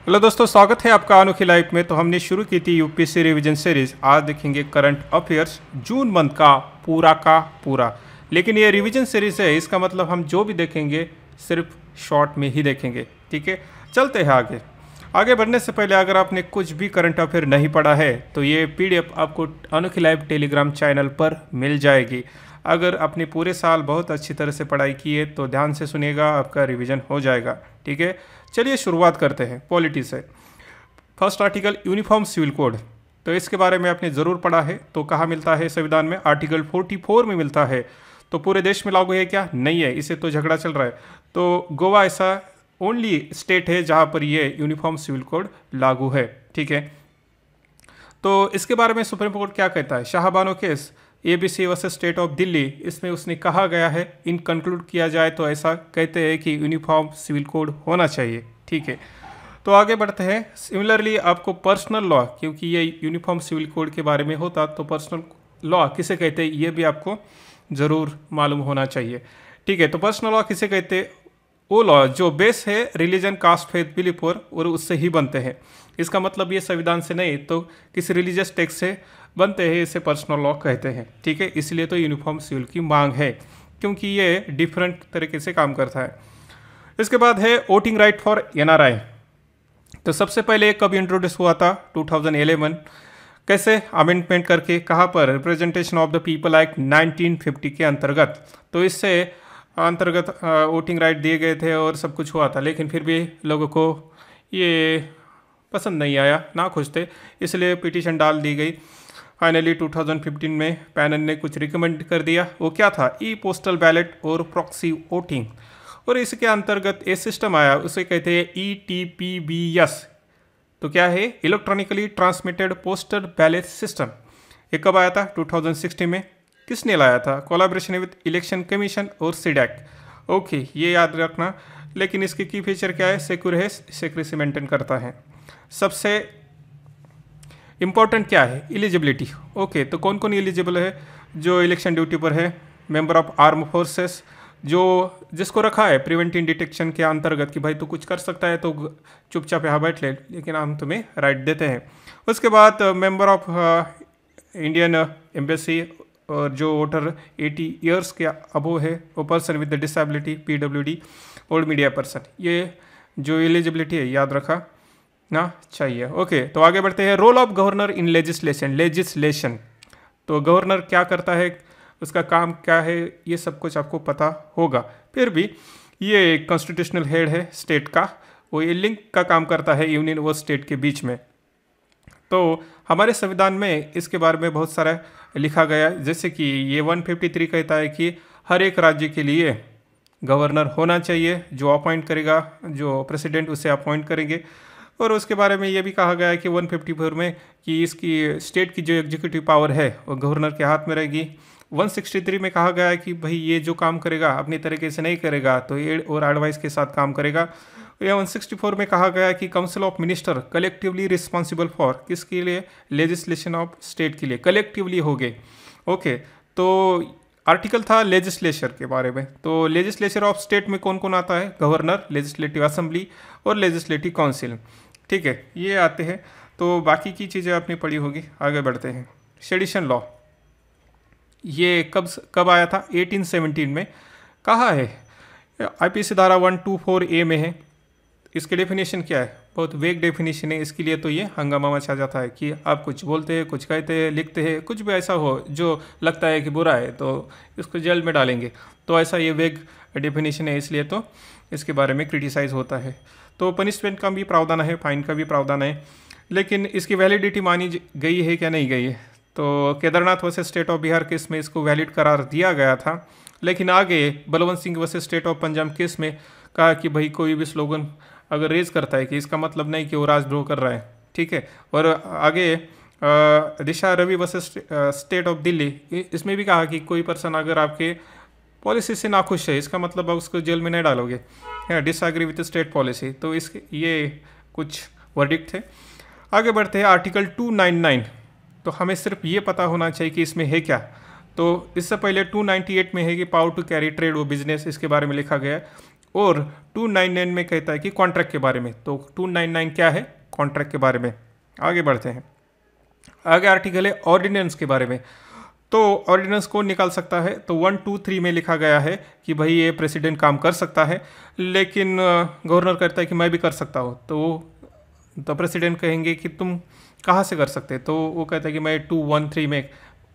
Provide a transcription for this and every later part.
Hello दोस्तों, स्वागत है आपका अनोखी लाइफ में। तो हमने शुरू की थी यूपीएससी रिवीजन सीरीज। आज देखेंगे करंट अफेयर्स जून मंथ का पूरा। लेकिन ये रिवीजन सीरीज है, इसका मतलब हम जो भी देखेंगे सिर्फ शॉर्ट में ही देखेंगे। ठीक है, चलते हैं आगे। आगे बढ़ने से पहले अगर आपने कुछ भी करंट अफेयर नहीं पढ़ा है तो ये पीडीएफ आपको अनोखी लाइफ टेलीग्राम चैनल पर मिल जाएगी। अगर आपने पूरे साल बहुत अच्छी तरह से पढ़ाई की है तो ध्यान से सुनिएगा, आपका रिवीजन हो जाएगा। ठीक है, चलिए शुरुआत करते हैं पॉलिटी से। First article uniform civil code, तो इसके बारे में आपने ज़रूर पढ़ा है। तो कहाँ मिलता है संविधान में? आर्टिकल 44 में मिलता है। तो पूरे देश में लागू है क्या? नहीं है, इसे तो झगड़ा चल रहा है। तो गोवा ऐसा ओनली स्टेट है जहाँ पर ये यूनिफॉर्म सिविल कोड लागू है। ठीक है, तो इसके बारे में सुप्रीम कोर्ट क्या कहता है? Shah Bano case ABC versus state of Delhi, इसमें उसने कहा गया है, इन कंक्लूड किया जाए तो ऐसा कहते हैं कि यूनिफॉर्म सिविल कोड होना चाहिए। ठीक है, तो आगे बढ़ते हैं। सिमिलरली आपको पर्सनल लॉ, क्योंकि ये यूनिफॉर्म सिविल कोड के बारे में होता, तो पर्सनल लॉ किसे कहते हैं ये भी आपको ज़रूर मालूम होना चाहिए। ठीक है, तो पर्सनल लॉ किसे कहते हैं? वो लॉ जो बेस है रिलीजन, कास्ट, फेथ, बिलीफ और उससे ही बनते हैं। इसका मतलब ये संविधान से नहीं तो किसी रिलीजियस टेक्स्ट से बनते हैं, इसे पर्सनल लॉ कहते हैं। ठीक है, इसलिए तो यूनिफॉर्म सिविल की मांग है, क्योंकि ये डिफरेंट तरीके से काम करता है। इसके बाद है वोटिंग राइट फॉर एनआरआई। तो सबसे पहले कब इंट्रोड्यूस हुआ था? 2011। कैसे? अमेंडमेंट करके। कहाँ पर? Representation of the people act 1950 के अंतर्गत। तो इससे अंतर्गत वोटिंग राइट दिए गए थे और सब कुछ हुआ था, लेकिन फिर भी लोगों को ये पसंद नहीं आया, ना खुश थे, इसलिए पिटीशन डाल दी गई। फाइनली 2015 में पैनल ने कुछ रिकमेंड कर दिया। वो क्या था? ई पोस्टल बैलेट और प्रॉक्सी वोटिंग। और इसके अंतर्गत एक सिस्टम आया, उसे कहते हैं ETPBS। तो क्या है? Electronically transmitted postal ballot system. ये कब आया था? 2016 में। किसने लाया था? कोलैबोरेशन विद इलेक्शन कमीशन और सीडैक। ओके, ये याद रखना। लेकिन इसके की फीचर क्या है? सिक्योर है, सेक्रेसी मेंटेन करता है। सबसे इम्पॉर्टेंट क्या है? एलिजिबिलिटी। ओके, तो कौन कौन एलिजिबल है? जो इलेक्शन ड्यूटी पर है, मेंबर ऑफ आर्म फोर्सेस, जो जिसको रखा है प्रिवेंटिव डिटेक्शन के अंतर्गत कि भाई तू कुछ कर सकता है तो चुपचाप यहाँ बैठ ले, लेकिन हम तुम्हें राइट देते हैं। उसके बाद मेंबर ऑफ इंडियन एम्बेसी, और जो वोटर 80 ईयर्स के अबो है, वो person with disability, PWD, old media person. ये जो एलिजिबिलिटी है याद रखा ना चाहिए। ओके, तो आगे बढ़ते हैं। Role of governor in legislation. तो गवर्नर क्या करता है, उसका काम क्या है, ये सब कुछ आपको पता होगा। फिर भी ये कॉन्स्टिट्यूशनल हेड है स्टेट का, वो ये लिंक का काम करता है यूनियन और स्टेट के बीच में। तो हमारे संविधान में इसके बारे में बहुत सारा लिखा गया है, जैसे कि ये 153 कहता है कि हर एक राज्य के लिए गवर्नर होना चाहिए, जो अपॉइंट करेगा, जो प्रेसिडेंट उसे अपॉइंट करेंगे। और उसके बारे में ये भी कहा गया है कि 154 में कि इसकी स्टेट की जो एग्जीक्यूटिव पावर है वो गवर्नर के हाथ में रहेगी। 163 में कहा गया है कि भाई ये जो काम करेगा अपनी तरीके से नहीं करेगा तो एड और एडवाइस के साथ काम करेगा। या 164 में कहा गया है कि council of minister collectively responsible for, किसके लिए? लेजिस्लेशन ऑफ स्टेट के लिए कलेक्टिवली हो गए। ओके, तो आर्टिकल था लेजिस्लेचर के बारे में। तो लेजिस्लेचर ऑफ स्टेट में कौन कौन आता है? गवर्नर, लेजिस्लेटिव असेंबली और लेजिस्लेटिव काउंसिल। ठीक है, ये आते हैं। तो बाकी की चीज़ें आपने पढ़ी होगी। आगे बढ़ते हैं। सेडिशन लॉ, ये कब आया था? 1817 में। कहाँ है? IPC धारा 124A में है। इसकी डेफिनेशन क्या है? बहुत वेग डेफिनेशन है, इसके लिए तो ये हंगामा मचा जाता है कि आप कुछ बोलते हैं, कुछ कहते हैं, लिखते हैं, कुछ भी ऐसा हो जो लगता है कि बुरा है तो इसको जेल में डालेंगे। तो ऐसा ये वेग डेफिनेशन है, इसलिए तो इसके बारे में क्रिटिसाइज़ होता है। तो पनिशमेंट का भी प्रावधान है, फाइन का भी प्रावधान है, लेकिन इसकी वैलिडिटी मानी गई है क्या नहीं गई है? तो Kedarnath versus state of Bihar case में इसको वैलिड करार दिया गया था, लेकिन आगे Balwant Singh versus state of Punjab case में कहा कि भाई कोई भी स्लोगन अगर रेज करता है कि इसका मतलब नहीं कि वो राजद्रोह कर रहा है। ठीक है, और आगे Disha Ravi versus state of Delhi, इसमें भी कहा कि कोई पर्सन अगर आपके पॉलिसी से नाखुश है, इसका मतलब आप उसको जेल में नहीं डालोगे, डिसएग्री विद स्टेट पॉलिसी। तो इसके ये कुछ वर्डिक्ट थे। आगे बढ़ते हैं। आर्टिकल 299, तो हमें सिर्फ ये पता होना चाहिए कि इसमें है क्या। तो इससे पहले 298 में है कि पावर टू कैरी ट्रेड और बिजनेस, इसके बारे में लिखा गया है। और 299 में कहता है कि कॉन्ट्रैक्ट के बारे में। तो 299 क्या है? कॉन्ट्रैक्ट के बारे में। आगे बढ़ते हैं। आगे आर्टिकल है ऑर्डिनेंस के बारे में। तो ऑर्डिनेंस कौन निकाल सकता है? तो 1, 2, 3 में लिखा गया है कि भाई ये प्रेसिडेंट काम कर सकता है, लेकिन गवर्नर कहता है कि मैं भी कर सकता हूँ। तो प्रेसिडेंट कहेंगे कि तुम कहाँ से कर सकते? तो वो कहता है कि मैं 213 में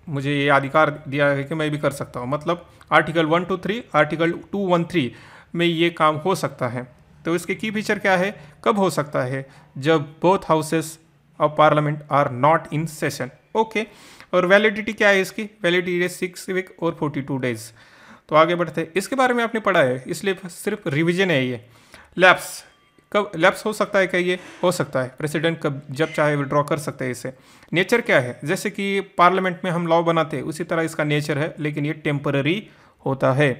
मुझे ये अधिकार दिया है कि मैं भी कर सकता हूँ। मतलब आर्टिकल 123, आर्टिकल 213 में ये काम हो सकता है। तो इसके की फीचर क्या है? कब हो सकता है? जब both houses of parliament are not in session. Okay. और वैलिडिटी क्या है इसकी? वैलिडिटी है 6 वीक और 42 डेज। तो आगे बढ़ते हैं। इसके बारे में आपने पढ़ा है, इसलिए सिर्फ रिवीजन है ये। लैप्स कब लैप्स हो सकता है? क्या ये हो सकता है? प्रेसिडेंट कब जब चाहे विड्रॉ कर सकते हैं इसे। नेचर क्या है? जैसे कि पार्लियामेंट में हम लॉ बनाते हैं उसी तरह इसका नेचर है, लेकिन ये टेम्पररी होता है।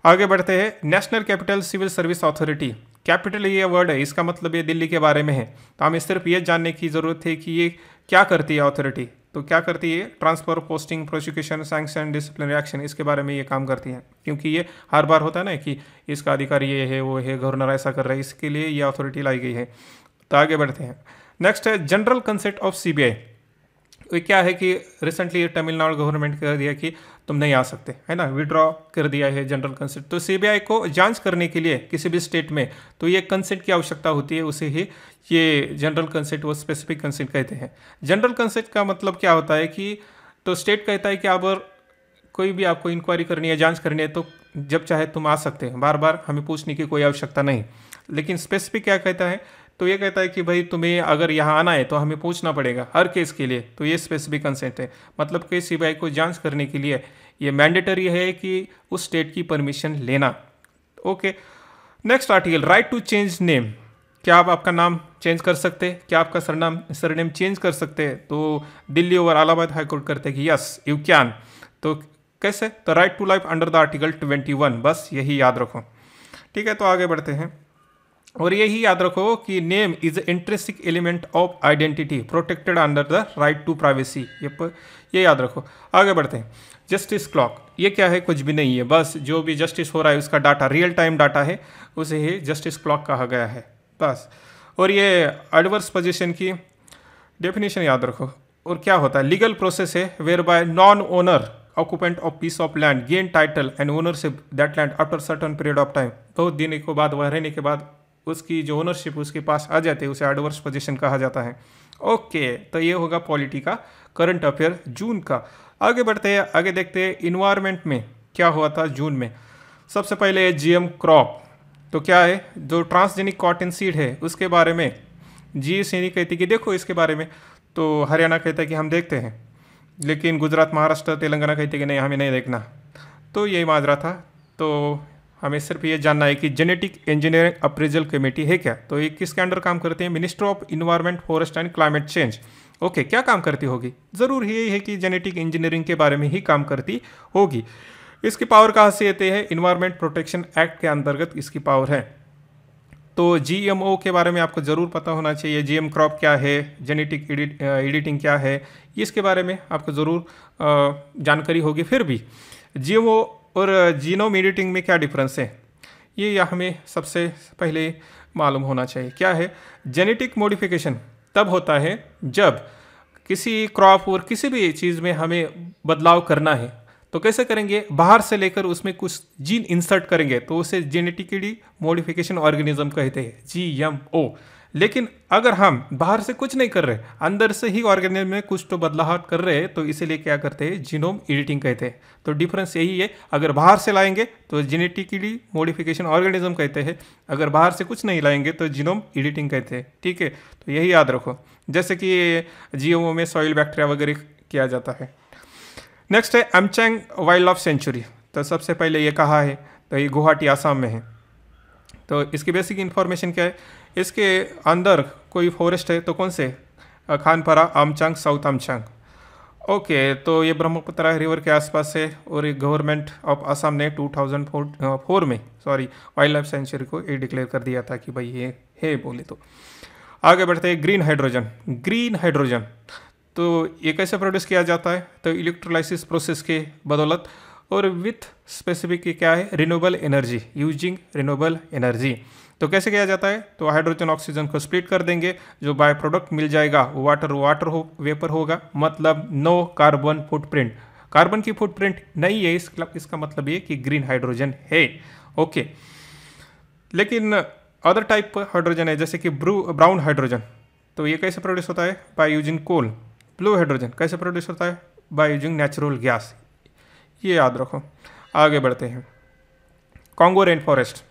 आगे बढ़ते हैं। National capital civil service authority. Capital ये वर्ड है, इसका मतलब ये दिल्ली के बारे में है। तो हमें सिर्फ ये जानने की ज़रूरत है कि ये क्या करती है अथॉरिटी। तो क्या करती है? Transfer, posting, prosecution, sanction, disciplinary action, इसके बारे में ये काम करती है। क्योंकि ये हर बार होता है ना कि इसका अधिकार ये है, वो है, गवर्नर ऐसा कर रहा है, इसके लिए ये अथॉरिटी लाई गई है। तो आगे बढ़ते हैं। नेक्स्ट है जनरल कंसेंट ऑफ सीबीआई। ये क्या है कि रिसेंटली तमिलनाडु गवर्नमेंट कर दिया कि तुम नहीं आ सकते, है ना, विड्रॉ कर दिया है जनरल कंसेंट। तो सीबीआई को जांच करने के लिए किसी भी स्टेट में तो ये कंसेंट की आवश्यकता होती है, उसे ही ये जनरल कंसेंट वो स्पेसिफिक कंसेंट कहते हैं। जनरल कंसेंट का मतलब क्या होता है कि तो स्टेट कहता है कि अगर कोई भी आपको इंक्वायरी करनी है, जांच करनी है, तो जब चाहे तुम आ सकते हैं, बार बार हमें पूछने की कोई आवश्यकता नहीं। लेकिन स्पेसिफिक क्या कहता है? तो ये कहता है कि भाई तुम्हें अगर यहाँ आना है तो हमें पूछना पड़ेगा हर केस के लिए। तो ये स्पेसिफिक कंसेंट है। मतलब कि सीबीआई को जांच करने के लिए ये मैंडेटरी है कि उस स्टेट की परमिशन लेना। Okay. Next article, right to change name. क्या आप आपका नाम चेंज कर सकते हैं? क्या आपका सरनेम चेंज कर सकते हैं? तो दिल्ली और इलाहाबाद हाईकोर्ट करते हैं कि यस यू कैन। तो कैसे? तो right to life under the article 21। बस यही याद रखो। ठीक है। तो आगे बढ़ते हैं। और यही याद रखो कि name is intrinsic element of identity protected under the right to privacy. ये याद रखो। आगे बढ़ते हैं। जस्टिस क्लॉक, ये क्या है? कुछ भी नहीं है, बस जो भी जस्टिस हो रहा है उसका डाटा, रियल टाइम डाटा है, उसे ही जस्टिस क्लॉक कहा गया है, बस। और ये एडवर्स पोजीशन की डेफिनेशन याद रखो। और क्या होता है? लीगल प्रोसेस है where by non owner occupant of piece of land gain title and ownership that land after certain period of time. बहुत दिन के बाद, वह रहने के बाद उसकी जो ओनरशिप उसके पास आ जाते हैं, उसे एडवर्स पोजीशन कहा जाता है। ओके। तो ये होगा पॉलिटी का करंट अफेयर जून का। आगे बढ़ते हैं। आगे देखते हैं इन्वायरमेंट में क्या हुआ था जून में। सबसे पहले है जीएम क्रॉप। तो क्या है? जो ट्रांसजेनिक कॉटन सीड है उसके बारे में जी सैनी कहती कि देखो इसके बारे में। तो हरियाणा कहता है कि हम देखते हैं, लेकिन गुजरात, महाराष्ट्र, तेलंगाना कहते कि नहीं, हमें नहीं देखना। तो यही माजरा था। तो हमें सिर्फ ये जानना है कि जेनेटिक इंजीनियरिंग अप्रेजल कमेटी है क्या। तो ये किसके अंडर काम करते हैं? Minister of environment, forest and climate change. Okay. क्या काम करती होगी? ज़रूर यही है कि जेनेटिक इंजीनियरिंग के बारे में ही काम करती होगी। इसकी पावर कहाँ से आती है? इन्वायरमेंट प्रोटेक्शन एक्ट के अंतर्गत इसकी पावर है। तो जीएमओ के बारे में आपको ज़रूर पता होना चाहिए। जीएम क्रॉप क्या है, जेनेटिक एडिटिंग क्या है, इसके बारे में आपको ज़रूर जानकारी होगी। फिर भी जीएमओ और जीनोम एडिटिंग में क्या डिफरेंस है, ये हमें सबसे पहले मालूम होना चाहिए। क्या है? जेनेटिक मॉडिफिकेशन तब होता है जब किसी क्रॉप और किसी भी चीज़ में हमें बदलाव करना है। तो कैसे करेंगे? बाहर से लेकर उसमें कुछ जीन इंसर्ट करेंगे, तो उसे जेनेटिकली मॉडिफिकेशन ऑर्गेनिज्म कहते हैं, जीएमओ। लेकिन अगर हम बाहर से कुछ नहीं कर रहे, अंदर से ही ऑर्गेनिज्म में कुछ तो बदलाव कर रहे हैं, तो इसीलिए क्या करते हैं? जीनोम एडिटिंग कहते हैं। तो डिफरेंस यही है। अगर बाहर से लाएंगे तो जेनेटिकली मॉडिफिकेशन ऑर्गेनिज्म कहते हैं, अगर बाहर से कुछ नहीं लाएंगे तो जीनोम एडिटिंग कहते हैं। ठीक है। तो यही याद रखो। जैसे कि जीएमओ में सॉइल बैक्टीरिया वगैरह किया जाता है। नेक्स्ट है अमचैंग वाइल्ड लाइफ सेंचुरी। तो सबसे पहले ये कहा है, तो ये गुवाहाटी आसाम में है। तो इसकी बेसिक इन्फॉर्मेशन क्या है? इसके अंदर कोई फॉरेस्ट है, तो कौन से? खानपारा, आमचांग, साउथ आमचांग। ओके। तो ये ब्रह्मपुत्र रिवर के आसपास है और ये गवर्नमेंट ऑफ आसाम ने 2004 में वाइल्ड लाइफ सेंचुरी को ये डिक्लेयर कर दिया था कि भाई ये है बोले। तो आगे बढ़ते हैं। Green hydrogen. ग्रीन हाइड्रोजन तो ये कैसे प्रोड्यूस किया जाता है? तो इलेक्ट्रोलाइसिस प्रोसेस के बदौलत और विथ स्पेसिफिक क्या है, renewable energy, using renewable energy. तो कैसे किया जाता है, तो हाइड्रोजन ऑक्सीजन को स्प्लिट कर देंगे, जो बाय प्रोडक्ट मिल जाएगा वाटर वेपर होगा, मतलब नो कार्बन फुटप्रिंट, कार्बन की फुटप्रिंट नहीं है, इसका मतलब ये कि ग्रीन हाइड्रोजन है। ओके, लेकिन अदर टाइप हाइड्रोजन है जैसे कि ब्राउन हाइड्रोजन, तो ये कैसे प्रोड्यूस होता है, by using coal. Blue hydrogen कैसे प्रोड्यूस होता है, बाय यूजिंग नेचुरल गैस, ये याद रखो। आगे बढ़ते हैं, Congo rain forest.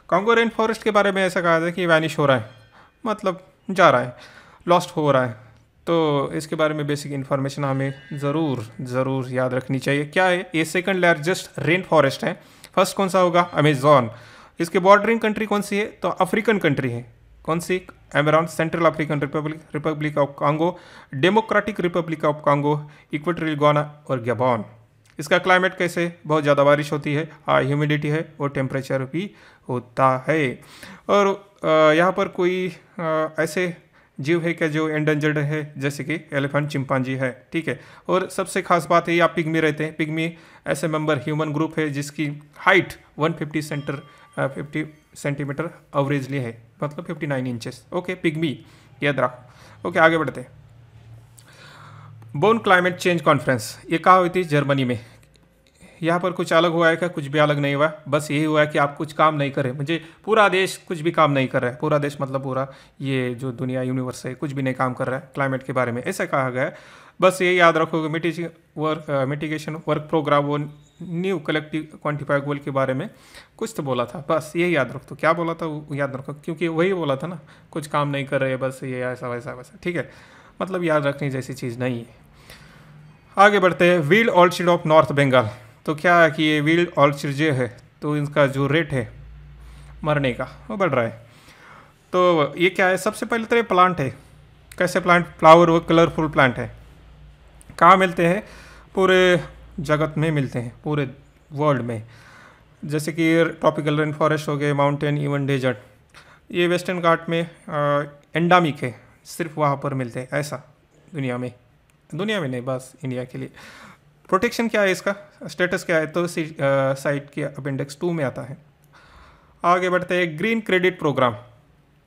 Congo rain forest के बारे में ऐसा कहा था कि वैनिश हो रहा है, मतलब जा रहा है, लॉस्ट हो रहा है। तो इसके बारे में बेसिक इन्फॉर्मेशन हमें ज़रूर याद रखनी चाहिए। क्या है, ये सेकंड लार्जेस्ट रेन फॉरेस्ट है। फर्स्ट कौन सा होगा, अमेजॉन। इसके बॉर्डरिंग कंट्री कौन सी है, तो अफ्रीकन कंट्री है। कौन सी, Cameroon, central African republic, republic of Congo, democratic republic of Congo, equatorial Guinea और गैबॉन। इसका क्लाइमेट कैसे, बहुत ज़्यादा बारिश होती है, हाई ह्यूमिडिटी है और टेम्परेचर भी होता है। और यहाँ पर कोई ऐसे जीव है क्या जो एंडेंजर्ड है, जैसे कि एलिफेंट, चिंपांजी है, ठीक है। और सबसे खास बात है यहाँ पिग्मी रहते हैं। पिग्मी ऐसे मेंबर ह्यूमन ग्रुप है जिसकी हाइट 150 सेंटीमीटर एवरेजली है, मतलब 59 इंचेस। ओके, पिग्मी याद रखो। ओके, आगे बढ़ते हैं। बोन क्लाइमेट चेंज कॉन्फ्रेंस, ये कहाँ हुई थी, जर्मनी में। यहाँ पर कुछ अलग हुआ है क्या, कुछ भी अलग नहीं हुआ, बस यही हुआ है कि आप कुछ काम नहीं कर रहे, मुझे पूरा देश कुछ भी काम नहीं कर रहा है, पूरा देश मतलब पूरा ये जो दुनिया यूनिवर्स है कुछ भी नहीं काम कर रहा है क्लाइमेट के बारे में, ऐसा कहा गया है। बस ये याद रखोगे, मिटिगेशन वर्क प्रोग्राम वो न्यू कलेक्टिव क्वान्टिफाई गोल के बारे में कुछ तो बोला था, बस यही याद रखो। तो क्या बोला था वो याद रखो, क्योंकि वही बोला था ना, कुछ काम नहीं कर रहे, बस ये ऐसा वैसा वैसा, ठीक है, मतलब याद रखने जैसी चीज़ नहीं है। आगे बढ़ते हैं, wild orchid of north Bengal. तो क्या है कि ये विल्ड ऑर्चिड जो है, तो इनका जो रेट है मरने का वो बढ़ रहा है। तो ये क्या है, सबसे पहले तो ये प्लांट है, कैसे प्लांट, फ्लावर व कलरफुल प्लांट है। कहाँ मिलते हैं, पूरे जगत में मिलते हैं, पूरे वर्ल्ड में, जैसे कि ट्रॉपिकल रेन फॉरेस्ट हो गए, माउंटेन, इवन डेजर्ट। ये वेस्टर्न घाट में एंडामिक है, सिर्फ वहाँ पर मिलते हैं, ऐसा दुनिया में नहीं, बस इंडिया के लिए। प्रोटेक्शन क्या है, इसका स्टेटस क्या है, तो साइट के अपेंडिक्स 2 में आता है। आगे बढ़ते हैं, ग्रीन क्रेडिट प्रोग्राम।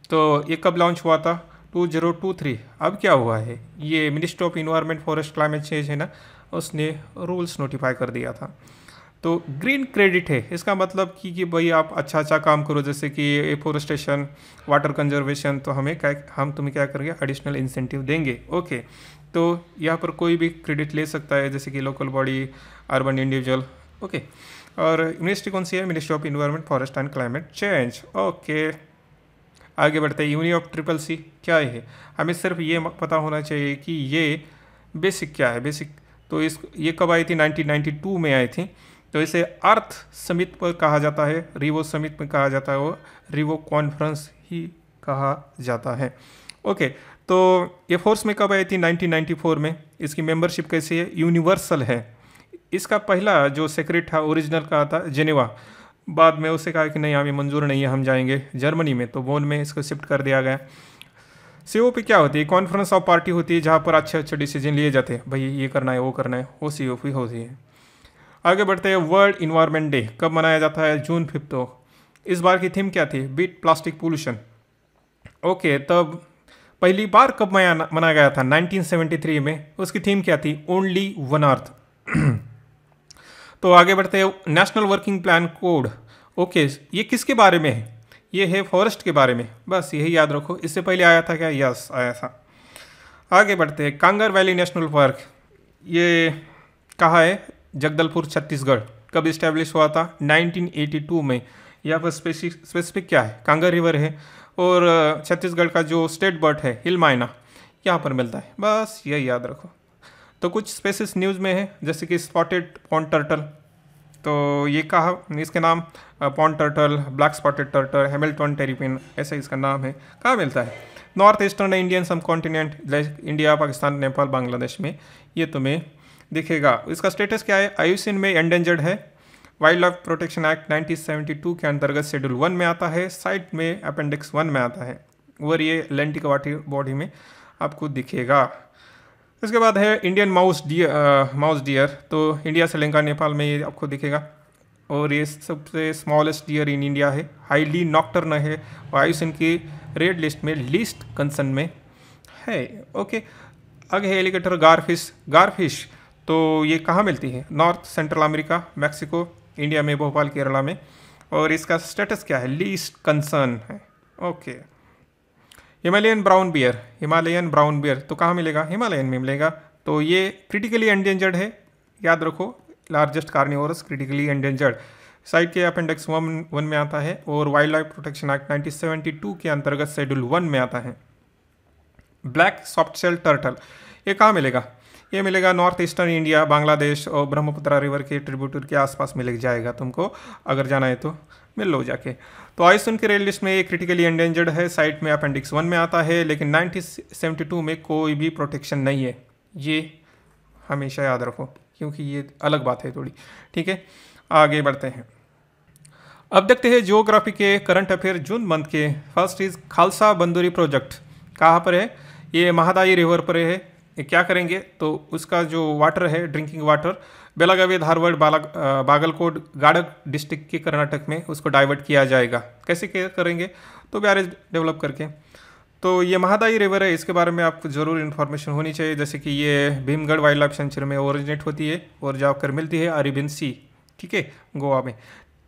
तो ये कब लॉन्च हुआ था, 2023। अब क्या हुआ है, ये ministry of environment forest climate change है ना, उसने रूल्स नोटिफाई कर दिया था। तो ग्रीन क्रेडिट है, इसका मतलब कि भाई आप अच्छा काम करो, जैसे कि एफोरेस्टेशन, वाटर कंजर्वेशन, तो हम तुम्हें क्या करेंगे, एडिशनल इंसेंटिव देंगे। ओके, तो यहाँ पर कोई भी क्रेडिट ले सकता है, जैसे कि local body, urban individual. Okay, और मिनिस्ट्री कौन सी है, ministry of environment forest and climate change. Okay, आगे बढ़ते हैं, यूनियन ऑफ CCC क्या है, हमें सिर्फ ये पता होना चाहिए कि ये बेसिक क्या है, बेसिक। तो ये कब आई थी, 1992 में आई थी। तो इसे अर्थ समिट पर कहा जाता है, रिवो समिट में कहा जाता है, वो रिवो कॉन्फ्रेंस ही कहा जाता है। ओके, तो ये फोर्स में कब आई थी, 1994 में। इसकी मेंबरशिप कैसी है, यूनिवर्सल है। इसका पहला जो सेक्रेट था, ओरिजिनल कहा था जेनेवा, बाद में उसे कहा कि नहीं हमें मंजूर नहीं है, हम जाएंगे जर्मनी में, तो बोन में इसको शिफ्ट कर दिया गया। COP क्या होती है, कॉन्फ्रेंस ऑफ पार्टी होती है, जहाँ पर अच्छे डिसीजन लिए जाते हैं, भाई ये करना है वो करना है, वो COP होती है। आगे बढ़ते हैं, वर्ल्ड इन्वायरमेंट डे कब मनाया जाता है, जून 5 को। इस बार की थीम क्या थी, बीट प्लास्टिक पोल्यूशन। ओके, तब पहली बार कब मनाया गया था, 1973 में। उसकी थीम क्या थी, ओनली वन अर्थ। तो आगे बढ़ते हैं, national working plan code. Okay, ये किसके बारे में है, ये है फॉरेस्ट के बारे में, बस यही याद रखो। इससे पहले आया था क्या, यस आया था। आगे बढ़ते हैं, कांगर वैली नेशनल पार्क, ये कहाँ है, जगदलपुर, छत्तीसगढ़। कब इस्टेब्लिश हुआ था, 1982 में। यहाँ पर स्पेसिफिक क्या है, कांगर रिवर है, और छत्तीसगढ़ का जो स्टेट बर्ड है हिल माइना, यहाँ पर मिलता है, बस यही याद रखो। तो कुछ स्पेसिस न्यूज़ में है, जैसे कि स्पॉटेड पॉन्ड टर्टल, तो ये कहा, इसके नाम pond turtle, black spotted turtle, Hamilton terrapin, ऐसा इसका नाम है। कहाँ मिलता है, north eastern Indian subcontinent, India, Pakistan, Nepal, Bangladesh में ये तुम्हें दिखेगा। इसका स्टेटस क्या है, IUCN में एंडेंजर्ड है। वाइल्ड लाइफ प्रोटेक्शन एक्ट 1972 के अंतर्गत शेड्यूल 1 में आता है, साइट में अपेंडिक्स 1 में आता है, और ये एटलांटिक वाटर बॉडी में आपको दिखेगा। इसके बाद है इंडियन माउस डियर। तो इंडिया, श्रीलंका, नेपाल में ये आपको दिखेगा, और ये सबसे स्मॉलेस्ट डियर इन इंडिया है, हाईली नॉक्टर्न है, और आयुसन की रेड लिस्ट में लीस्ट कंसर्न में है। ओके, आगे है एलिगेटर गारफिश। गारफिश तो ये कहाँ मिलती है? North central America, Mexico, India में भोपाल, केरला में, और इसका स्टेटस क्या है? लीस्ट कंसर्न है। Okay, Himalayan brown bear. Himalayan brown bear तो कहाँ मिलेगा? हिमालयन में मिलेगा। तो ये क्रिटिकली एंडेंजर्ड है, याद रखो, largest carnivorous critically endangered. Site के अपेंडिक्स 1 में आता है, और वाइल्ड लाइफ प्रोटेक्शन एक्ट 1972 के अंतर्गत शेड्यूल 1 में आता है। ब्लैक सॉफ्ट शेल टर्टल, ये कहाँ मिलेगा? ये मिलेगा नॉर्थ ईस्टर्न इंडिया, बांग्लादेश और ब्रह्मपुत्रा रिवर के ट्रिब्यूटर के आसपास मिल जाएगा तुमको, अगर जाना है तो मिल लो जाके। तो आइसन के रेड लिस्ट में ये क्रिटिकली एंडेंजर्ड है, साइट में अपेंडिक्स 1 में आता है, लेकिन 1972 में कोई भी प्रोटेक्शन नहीं है। ये हमेशा याद रखो, क्योंकि ये अलग बात है थोड़ी। ठीक है, आगे बढ़ते हैं। अब देखते हैं ज्योग्राफी के करंट अफेयर जून मंथ के। फर्स्ट इज खालसा बंदूरी प्रोजेक्ट, कहाँ पर है? ये महादाई रिवर पर है। ये क्या करेंगे? तो उसका जो वाटर है, drinking water, Belagavi, Dharwad, Bagalkot, Gadag district के कर्नाटक में उसको डाइवर्ट किया जाएगा। कैसे करेंगे? तो बैरेज डेवलप करके। तो ये महादाई रिवर है, इसके बारे में आपको ज़रूर इन्फॉर्मेशन होनी चाहिए, जैसे कि ये भीमगढ़ वाइल्ड लाइफ सेंचुरी में ओरिजिनेट होती है और जाकर मिलती है अरेबियन सी, ठीक है, गोवा में।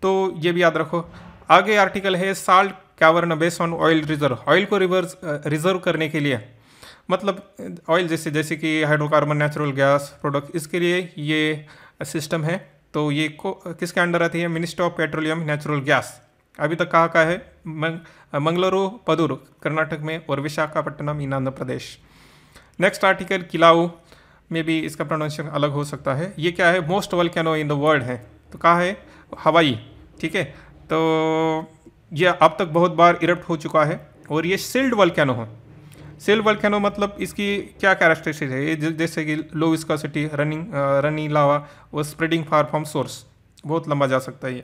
तो ये भी याद रखो। आगे आर्टिकल है salt cavern based on oil reserve. Oil को रिजर्व करने के लिए, मतलब ऑयल जैसे कि हाइड्रोकार्बन, नेचुरल गैस प्रोडक्ट, इसके लिए ये सिस्टम है। तो ये किसके अंडर आती है? Ministry of petroleum natural gas. अभी तक कहाँ का है? मंगलुरु, पदूर कर्नाटक में, और विशाखापट्टनम इन आंध्र प्रदेश। नेक्स्ट आर्टिकल किलाऊ में भी इसका प्रोनाउंसिएशन अलग हो सकता है। ये क्या है? Most volcano in the world है। तो कहाँ है? हवाई, ठीक है। तो ये अब तक बहुत बार इरप्ट हो चुका है, और ये सील्ड वोल्केनो है। सील्ड वोल्केनो मतलब इसकी क्या कैरेक्टरिस्टिक है? ये जैसे कि लो विस्कोसिटी, रनिंग लावा और स्प्रेडिंग फार फ्रॉम सोर्स, बहुत लंबा जा सकता है ये।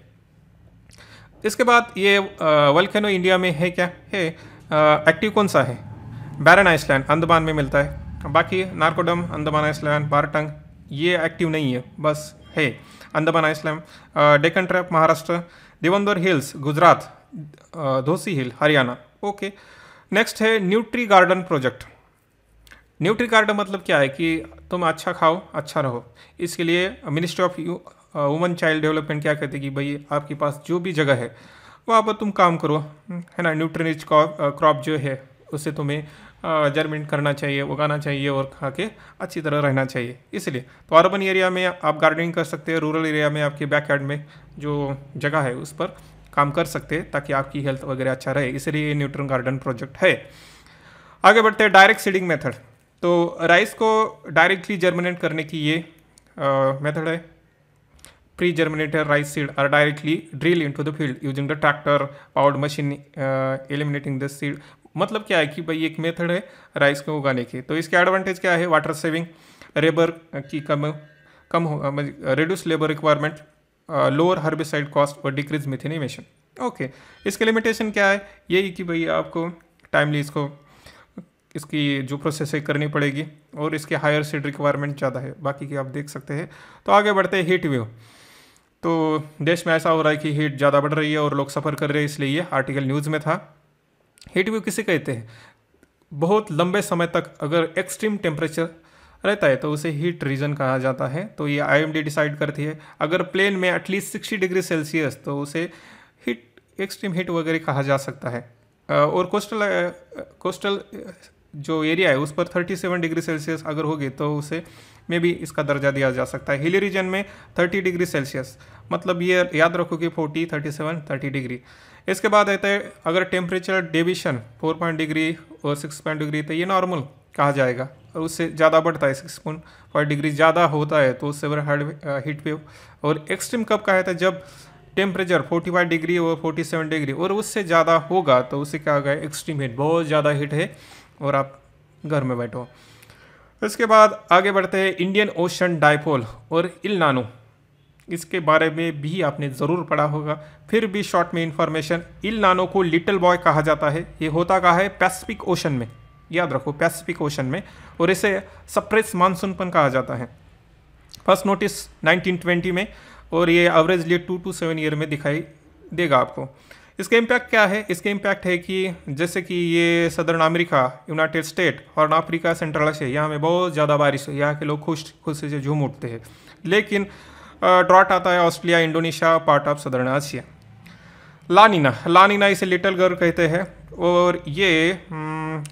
इसके बाद ये वोल्केनो इंडिया में है क्या? है एक्टिव कौन सा है? बैरन आइसलैंड, अंडमान में मिलता है। बाकी नारकोडम, अंडमान आइसलैंड, बारटंग, ये एक्टिव नहीं है, बस है अंडमान आइसलैंड। डेक्कन ट्रैप, महाराष्ट्र। दिवंदर hills, Gujarat. Dhosi hill, Haryana. Okay, next है nutri garden project. Nutri garden मतलब क्या है? कि तुम अच्छा खाओ, अच्छा रहो। इसके लिए ministry of woman child development क्या कहती है कि भाई आपके पास जो भी जगह है वहाँ पर तुम काम करो, है ना। न्यूट्रिनिच क्रॉप जो है उसे तुम्हें जर्मिनेट करना चाहिए, उगाना चाहिए, और खा के अच्छी तरह रहना चाहिए। इसलिए तो अर्बन एरिया में आप गार्डनिंग कर सकते हैं, रूरल एरिया में आपके बैकयार्ड में जो जगह है उस पर काम कर सकते हैं, ताकि आपकी हेल्थ वगैरह अच्छा रहे। इसलिए ये न्यूट्रन गार्डन प्रोजेक्ट है। आगे बढ़ते हैं डायरेक्ट सीडिंग मेथड। तो राइस को डायरेक्टली जर्मिनेट करने की ये मेथड है। Pre germinated rice seed are directly drill into the field using the tractor powered machine eliminating the seed. मतलब क्या है कि भाई एक मेथड है राइस को उगाने की। तो इसके एडवांटेज क्या है? वाटर सेविंग, लेबर की कम हो, reduce labour requirement, lower herbicide cost और डिक्रीज मिथेन इमिशन। ओके, इसके लिमिटेशन क्या है? यही कि भाई आपको टाइमली इसकी जो प्रोसेस है करनी पड़ेगी, और इसके हायर सीड रिक्वायरमेंट ज़्यादा है। बाकी की आप देख सकते हैं। तो आगे बढ़ते हैं हीट वेव। तो देश में ऐसा हो रहा है कि हीट ज़्यादा बढ़ रही है और लोग सफ़र कर रहे हैं, इसलिए ये आर्टिकल न्यूज़ में था। हीट वेव किसे कहते हैं? बहुत लंबे समय तक अगर एक्सट्रीम टेम्परेचर रहता है तो उसे हीट रीजन कहा जाता है। तो ये IMD डिसाइड करती है। अगर प्लेन में एटलीस्ट 60 डिग्री सेल्सियस, तो उसे एक्सट्रीम हीट वगैरह कहा जा सकता है। और कोस्टल जो एरिया है उस पर 37 डिग्री सेल्सियस अगर होगी तो उसे में भी इसका दर्जा दिया जा सकता है। हिली रीजन में 30 डिग्री सेल्सियस, मतलब ये याद रखो कि 40, 37, 30 डिग्री। इसके बाद आता है अगर टेम्परेचर डेविएशन 4 डिग्री और 6 डिग्री, तो ये नॉर्मल कहा जाएगा। और उससे ज़्यादा बढ़ता है, 6.5 डिग्री ज़्यादा होता है तो उससे बड़ा हीट वेव। और एक्सट्रीम कब कहा था? जब टेम्परेचर 45 डिग्री और 47 डिग्री और उससे ज़्यादा होगा तो उसे क्या होगा? एक्सट्रीम हीट, बहुत ज़्यादा हीट है और आप घर में बैठो। इसके बाद आगे बढ़ते हैं इंडियन ओशन डाइपोल और इल नानो। इसके बारे में भी आपने ज़रूर पढ़ा होगा, फिर भी शॉर्ट में इंफॉर्मेशन। इल नानो को लिटिल बॉय कहा जाता है। ये होता कहाँ है? पैसिफिक ओशन में। याद रखो, पैसिफिक ओशन में, और इसे सप्रेस मानसूनपन कहा जाता है। फर्स्ट नोटिस 1920 में, और ये एवरेजली 2 to 7 ईयर में दिखाई देगा आपको। इसका इम्पैक्ट क्या है? इसके इम्पैक्ट है कि जैसे कि ये southern America, United state, horn Africa, central Asia, यहाँ में बहुत ज़्यादा बारिश है, यहाँ के लोग खुशी से झूम उठते हैं। लेकिन ड्रॉट आता है Australia, Indonesia, part of southern Asia. लानीना इसे लिटिल गर्ल कहते हैं, और ये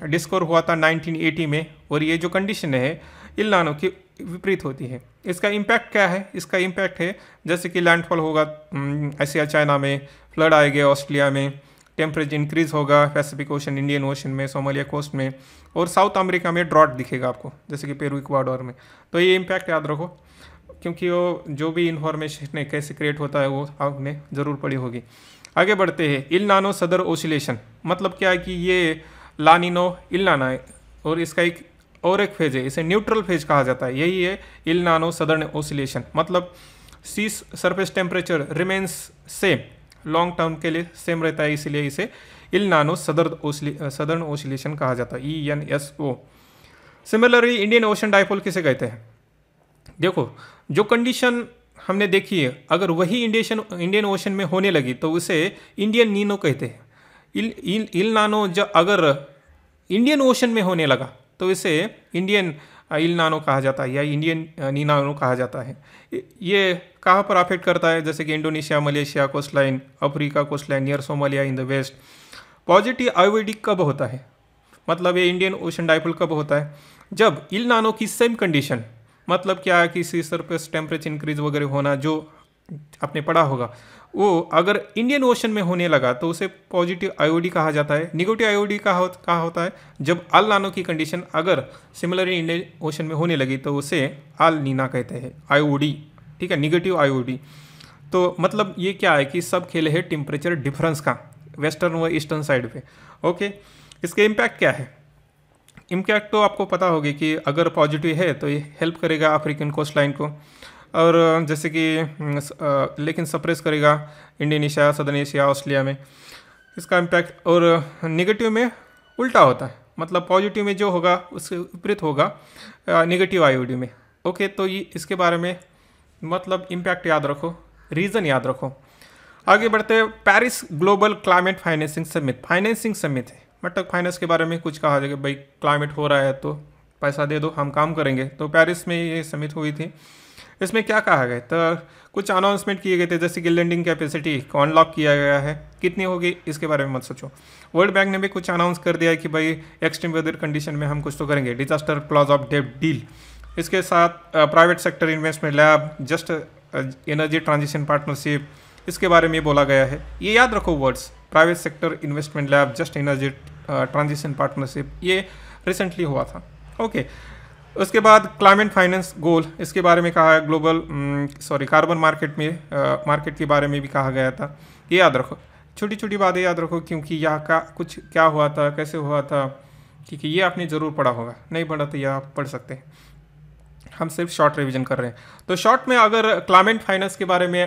डिस्कवर हुआ था 1980 में, और ये जो कंडीशन है इल नानो की विपरीत होती है। इसका इम्पैक्ट क्या है? इसका इम्पैक्ट है जैसे कि लैंडफॉल होगा एशिया, चाइना में, फ्लड आएंगे ऑस्ट्रेलिया में, टेम्परेचर इंक्रीज होगा पैसिफिक ओशन, इंडियन ओशन में, सोमालिया कोस्ट में, और साउथ अमेरिका में ड्रॉट दिखेगा आपको, जैसे कि पेरू, इक्वाडोर में। तो ये इम्पैक्ट याद रखो, क्योंकि वो जो भी इंफॉर्मेशन है कैसे क्रिएट होता है वो आपने ज़रूर पढ़ी होगी। आगे बढ़ते हैं। इल नानो सदर ओसिलेशन, मतलब क्या है कि ये लानिनो इल नाना है, और इसका एक फेज है, इसे न्यूट्रल फेज कहा जाता है। यही है इल नानो सदर्न ओसिलेशन, मतलब sea surface temperature remains same, long term के लिए सेम रहता है, इसलिए इसे इल नानो सदर्न ओसिलेशन कहा जाता है, ENSO। Similarly Indian ocean dipole किसे कहते हैं? देखो, जो कंडीशन हमने देखी है, अगर वही इंडियन ओशन में होने लगी तो उसे इंडियन नीनो कहते हैं। इल नानो जब अगर इंडियन ओशन में होने लगा तो इसे इंडियन इल नानो कहा जाता है, या इंडियन नीनानो कहा जाता है। ये कहाँ पर अफेक्ट करता है? जैसे कि Indonesia, Malaysia coastline, Africa coastline, near Somalia in the west. Positive IOD कब होता है? मतलब ये इंडियन ओशन डाइपोल कब होता है? जब इल नानो की सेम कंडीशन, मतलब क्या है कि सी सरफेस टेम्परेचर इंक्रीज वगैरह होना जो आपने पढ़ा होगा, वो अगर इंडियन ओशन में होने लगा तो उसे पॉजिटिव आईओडी कहा जाता है। निगेटिव आईओडी कहा होता है जब अल नानो की कंडीशन अगर सिमिलरली इंडियन ओशन में होने लगी तो उसे अल नीना कहते हैं, आईओडी, ठीक है, निगेटिव आईओडी। तो मतलब ये क्या है कि सब खेल है टेम्परेचर डिफरेंस का, वेस्टर्न व ईस्टर्न साइड पे। ओके, इसके इम्पैक्ट क्या है? इम्पैक्ट तो आपको पता होगी कि अगर पॉजिटिव है तो ये हेल्प करेगा अफ्रीकन कोस्ट लाइन को, और जैसे कि लेकिन सप्रेस करेगा इंडोनेशिया, सदर्न एशिया, ऑस्ट्रेलिया में इसका इम्पैक्ट। और नेगेटिव में उल्टा होता है, मतलब पॉजिटिव में जो होगा उससे विपरीत होगा नेगेटिव आईओडी में। ओके, तो ये इसके बारे में मतलब इम्पैक्ट याद रखो, रीज़न याद रखो। आगे बढ़ते हैं। Paris global climate financing summit है, मतलब फाइनेंस के बारे में कुछ कहा जाएगा, भाई क्लाइमेट हो रहा है तो पैसा दे दो, हम काम करेंगे। तो पेरिस में ये समिट हुई थी। इसमें क्या कहा गया? तो कुछ अनाउंसमेंट किए गए थे, जैसे कि लेंडिंग कैपेसिटी को अनलॉक किया गया है, कितनी होगी इसके बारे में मत सोचो। वर्ल्ड बैंक ने भी कुछ अनाउंस कर दिया है कि भाई एक्सट्रीम वेदर कंडीशन में हम कुछ तो करेंगे, disaster clause of debt deal. इसके साथ private sector investment lab, just energy transition partnership, इसके बारे में बोला गया है। ये याद रखो words, private sector investment lab, just energy transition partnership, ये रिसेंटली हुआ था। ओके, उसके बाद क्लाइमेट फाइनेंस गोल, इसके बारे में कहा है। ग्लोबल कार्बन मार्केट के बारे में भी कहा गया था। ये याद रखो, छोटी छोटी बातें याद रखो, क्योंकि यहाँ का कुछ क्या हुआ था, कैसे हुआ था, क्योंकि ये आपने ज़रूर पढ़ा होगा, नहीं पढ़ा तो यह आप पढ़ सकते हैं। हम सिर्फ शॉर्ट रिवीजन कर रहे हैं। तो शॉर्ट में अगर क्लाइमेट फाइनेंस के बारे में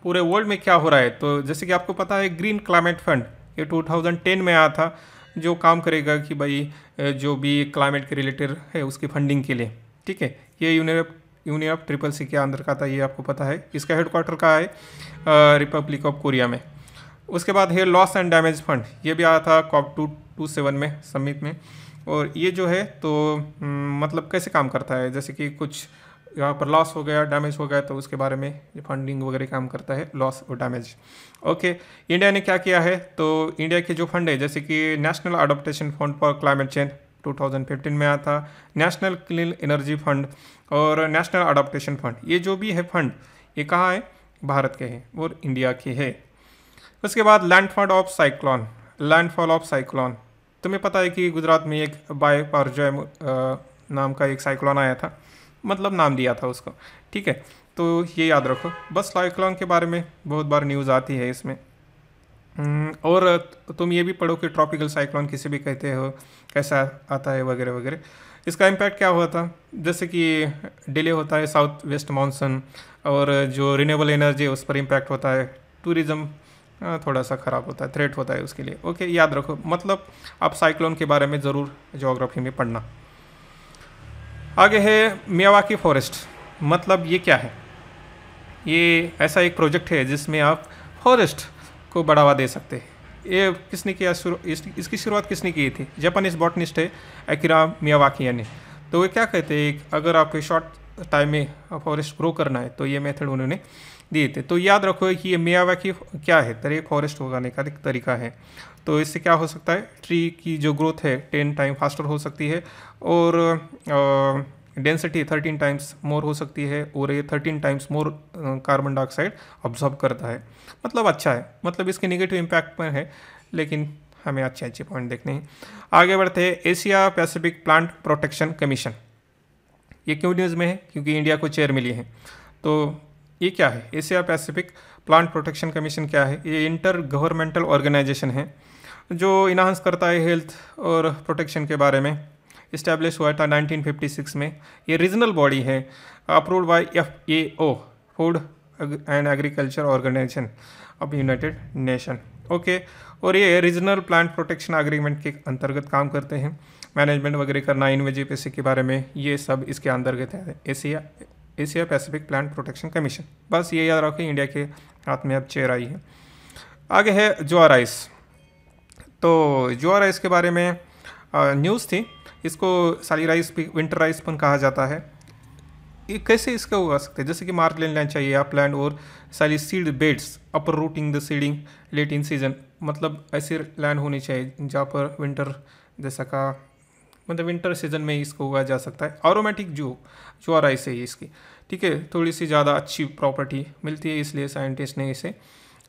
पूरे वर्ल्ड में क्या हो रहा है, तो जैसे कि आपको पता है ग्रीन क्लाइमेट फंड ये 2010 में आया था, जो काम करेगा कि भाई जो भी क्लाइमेट के रिलेटेड है उसकी फंडिंग के लिए, ठीक है। ये यूनियन ऑफ ट्रिपल सी के अंदर का था, ये आपको पता है। इसका हेडक्वार्टर कहाँ है? रिपब्लिक ऑफ कोरिया में। उसके बाद है लॉस एंड डैमेज फंड, ये भी आया था COP 227 में, समिट में। और ये जो है तो मतलब कैसे काम करता है, जैसे कि कुछ यहाँ पर लॉस हो गया, डैमेज हो गया, तो उसके बारे में ये फंडिंग वगैरह काम करता है, लॉस और डैमेज। ओके, इंडिया ने क्या किया है? तो इंडिया के जो फंड है, जैसे कि national adaptation fund for climate change 2015 में आया था, नेशनल क्लीन एनर्जी फंड और नेशनल अडॉप्टेशन फंड, ये जो भी है फंड, ये कहाँ है? भारत के हैं और इंडिया के है। उसके बाद लैंडफॉल ऑफ साइक्लोन, तुम्हें पता है कि गुजरात में एक बायपारजॉय नाम का एक साइक्लोन आया था, मतलब नाम दिया था उसको, ठीक है। तो ये याद रखो, बस साइक्लोन के बारे में बहुत बार न्यूज़ आती है इसमें। और तुम ये भी पढ़ो कि ट्रॉपिकल साइक्लोन किसे भी कहते हो, कैसा आता है वगैरह वगैरह। इसका इम्पैक्ट क्या हुआ था? जैसे कि डिले होता है साउथ वेस्ट मानसून, और जो रिन्यूएबल एनर्जी है उस पर इम्पैक्ट होता है, टूरिज़्म थोड़ा सा ख़राब होता है, थ्रेट होता है उसके लिए। ओके, याद रखो, मतलब आप साइक्लोन के बारे में ज़रूर ज्योग्राफी में पढ़ना। आगे है मियावाकी फॉरेस्ट, मतलब ये क्या है? ये ऐसा एक प्रोजेक्ट है जिसमें आप फॉरेस्ट को बढ़ावा दे सकते हैं। ये किसने किया इसकी शुरुआत किसने की थी? जापानीज बॉटनिस्ट है अकिरा मियावाकी ने। तो वे क्या कहते हैं, अगर आपको शॉर्ट टाइम में फॉरेस्ट ग्रो करना है तो ये मेथड उन्होंने दिए थे। तो याद रखो कि ये मियावाकी क्या है, तरह फॉरेस्ट उगाने का एक तरीका है। तो इससे क्या हो सकता है, ट्री की जो ग्रोथ है 10 टाइम फास्टर हो सकती है, और डेंसिटी 13 टाइम्स मोर हो सकती है, और ये 13 times more carbon dioxide absorb करता है। मतलब अच्छा है, मतलब इसके नेगेटिव इम्पैक्ट में है, लेकिन हमें अच्छे अच्छे पॉइंट देखने हैं। आगे बढ़ते हैं, Asia Pacific plant protection commission. ये क्यों न्यूज़ में है? क्योंकि इंडिया को चेयर मिली है। तो ये क्या है, Asia Pacific plant protection commission क्या है? ये इंटर गवर्नमेंटल ऑर्गेनाइजेशन है जो इन्हांस करता है हेल्थ और प्रोटेक्शन के बारे में। इस्टेब्लिश हुआ था 1956 में। ये रीजनल बॉडी है, approved by FAO, food and agriculture organisation of united nation. Okay, और ये रीजनल प्लांट प्रोटेक्शन एग्रीमेंट के अंतर्गत काम करते हैं। मैनेजमेंट वगैरह करना, इन्वेजिव के बारे में, ये सब इसके अंतर्गत है। Asia Pacific plant protection commission. बस ये याद रखो, इंडिया के हाथ में अब चेयर आई है। आगे है ज्वार राइस। तो ज्वार राइस के बारे में न्यूज़ थी। इसको साली राइस भी, विंटर राइस पण कहा जाता है। ये कैसे इसका उगा सकते हैं? जैसे कि मार्कलैंड लैंड चाहिए अपलैंड, और sali seed beds, upper rooting the seeding late in season, मतलब ऐसी लैंड होनी चाहिए जहाँ पर विंटर जैसा का, मतलब विंटर सीजन में इसको उगाया जा सकता है। एरोमेटिक ज्वार राइस है इसकी, ठीक है, थोड़ी सी ज़्यादा अच्छी प्रॉपर्टी मिलती है, इसलिए साइंटिस्ट ने इसे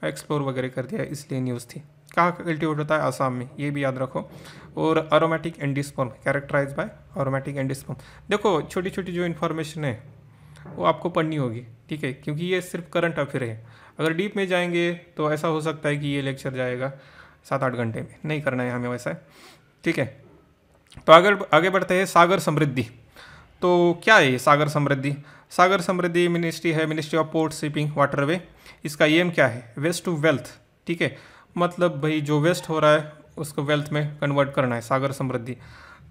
एक्सप्लोर वगैरह कर दिया, इसलिए न्यूज़ थी। कहाँ कल्टिवेट होता है? आसाम में, ये भी याद रखो। और aromatic endosperm, characterise by aromatic endosperm. देखो, छोटी छोटी जो इन्फॉर्मेशन है वो आपको पढ़नी होगी, ठीक है, क्योंकि ये सिर्फ करंट अफेयर है। अगर डीप में जाएंगे तो ऐसा हो सकता है कि ये लेक्चर जाएगा 7-8 घंटे में, नहीं करना है हमें वैसा, ठीक है। तो आगे बढ़ते हैं, सागर समृद्धि। तो क्या है ये सागर समृद्धि? सागर समृद्धि मिनिस्ट्री है, ministry of port shipping waterway. इसका एम क्या है? वेस्ट टू वेल्थ, ठीक है, मतलब भाई जो वेस्ट हो रहा है उसको वेल्थ में कन्वर्ट करना है, सागर समृद्धि।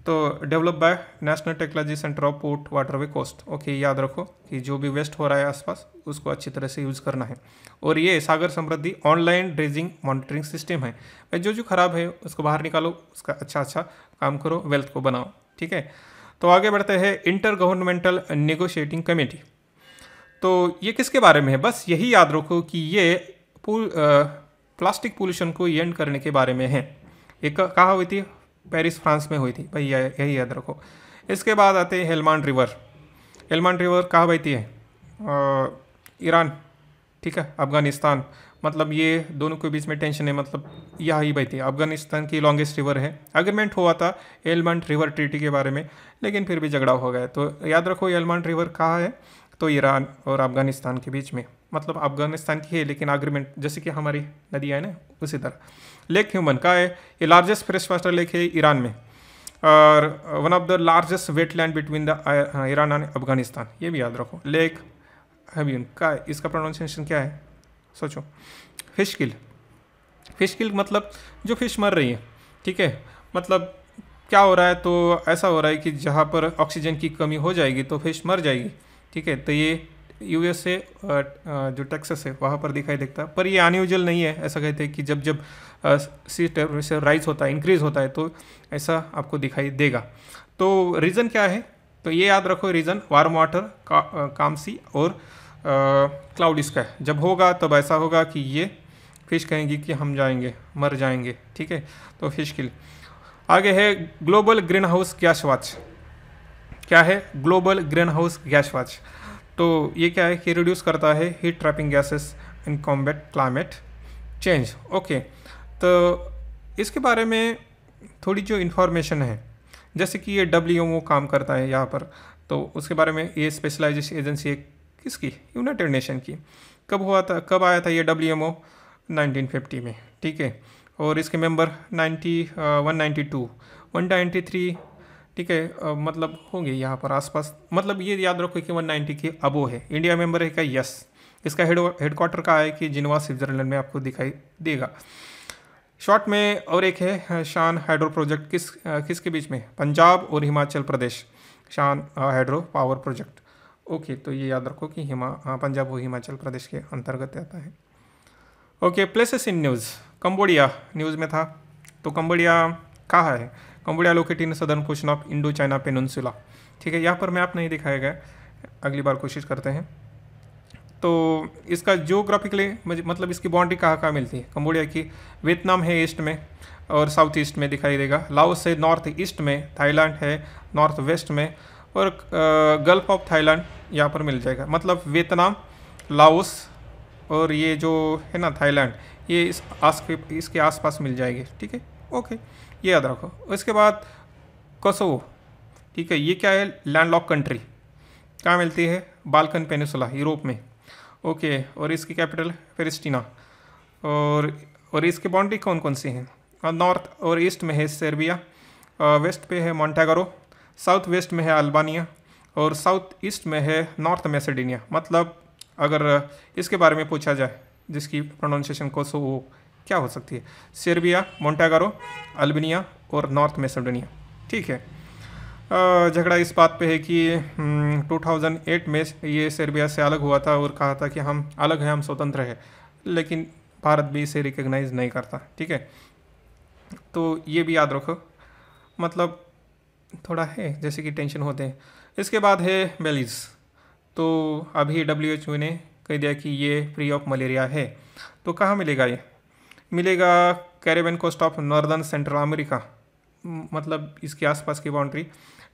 तो develop by national technology centre of port waterway coast. Okay, याद रखो कि जो भी वेस्ट हो रहा है आसपास उसको अच्छी तरह से यूज़ करना है। और ये सागर समृद्धि ऑनलाइन ड्रेजिंग मॉनिटरिंग सिस्टम है। भाई जो खराब है उसको बाहर निकालो, उसका अच्छा काम करो, वेल्थ को बनाओ, ठीक है। तो आगे बढ़ते हैं, इंटर गवर्नमेंटल नेगोशिएटिंग कमेटी। तो ये किसके बारे में है? बस यही याद रखो कि ये प्लास्टिक पोल्यूशन को एंड करने के बारे में है। ये कहाँ हुई थी? पेरिस, फ्रांस में हुई थी भाई, यही याद रखो। इसके बाद आते हैं हेलमांड रिवर। हेलमांड रिवर कहाँ बहती है? ईरान, ठीक है, अफगानिस्तान, मतलब ये दोनों के बीच में टेंशन है, मतलब यहाँ ही बहती है। अफगानिस्तान की लॉन्गेस्ट रिवर है। अग्रीमेंट हुआ था हेलमांड रिवर ट्रीटी के बारे में, लेकिन फिर भी झगड़ा हो गया। तो याद रखो हेलमांड रिवर कहाँ है? तो ईरान और अफगानिस्तान के बीच में, मतलब अफगानिस्तान की है लेकिन एग्रीमेंट, जैसे कि हमारी नदियाँ है ना, उसी तरह। लेक ह्यूमन का है, ये लार्जेस्ट फ्रेश वाटर लेक है ईरान में, और one of the largest wetland between the Iran and Afghanistan, ये भी याद रखो। लेक ह्यूमन का, इसका प्रोनाउंसिएशन क्या है? सोचो। फिश किल मतलब जो फिश मर रही है, ठीक है, मतलब क्या हो रहा है? तो ऐसा हो रहा है कि जहाँ पर ऑक्सीजन की कमी हो जाएगी तो फिश मर जाएगी, ठीक है। तो ये US से जो टेक्सास है वहाँ पर दिखाई देता है, पर ये अनयूजुअल नहीं है। ऐसा कहते हैं कि जब जब सी टेम्परेचर राइज होता है, इंक्रीज होता है, तो ऐसा आपको दिखाई देगा। तो रीज़न क्या है? तो ये याद रखो, रीज़न वार्म वाटर, काम सी और क्लाउड स्काई जब होगा तब ऐसा होगा कि ये फिश कहेंगी कि हम जाएंगे, मर जाएंगे, ठीक है। तो फिश किल। आगे है global green house gas watch. क्या है global green house gas watch? तो ये क्या है कि रिड्यूस करता है heat trapping gases in combat climate change. Okay, तो इसके बारे में थोड़ी जो इन्फॉर्मेशन है, जैसे कि ये WMO काम करता है यहाँ पर, तो उसके बारे में, ये स्पेशलाइजेशन एजेंसी है किसकी? यूनाइटेड नेशन की। कब हुआ था, कब आया था ये WMO? 1950 में, ठीक है। और इसके मेंबर 192, 193, ठीक है, मतलब होंगे यहाँ पर आसपास, मतलब ये याद रखो कि 190 के अबो है। इंडिया मेंबर है क्या? यस। इसका हेडक्वार्टर कहाँ है कि जिनेवा स्विट्जरलैंड में आपको दिखाई देगा। शॉर्ट में और एक है शान हाइड्रो प्रोजेक्ट, किसके बीच में, पंजाब और हिमाचल प्रदेश, शान हाइड्रो पावर प्रोजेक्ट। ओके, तो ये याद रखो कि पंजाब और हिमाचल प्रदेश के अंतर्गत आता है। Okay, places in news, Cambodia news में था। तो कंबोडिया कहाँ है, Cambodia located in southern portion of Indo China peninsula. ठीक है, यहाँ पर मैप नहीं दिखाया गया, अगली बार कोशिश करते हैं। तो इसका जियोग्राफिकली मतलब इसकी बाउंड्री कहाँ कहाँ मिलती है कंबोडिया की, वियतनाम है ईस्ट में और साउथ ईस्ट में दिखाई देगा, लाओस है नॉर्थ ईस्ट में, थाईलैंड है नॉर्थ वेस्ट में, और गल्फ ऑफ थाईलैंड यहाँ पर मिल जाएगा। मतलब वियतनाम, लाओस और ये जो है ना थाईलैंड, ये इसके आसपास मिल जाएगी। ठीक है, ओके, ये याद रखो। उसके बाद कोसोवो, ठीक है, ये क्या है, लैंडलॉक कंट्री, कहाँ मिलती है, बाल्कन पेनिसुला, यूरोप में। ओके, और इसकी कैपिटल प्रिस्टिना। और इसकी बाउंड्री कौन कौन सी हैं, नॉर्थ और ईस्ट में है सर्बिया, वेस्ट पे है मोंटेगरो, साउथ वेस्ट में है अल्बानिया, और साउथ ईस्ट में है नॉर्थ मैसेडोनिया। मतलब अगर इसके बारे में पूछा जाए जिसकी प्रोनाउंसिएशन कोसोवो क्या हो सकती है, सर्बिया, मोंटेगरो, अल्बानिया और नॉर्थ मैसेडोनिया। ठीक है, झगड़ा इस बात पे है कि 2008 में ये सर्बिया से अलग हुआ था और कहा था कि हम अलग हैं, हम स्वतंत्र हैं, लेकिन भारत भी इसे रिकग्नाइज नहीं करता। ठीक है, तो ये भी याद रखो, मतलब थोड़ा है जैसे कि टेंशन होते हैं। इसके बाद है बेलीज। तो अभी WHO ने कह दिया कि ये फ्री ऑफ मलेरिया है। तो कहाँ मिलेगा, ये मिलेगा Caribbean coast of northern central America, मतलब इसके आसपास की boundary,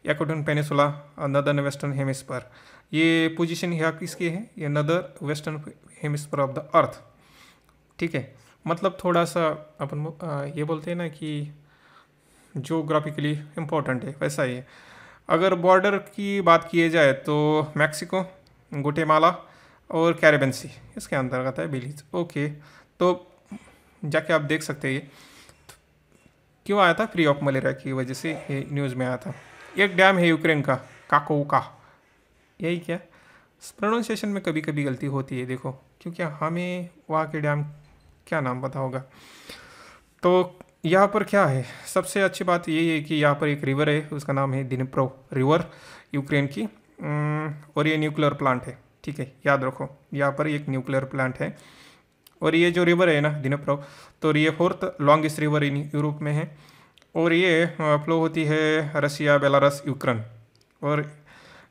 Yucatan peninsula, northern western hemisphere. ये पोजीशन यहाँ किसकी है, ये नदर western hemisphere of the earth. ठीक है, मतलब थोड़ा सा अपन ये बोलते हैं ना कि जियोग्राफिकली इम्पोर्टेंट है, वैसा ही है। अगर बॉर्डर की बात की जाए तो मैक्सिको, गुटेमाला और कैरेबियन सी इसके अंतर्गत है बेलीज। ओके, तो जाके आप देख सकते हैं ये क्यों आया था, फ्री ऑफ मलेरिया की वजह से ये न्यूज़ में आया था। एक डैम है यूक्रेन का, काकोवका, यही क्या, प्रोनाउंसिएशन में कभी कभी गलती होती है देखो, क्योंकि हमें वहाँ के डैम क्या नाम पता होगा। तो यहाँ पर क्या है, सबसे अच्छी बात यही है कि यहाँ पर एक रिवर है, उसका नाम है दिनिप्रो रिवर, यूक्रेन की, और ये न्यूक्लियर प्लांट है। ठीक है, याद रखो, यहाँ पर एक न्यूक्लियर प्लांट है। और ये जो रिवर है ना दिनिप्रो, तो ये 4th longest river in Europe में है, और ये फ्लो होती है रशिया, बेलारस, यूक्रेन, और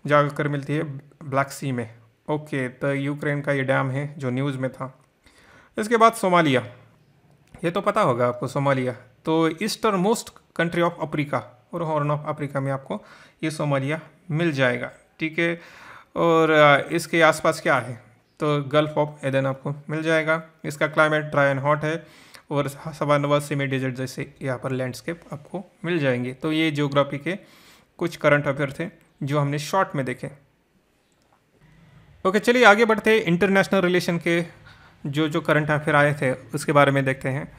जाकर मिलती है ब्लैक सी में। ओके, तो यूक्रेन का ये डैम है जो न्यूज़ में था। इसके बाद सोमालिया, ये तो पता होगा आपको, सोमालिया तो eastern most country of Africa और हॉर्न ऑफ अफ्रीका में आपको ये सोमालिया मिल जाएगा। ठीक है, और इसके आसपास क्या है, तो गल्फ ऑफ एडन आपको मिल जाएगा। इसका क्लाइमेट ड्राई एंड हॉट है, और सवानवा सेमी डेजर्ट जैसे यहाँ पर लैंडस्केप आपको मिल जाएंगे। तो ये ज्योग्राफी के कुछ करंट अफेयर थे जो हमने शॉर्ट में देखे। ओके, चलिए आगे बढ़ते हैं, इंटरनेशनल रिलेशन के जो करंट अफेयर आए थे उसके बारे में देखते हैं।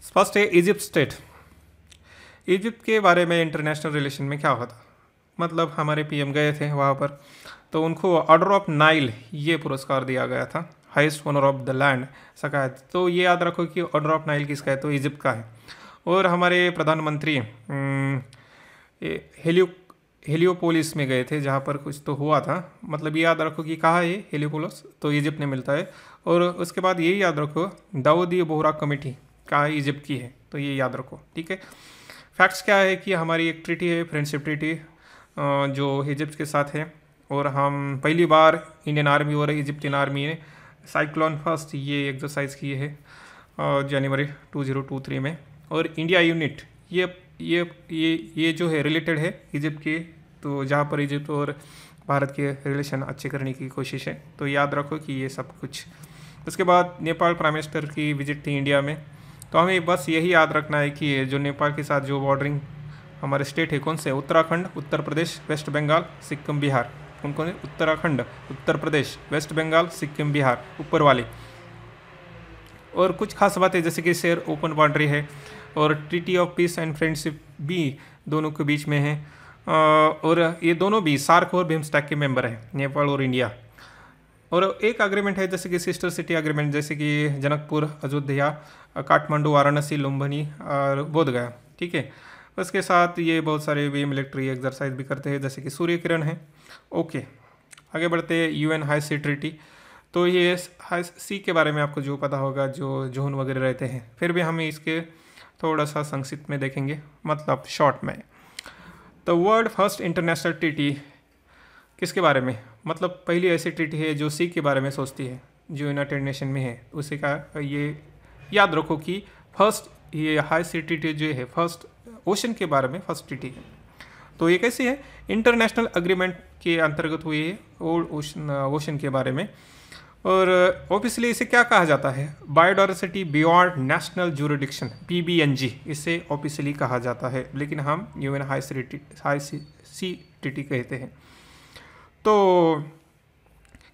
फर्स्ट है इजिप्ट स्टेट। इजिप्ट के बारे में इंटरनेशनल रिलेशन में क्या होता, मतलब हमारे PM गए थे वहाँ पर, तो उनको ऑर्डर ऑफ नाइल ये पुरस्कार दिया गया था, highest honour of the land ऐसा कहा। तो ये याद रखो कि ऑर्डर ऑफ नाइल किसका है, तो इजिप्ट का है। और हमारे प्रधानमंत्री हेलियोपोलिस में गए थे, जहाँ पर कुछ तो हुआ था, मतलब ये याद रखो कि कहाँ है हेलियोपोलिस, तो इजिप्ट में मिलता है। और उसके बाद यही याद रखो दाऊदी बोहरा कमेटी कहाँ है, इजिप्ट की है, तो ये याद रखो। ठीक है, फैक्ट्स क्या है कि हमारी एक ट्रीटी है, फ्रेंडशिप ट्रीटी, जो इजिप्ट के साथ है, और हम पहली बार इंडियन आर्मी और इजिप्टियन आर्मी ने साइक्लोन फर्स्ट ये एक्सरसाइज की है जनवरी 2023 में। और इंडिया यूनिट ये जो है रिलेटेड है इजिप्ट के, तो जहाँ पर इजिप्ट और भारत के रिलेशन अच्छे करने की कोशिश है, तो याद रखो कि ये सब कुछ। उसके बाद नेपाल प्राइम मिनिस्टर की विजिट थी इंडिया में, तो हमें बस यही याद रखना है कि जो नेपाल के साथ जो बॉर्डरिंग हमारे स्टेट है कौन से, उत्तराखंड, उत्तर प्रदेश, वेस्ट बंगाल, सिक्किम, बिहार। कौन कौन है, उत्तराखंड, उत्तर प्रदेश, वेस्ट बंगाल, सिक्किम, बिहार, ऊपर वाले। और कुछ खास बातें जैसे कि शेयर ओपन बाउंड्री है, और treaty of peace and friendship भी दोनों के बीच में है। और ये दोनों भी सार्क और बिम्स्टेक के मेंबर हैं, नेपाल और इंडिया। और एक अग्रीमेंट है जैसे कि सिस्टर सिटी अग्रीमेंट, जैसे कि जनकपुर, अयोध्या, काठमांडू, वाराणसी, लुम्बिनी और बोध गया। ठीक है, उसके साथ ये बहुत सारे भी मिलिट्री एक्सरसाइज भी करते हैं, जैसे कि सूर्य किरण है। ओके, आगे बढ़ते हैं यूएन हाई सी ट्रीटी। तो ये हाई सी के बारे में आपको जो पता होगा, जो जोन वगैरह रहते हैं, फिर भी हम इसके थोड़ा सा संक्षिप्त में देखेंगे, मतलब शॉर्ट में। तो वर्ल्ड फर्स्ट इंटरनेशनल ट्रीटी किसके बारे में, मतलब पहली ऐसी ट्रीटी है जो सी के बारे में सोचती है, जो यूनाइटेड नेशन में है। उसी का ये याद रखो कि फर्स्ट ये हाई सी ट्रीटी जो है फर्स्ट ओशन के बारे में फर्स्ट ट्रीटी है। तो ये कैसी है, इंटरनेशनल अग्रीमेंट के अंतर्गत हुई है ओल्ड ओशन के बारे में। और ऑब्वियसली इसे क्या कहा जाता है, biodiversity beyond national jurisdiction, PBNG इसे ऑफिशियली कहा जाता है, लेकिन हम यूएन हाई सी ट्रीटी कहते हैं। तो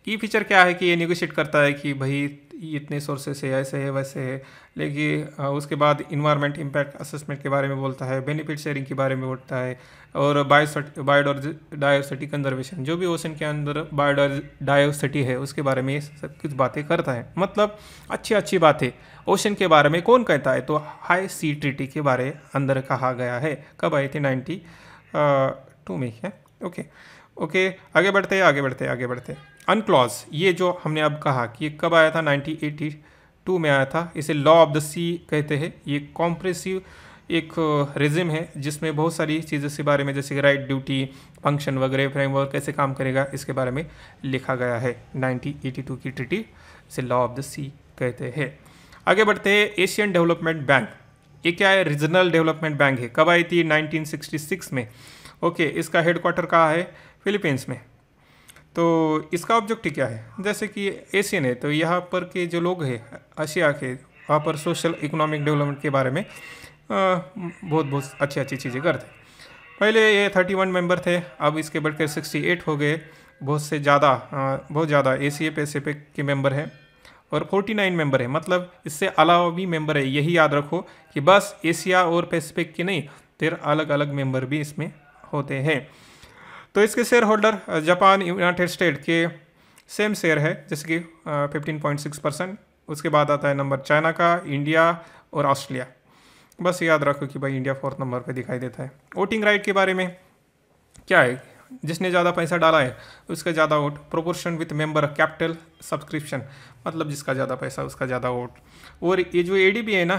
की फीचर क्या है कि ये निगोशिएट करता है कि भाई इतने सोर्सेस है, ऐसे है वैसे है, लेकिन उसके बाद इन्वायरमेंट इम्पैक्ट असेसमेंट के बारे में बोलता है, बेनिफिट शेयरिंग के बारे में बोलता है, और बायोडाइवर्सिटी कंजर्वेशन, जो भी ओशन के अंदर बायोडाइवर्सिटी है उसके बारे में ये सब कुछ बातें करता है। मतलब अच्छी अच्छी बातें ओशन के बारे में कौन कहता है, तो हाई सी ट्रीटी के बारे अंदर कहा गया है। कब आई थी, 92 में है। ओके, आगे बढ़ते। अनक्लॉज, ये जो हमने अब कहा कि ये कब आया था, 1982 में आया था। इसे लॉ ऑफ द सी कहते हैं। ये कॉम्प्रेसिव एक रेजिम है जिसमें बहुत सारी चीज़ों के बारे में, जैसे राइट, ड्यूटी, फंक्शन वगैरह, फ्रेमवर्क कैसे काम करेगा, इसके बारे में लिखा गया है 1982 की ट्रीटी, इसे लॉ ऑफ द सी कहते हैं। आगे बढ़ते हैं, एशियन डेवलपमेंट बैंक। ये क्या है, रीजनल डेवलपमेंट बैंक है। कब आई थी, 1966 में। ओके, इसका हेडक्वार्टर कहाँ है, फिलीपींस में। तो इसका ऑब्जेक्टिव क्या है, जैसे कि एशियन है तो यहाँ पर के जो लोग हैं एशिया के, वहाँ पर सोशल इकोनॉमिक डेवलपमेंट के बारे में बहुत अच्छी चीज़ें करते हैं। पहले ये 31 मेंबर थे, अब इसके बढ़कर 68 हो गए। बहुत ज़्यादा एशिया पैसिफिक के मेंबर हैं, और 49 मेंबर है, मतलब इससे अलावा भी मेंबर है। यही याद रखो कि बस एशिया और पैसिफिक के नहीं, फिर अलग अलग मेंबर भी इसमें होते हैं। तो इसके share holder Japan, United state के सेम शेयर है, जैसे कि 15.6%। उसके बाद आता है नंबर चाइना का, इंडिया और ऑस्ट्रेलिया। बस याद रखो कि भाई इंडिया 4th नंबर पे दिखाई देता है। वोटिंग राइट के बारे में क्या है, जिसने ज़्यादा पैसा डाला है उसका ज़्यादा vote. Proportion with member capital subscription, मतलब जिसका ज़्यादा पैसा उसका ज़्यादा वोट। और ये जो ADB है ना,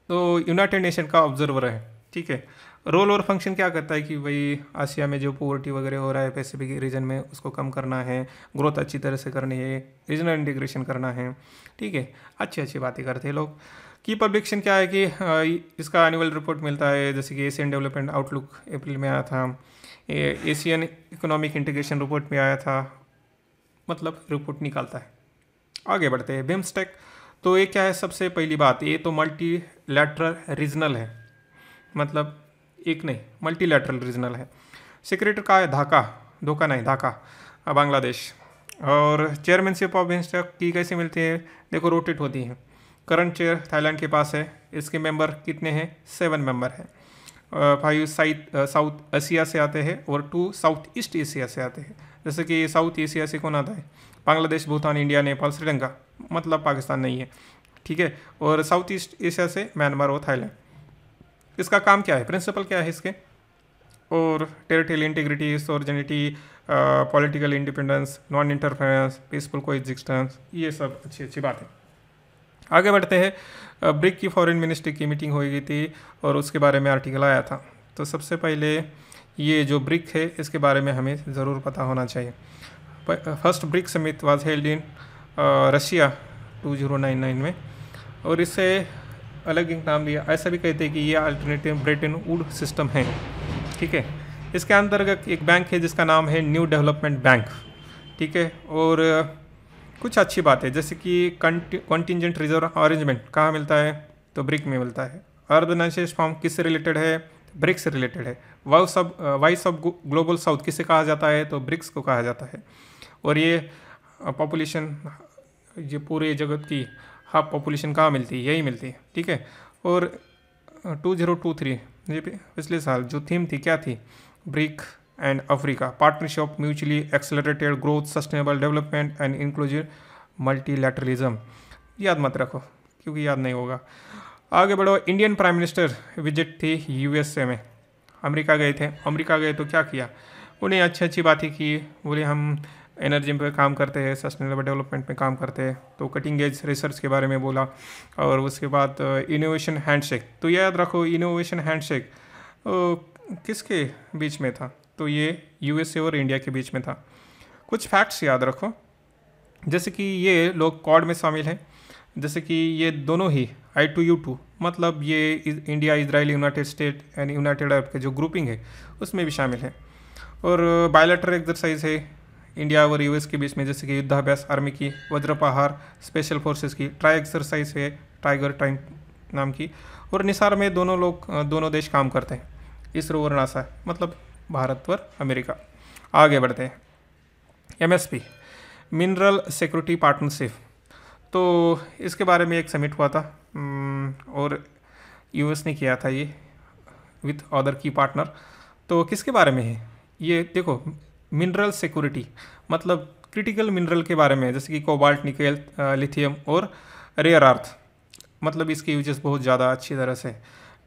तो यूनाइटेड नेशन का ऑब्जर्वर है। ठीक है, रोल और फंक्शन क्या करता है कि भाई आसिया में जो पोवर्टी वगैरह हो रहा है पैसिफिक रीजन में, उसको कम करना है, ग्रोथ अच्छी तरह से करनी है, रीजनल इंटीग्रेशन करना है। ठीक है, अच्छी बातें करते हैं लोग। की पब्लिकेशन क्या है कि इसका एनुअल रिपोर्ट मिलता है, जैसे कि एशियन डेवलपमेंट आउटलुक अप्रैल में आया था, एशियन इकोनॉमिक इंटीग्रेशन रिपोर्ट में आया था, मतलब रिपोर्ट निकालता है। आगे बढ़ते हैं, बिम्स्टेक। तो ये क्या है, सबसे पहली बात, ये तो मल्टीलैटरल रीजनल है, मतलब एक नहीं, मल्टीलैटरल रीजनल है। सेक्रेटरी का है ढाका, बांग्लादेश। और चेयरमैनशिप ऑफ बिम्स्टेक की कैसे मिलती है, देखो रोटेट होती है। करंट चेयर थाईलैंड के पास है। इसके मेंबर कितने हैं, 7 मेंबर हैं। 5 साउथ एशिया से आते हैं और 2 साउथ ईस्ट एशिया से आते हैं। जैसे कि साउथ एशिया से कौन आता है, बांग्लादेश, भूटान, इंडिया, नेपाल, श्रीलंका, मतलब पाकिस्तान नहीं है। ठीक है, और साउथ ईस्ट एशिया से म्यांमार और थाईलैंड। इसका काम क्या है, प्रिंसिपल क्या है इसके, और territorial integrity, sovereignty, political independence, non interference, peaceful coexistence, ये सब अच्छी बात है। आगे बढ़ते हैं, ब्रिक की फॉरेन मिनिस्ट्री की मीटिंग हो गई थी और उसके बारे में आर्टिकल आया था। तो सबसे पहले ये जो ब्रिक है इसके बारे में हमें ज़रूर पता होना चाहिए। First brick summit was held in Russia 2099 में, और इससे अलग एक नाम दिया, ऐसा भी कहते हैं कि ये अल्टरनेटिव ब्रेटन वुड्स सिस्टम है। ठीक है, इसके अंतर्गत एक बैंक है जिसका नाम है न्यू डेवलपमेंट बैंक। ठीक है, और कुछ अच्छी बात है, जैसे कि कंटिजेंट रिजर्व अरेंजमेंट कहाँ मिलता है, तो ब्रिक में मिलता है। अर्बनाइजेशन फॉर्म किससे रिलेटेड है, ब्रिक से रिलेटेड है। वॉइस ऑफ ग्लोबल साउथ किसे कहा जाता है, तो ब्रिक्स को कहा जाता है। और ये पॉपुलेशन, ये पूरे जगत की हाफ पॉपुलेशन कहाँ मिलती है, यही मिलती है। ठीक है, और 2023 ये पिछले साल जो थीम थी क्या थी, brick and Africa, partnership of mutually accelerated growth, sustainable development and inclusive multilateralism. याद मत रखो क्योंकि याद नहीं होगा। आगे बढ़ो। इंडियन प्राइम मिनिस्टर विजिट थी यूएसए में, अमेरिका गए थे। अमेरिका गए तो क्या किया, उन्हें अच्छी अच्छी बातें की, बोले हम एनर्जी पे काम करते हैं, सस्टेनेबल डेवलपमेंट पे काम करते हैं, तो कटिंग एज रिसर्च के बारे में बोला। और उसके बाद इनोवेशन हैंडशेक, तो याद रखो इनोवेशन हैंडशेक किसके बीच में था, तो ये यूएसए और इंडिया के बीच में था। कुछ फैक्ट्स याद रखो, जैसे कि ये लोग क्वाड में शामिल हैं, जैसे कि ये दोनों ही I2U2 मतलब ये India, Israel, United state and United Arab के जो ग्रुपिंग है उसमें भी शामिल है। और बायलैटरल एक्सरसाइज है इंडिया और यूएस के बीच में, जैसे कि युद्धाभ्यास आर्मी की, वज्रपहार स्पेशल फोर्सेस की, ट्राई एक्सरसाइज है टाइगर टाइम नाम की। और निसार में दोनों देश काम करते हैं, इसरो और नासा, मतलब भारत और अमेरिका। आगे बढ़ते हैं। MSP मिनरल सिक्योरिटी पार्टनरशिप, तो इसके बारे में एक समिट हुआ था और यूएस ने किया था ये विथ अदर की पार्टनर। तो किसके बारे में है ये, देखो मिनरल सिक्योरिटी मतलब क्रिटिकल मिनरल के बारे में है, जैसे कि कोबाल्ट, निकेल, लिथियम और रेयर अर्थ, मतलब इसके यूजेस बहुत ज़्यादा अच्छी तरह से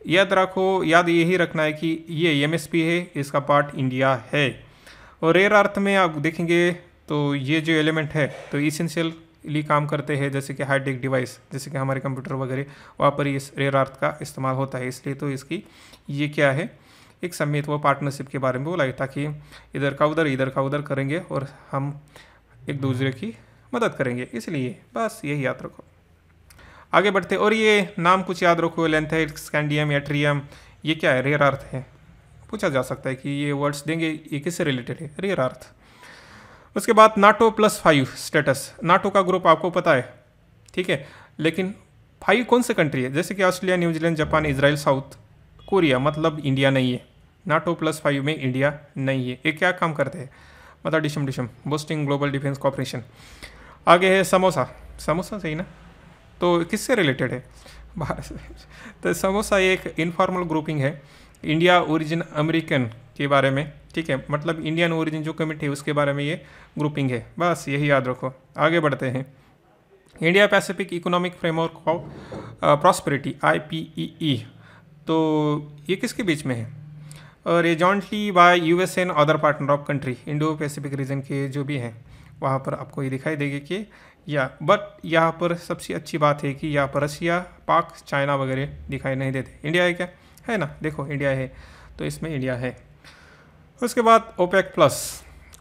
याद रखो। याद यही रखना है कि ये MSP है, इसका पार्ट इंडिया है। और रेयर अर्थ में आप देखेंगे तो ये जो एलिमेंट है तो इसेंशियली काम करते हैं, जैसे कि हाईटेक डिवाइस, जैसे कि हमारे कंप्यूटर वगैरह, वहाँ पर इस रेयर अर्थ का इस्तेमाल होता है। इसलिए तो इसकी ये क्या है, एक समिट व पार्टनरशिप के बारे में बोला है, ताकि इधर का उधर करेंगे और हम एक दूसरे की मदद करेंगे, इसलिए बस यही याद रखो। आगे बढ़ते। और ये नाम कुछ याद रखो, लेंथाइट, स्कैंडियम, एट्रियम, ये क्या है, रेयर अर्थ है। पूछा जा सकता है कि ये वर्ड्स देंगे ये किससे रिलेटेड है, रेयर अर्थ। उसके बाद NATO +5 स्टेटस, NATO का ग्रुप आपको पता है, ठीक है, लेकिन 5 कौन से कंट्री है, जैसे कि Australia, New Zealand, Japan, Israel, south Korea, मतलब इंडिया नहीं है। NATO +5 में इंडिया नहीं है। ये क्या काम करते हैं, मतलब Dishoom boosting global defence cooperation. आगे है समोसा, समोसा सही ना, तो किससे रिलेटेड है, भारत से। तो समोसा एक इनफॉर्मल ग्रुपिंग है, इंडिया ओरिजिन अमेरिकन के बारे में, ठीक है, मतलब इंडियन ओरिजिन जो कमिटी है उसके बारे में ये ग्रुपिंग है, बस यही याद रखो। आगे बढ़ते हैं। India Pacific economic framework of prosperity IPEE, तो ये किसके बीच में है, और ये jointly by US and other partner of country, Indo Pacific region के जो भी हैं वहाँ पर आपको ये दिखाई देगी कि बट यहाँ पर सबसे अच्छी बात है कि यहाँ पर रशिया, पाक, चाइना वगैरह दिखाई नहीं देते। इंडिया है क्या, है ना, देखो इंडिया है, तो इसमें इंडिया है। उसके बाद OPEC+,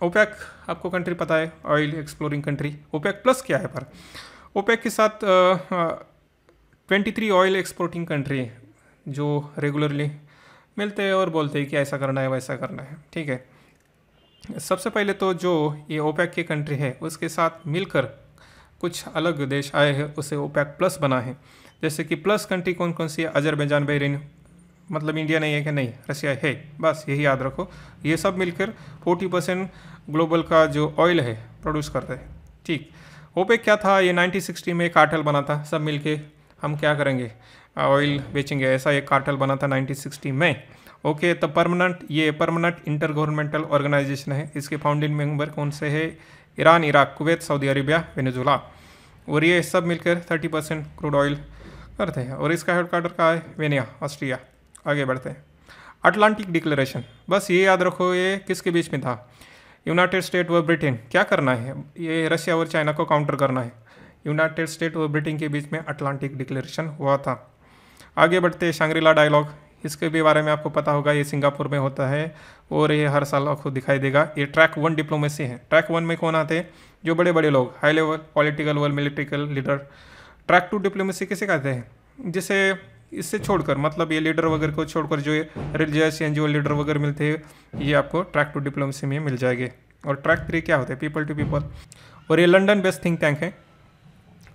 OPEC आपको कंट्री पता है, ऑयल एक्सप्लोरिंग कंट्री। OPEC+ क्या है, पर OPEC के साथ 23 ऑयल एक्सपोर्टिंग कंट्री जो रेगुलरली मिलते हैं और बोलते हैं कि ऐसा करना है वैसा करना है, ठीक है। सबसे पहले तो जो ये OPEC की कंट्री है उसके साथ मिलकर कुछ अलग देश आए हैं, उसे OPEC+ बना है। जैसे कि प्लस कंट्री कौन कौन सी है, अजरबैजान, बहरीन, मतलब इंडिया नहीं है कि नहीं, रशिया है, बस यही याद रखो। ये सब मिलकर 40% ग्लोबल का जो ऑयल है प्रोड्यूस करते हैं, ठीक। OPEC क्या था, ये 1960 में कार्टेल बना था, सब मिलके हम क्या करेंगे, ऑयल बेचेंगे, ऐसा एक कार्टेल बना था 1960 में। ओके, तो परमानेंट इंटर गवर्नमेंटल ऑर्गेनाइजेशन है। इसके फाउंडिंग मेंबर कौन से है, Iran, Iraq, Kuwait, Saudi Arabia, Venezuela, और ये सब मिलकर 30% क्रूड ऑयल करते हैं। और इसका हेडक्वार्टर कहाँ है, वेनिया, ऑस्ट्रिया। आगे बढ़ते हैं। अटलांटिक डिक्लेरेशन, बस ये याद रखो, ये किसके बीच में था, यूनाइटेड स्टेट व ब्रिटेन। क्या करना है, ये रशिया और चाइना को काउंटर करना है। यूनाइटेड स्टेट और ब्रिटेन के बीच में अटलांटिक डिक्लेरेशन हुआ था। आगे बढ़ते हैं। शांग्रीला डायलॉग, इसके भी बारे में आपको पता होगा, ये सिंगापुर में होता है और ये हर साल आपको दिखाई देगा। ये ट्रैक 1 डिप्लोमेसी है। ट्रैक 1 में कौन आते हैं, जो बड़े बड़े लोग, हाई लेवल पॉलिटिकल व मिलिट्रिकल लीडर। ट्रैक 2 डिप्लोमेसी किसे कहते हैं, जिसे इससे छोड़कर, मतलब ये लीडर वगैरह को छोड़कर जो रिलीजियस एनजीओ लीडर वगैरह मिलते हैं, ये आपको ट्रैक 2 डिप्लोमेसी में मिल जाएंगे। और ट्रैक 3 क्या होते हैं, पीपल टू पीपल। और ये लंदन बेस्ड थिंक टैंक है।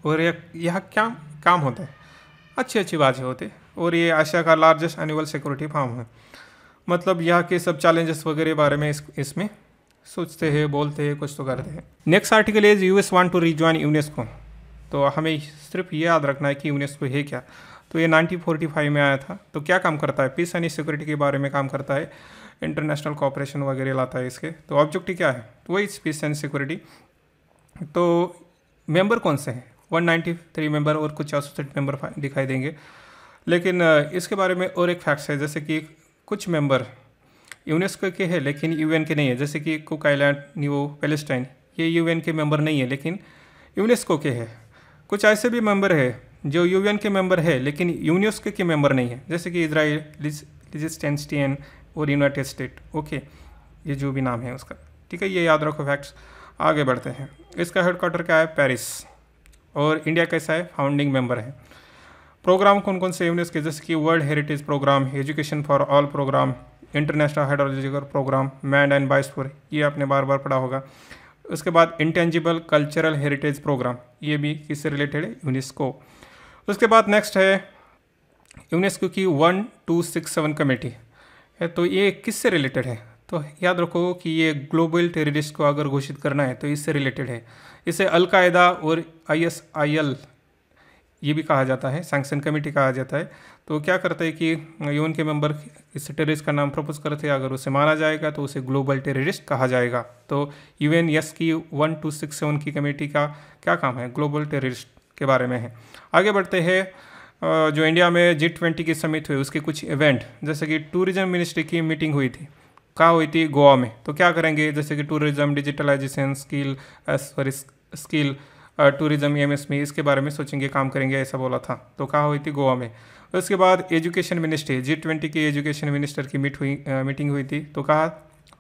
और ये यहाँ क्या काम होता है, अच्छी अच्छी बातें होती है। और ये एशिया का लार्जेस्ट एनुअल सिक्योरिटी फर्म है, मतलब यहाँ के सब चैलेंजेस वगैरह बारे में इसमें सोचते हैं, बोलते हैं, कुछ तो करते हैं। Next article is US want to rejoin UNESCO. तो हमें सिर्फ ये याद रखना है कि यूनेस्को है क्या। तो ये 1945 में आया था। तो क्या काम करता है, पीस एंड सिक्योरिटी के बारे में काम करता है, इंटरनेशनल कोऑपरेशन वगैरह लाता है इसके। तो ऑब्जेक्टिव क्या है, वही पीस एंड सिक्योरिटी। तो मेंबर कौन से हैं, 193 मेंबर और कुछ एसोसिएट मेंबर दिखाई देंगे। लेकिन इसके बारे में और एक फैक्ट्स है, जैसे कि कुछ मेंबर यूनेस्को के हैं लेकिन यूएन के नहीं है, जैसे कि कुक आइलैंड, न्यू पैलेस्टाइन, ये यूएन के मेंबर नहीं है लेकिन यूनेस्को के हैं। कुछ ऐसे भी मेंबर है जो यूएन के मेंबर है लेकिन यूनेस्को के मेंबर नहीं है, जैसे कि इजराइल, लिechtenstein और यूनाइटेड स्टेट। ओके, ये जो भी नाम है उसका, ठीक है, ये याद रखो फैक्ट्स। आगे बढ़ते हैं। इसका हेडक्वार्टर क्या है, पेरिस। और इंडिया कैसा है, फाउंडिंग मेंबर है। प्रोग्राम कौन कौन से यूनेस्को के, जैसे कि world heritage programme, education for all programme, international hydrological programme, man and biosphere, ये आपने बार बार पढ़ा होगा। उसके बाद इंटेंजिबल कल्चरल हेरिटेज प्रोग्राम, ये भी किससे रिलेटेड है, यूनेस्को। उसके बाद नेक्स्ट है यूनेस्को की 1267 कमेटी है। तो ये किससे रिलेटेड है, तो याद रखो कि ये ग्लोबल टेररिस्ट को अगर घोषित करना है तो इससे रिलेटेड है। इसे अलकायदा और ISIL ये भी कहा जाता है, सैंक्शन कमेटी कहा जाता है। तो क्या करते हैं कि यूएन के मेंबर इस टेररिस्ट का नाम प्रपोज करते हैं, अगर उसे माना जाएगा तो उसे ग्लोबल टेररिस्ट कहा जाएगा। तो UNES की 1267 की कमेटी का क्या काम है, ग्लोबल टेररिस्ट के बारे में है। आगे बढ़ते हैं। जो इंडिया में G20 की समिट हुई उसके कुछ इवेंट, जैसे कि टूरिज्म मिनिस्ट्री की मीटिंग हुई थी, कहाँ हुई थी, गोवा में। तो क्या करेंगे, जैसे कि tourism, digitalisation, skill tourism, MSME, इसके बारे में सोचेंगे, काम करेंगे, ऐसा बोला था। तो कहाँ हुई थी, गोवा में। उसके बाद एजुकेशन मिनिस्ट्री, G20 की एजुकेशन मिनिस्टर की मीटिंग हुई थी, तो कहाँ,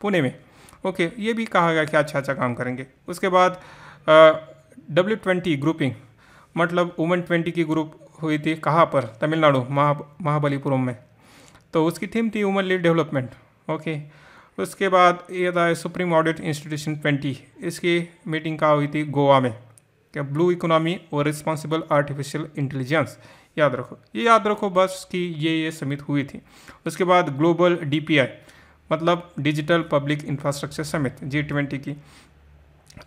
पुणे में। ओके, ये भी कहा गया कि अच्छा काम करेंगे। उसके बाद W20 ग्रुपिंग, मतलब वुमेन 20 की ग्रुप हुई थी, कहाँ पर, तमिलनाडु, महाबलीपुरम में। तो उसकी थीम थी वुमेन लीड डेवलपमेंट। ओके, उसके बाद ये था सुप्रीम ऑडिट इंस्टीट्यूशन 20, इसकी मीटिंग कहाँ हुई थी, गोवा में। क्या, ब्लू इकोनॉमी और रिस्पॉन्सिबल आर्टिफिशियल इंटेलिजेंस, याद रखो, ये याद रखो बस कि ये समिट हुई थी। उसके बाद ग्लोबल DPI, मतलब digital public infrastructure summit, G20 की।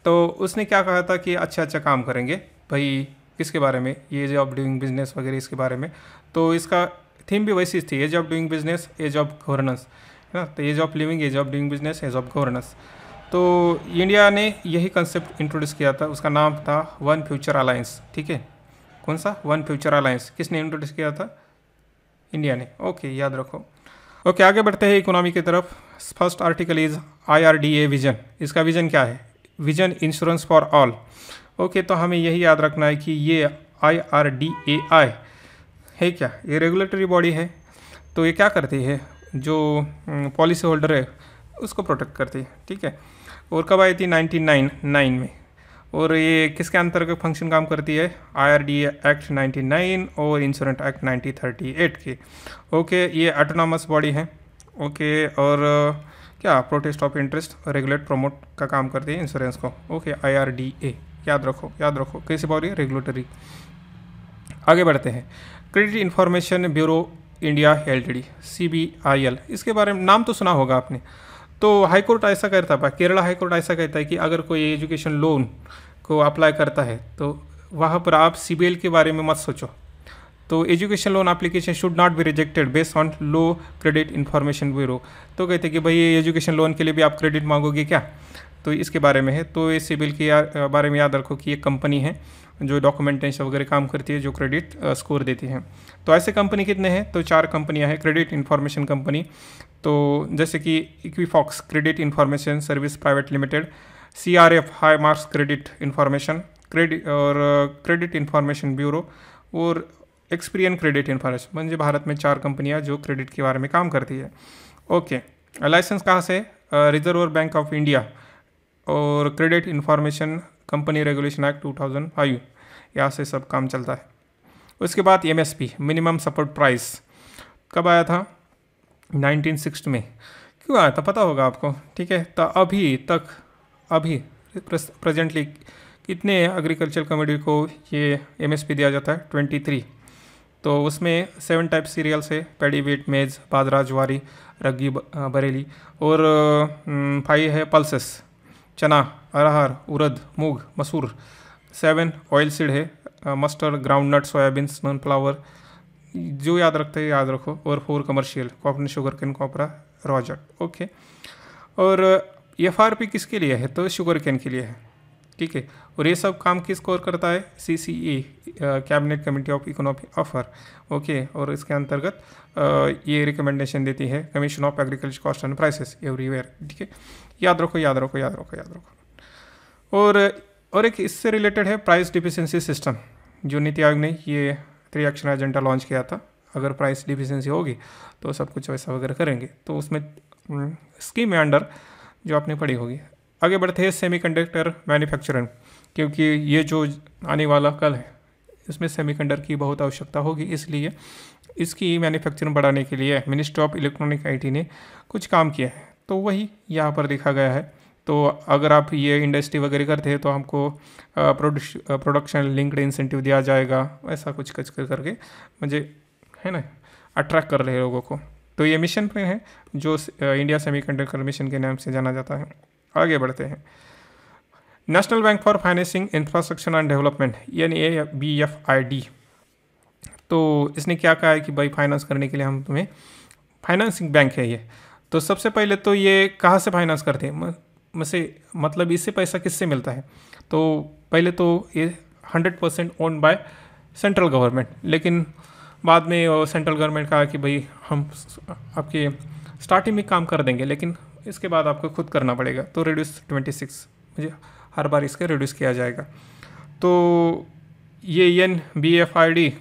तो उसने क्या कहा था कि अच्छा काम करेंगे भाई, किसके बारे में, एज ऑफ डूइंग बिजनेस वगैरह इसके बारे में। तो इसका थीम भी वैसी थी, ease of doing business, ease of governance, है ना। तो ease of living, ease of doing business, ease of governance. तो इंडिया ने यही कंसेप्ट इंट्रोड्यूस किया था, उसका नाम था वन फ्यूचर अलायंस। ठीक है, कौन सा, वन फ्यूचर अलायंस, किसने इंट्रोड्यूस किया था, इंडिया ने। ओके, याद रखो। ओके, आगे बढ़ते हैं इकोनॉमी की तरफ। First article is IRDA vision. इसका विजन क्या है, vision insurance for all. Okay, तो हमें यही याद रखना है कि ये IRDAI है क्या, ये रेगुलेटरी बॉडी है। तो ये क्या करती है, जो पॉलिसी होल्डर है उसको प्रोटेक्ट करती है। ठीक है, और कब आई थी, 1999 में। और ये किसके अंतर्गत फंक्शन काम करती है, IRDA एक्ट 99 और इंश्योरेंस एक्ट 1938 की। ओके, ये ऑटोनॉमस बॉडी है। ओके, और क्या, protest of interest, regulate promote का काम करती है इंश्योरेंस को। ओके, IRDA याद रखो कैसी बॉडी, रेगुलेटरी। आगे बढ़ते हैं। Credit information bureau India LTD, CBIL, इसके बारे में नाम तो सुना होगा आपने। तो हाई कोर्ट ऐसा करता है, केरला हाई कोर्ट ऐसा कहता है कि अगर कोई एजुकेशन लोन को अप्लाई करता है तो वहाँ पर आप CBIL के बारे में मत सोचो। तो education loan application should not be rejected based on low credit information bureau. तो कहते हैं कि भाई ये एजुकेशन लोन के लिए भी आप क्रेडिट मांगोगे क्या, तो इसके बारे में है। तो ये CBIL के बारे में याद रखो कि एक कंपनी है जो डॉक्यूमेंटेशन वगैरह काम करती है, जो क्रेडिट स्कोर देती है। तो ऐसे कंपनी कितने हैं, तो 4 कंपनियां हैं क्रेडिट इन्फॉर्मेशन कंपनी। तो जैसे कि Equifax credit information service private limited, CRF high marks credit information, credit information bureau, और एक्सपीरियन क्रेडिट इन्फॉर्मेशन। म्हणजे भारत में 4 कंपनियां जो क्रेडिट के बारे में काम करती है। ओके, लाइसेंस कहाँ से, रिजर्व बैंक ऑफ इंडिया और credit information company regulation act 2005, यहाँ से सब काम चलता है। उसके बाद MSP मिनिमम सपोर्ट प्राइस कब आया था, 1960 में। क्यों आया था पता होगा आपको। ठीक है, तो अभी प्रेजेंटली कितने एग्रीकल्चर कमोडिटी को ये MSP दिया जाता है, 23। तो उसमें 7 टाइप सीरियल्स है, पैडी, वीट, मेज, बाजरा, ज्वारी, रग्गी, बरेली, और 5 है पल्सेस, चना, अरहर, उड़द, मूंग, मसूर। 7 ऑयल सीड है, mustard, groundnut, soybean, sunflower, जो याद रखते हैं याद रखो। और 4 commercial, cotton, sugarcane, copra, रोजट। ओके, और FRP किसके लिए है? तो शुगर केन के लिए है, ठीक है। और ये सब काम किस कोर करता है? CCE, cabinet committee of economic affair. Okay, और इसके अंतर्गत ये रिकमेंडेशन देती है commission of agriculture cost and prices everywhere, ठीक है। याद रखो याद रखो याद रखो याद रखो। और एक इससे रिलेटेड है प्राइस डिफिशिएंसी सिस्टम, जो नीति आयोग ने ये 3 एक्शन एजेंडा लॉन्च किया था। अगर प्राइस डिफिशिएंसी होगी तो सब कुछ वैसा वगैरह करेंगे, तो उसमें स्कीम में अंडर जो आपने पढ़ी होगी। आगे बढ़ते हैं सेमीकंडक्टर मैन्युफैक्चरिंग, क्योंकि ये जो आने वाला कल है इसमें सेमीकंडक्टर की बहुत आवश्यकता होगी, इसलिए इसकी मैन्युफैक्चरिंग बढ़ाने के लिए मिनिस्ट्री ऑफ इलेक्ट्रॉनिक IT ने कुछ काम किया है, तो वही यहाँ पर देखा गया है। तो अगर आप ये इंडस्ट्री वगैरह करते हैं तो हमको प्रोडक्शन लिंक्ड इंसेंटिव दिया जाएगा, ऐसा कुछ करके मुझे है ना अट्रैक्ट कर रहे हैं लोगों को। तो ये मिशन पे है जो इंडिया सेमीकंडक्टर मिशन के नाम से जाना जाता है। आगे बढ़ते हैं। National bank for financing infrastructure and development, NABFID, तो इसने क्या कहा है कि भाई फाइनेंस करने के लिए हम तुम्हें, फाइनेंसिंग बैंक है ये। तो सबसे पहले तो ये कहाँ से फाइनेंस करते हैं, मतलब इससे पैसा किससे मिलता है? तो पहले तो ये 100% ओन बाय सेंट्रल गवर्नमेंट, लेकिन बाद में सेंट्रल गवर्नमेंट कहा कि भाई हम आपके स्टार्टिंग में काम कर देंगे, लेकिन इसके बाद आपको खुद करना पड़ेगा। तो रिड्यूस 26, मुझे हर बार इसके रिड्यूस किया जाएगा। तो ये NBFID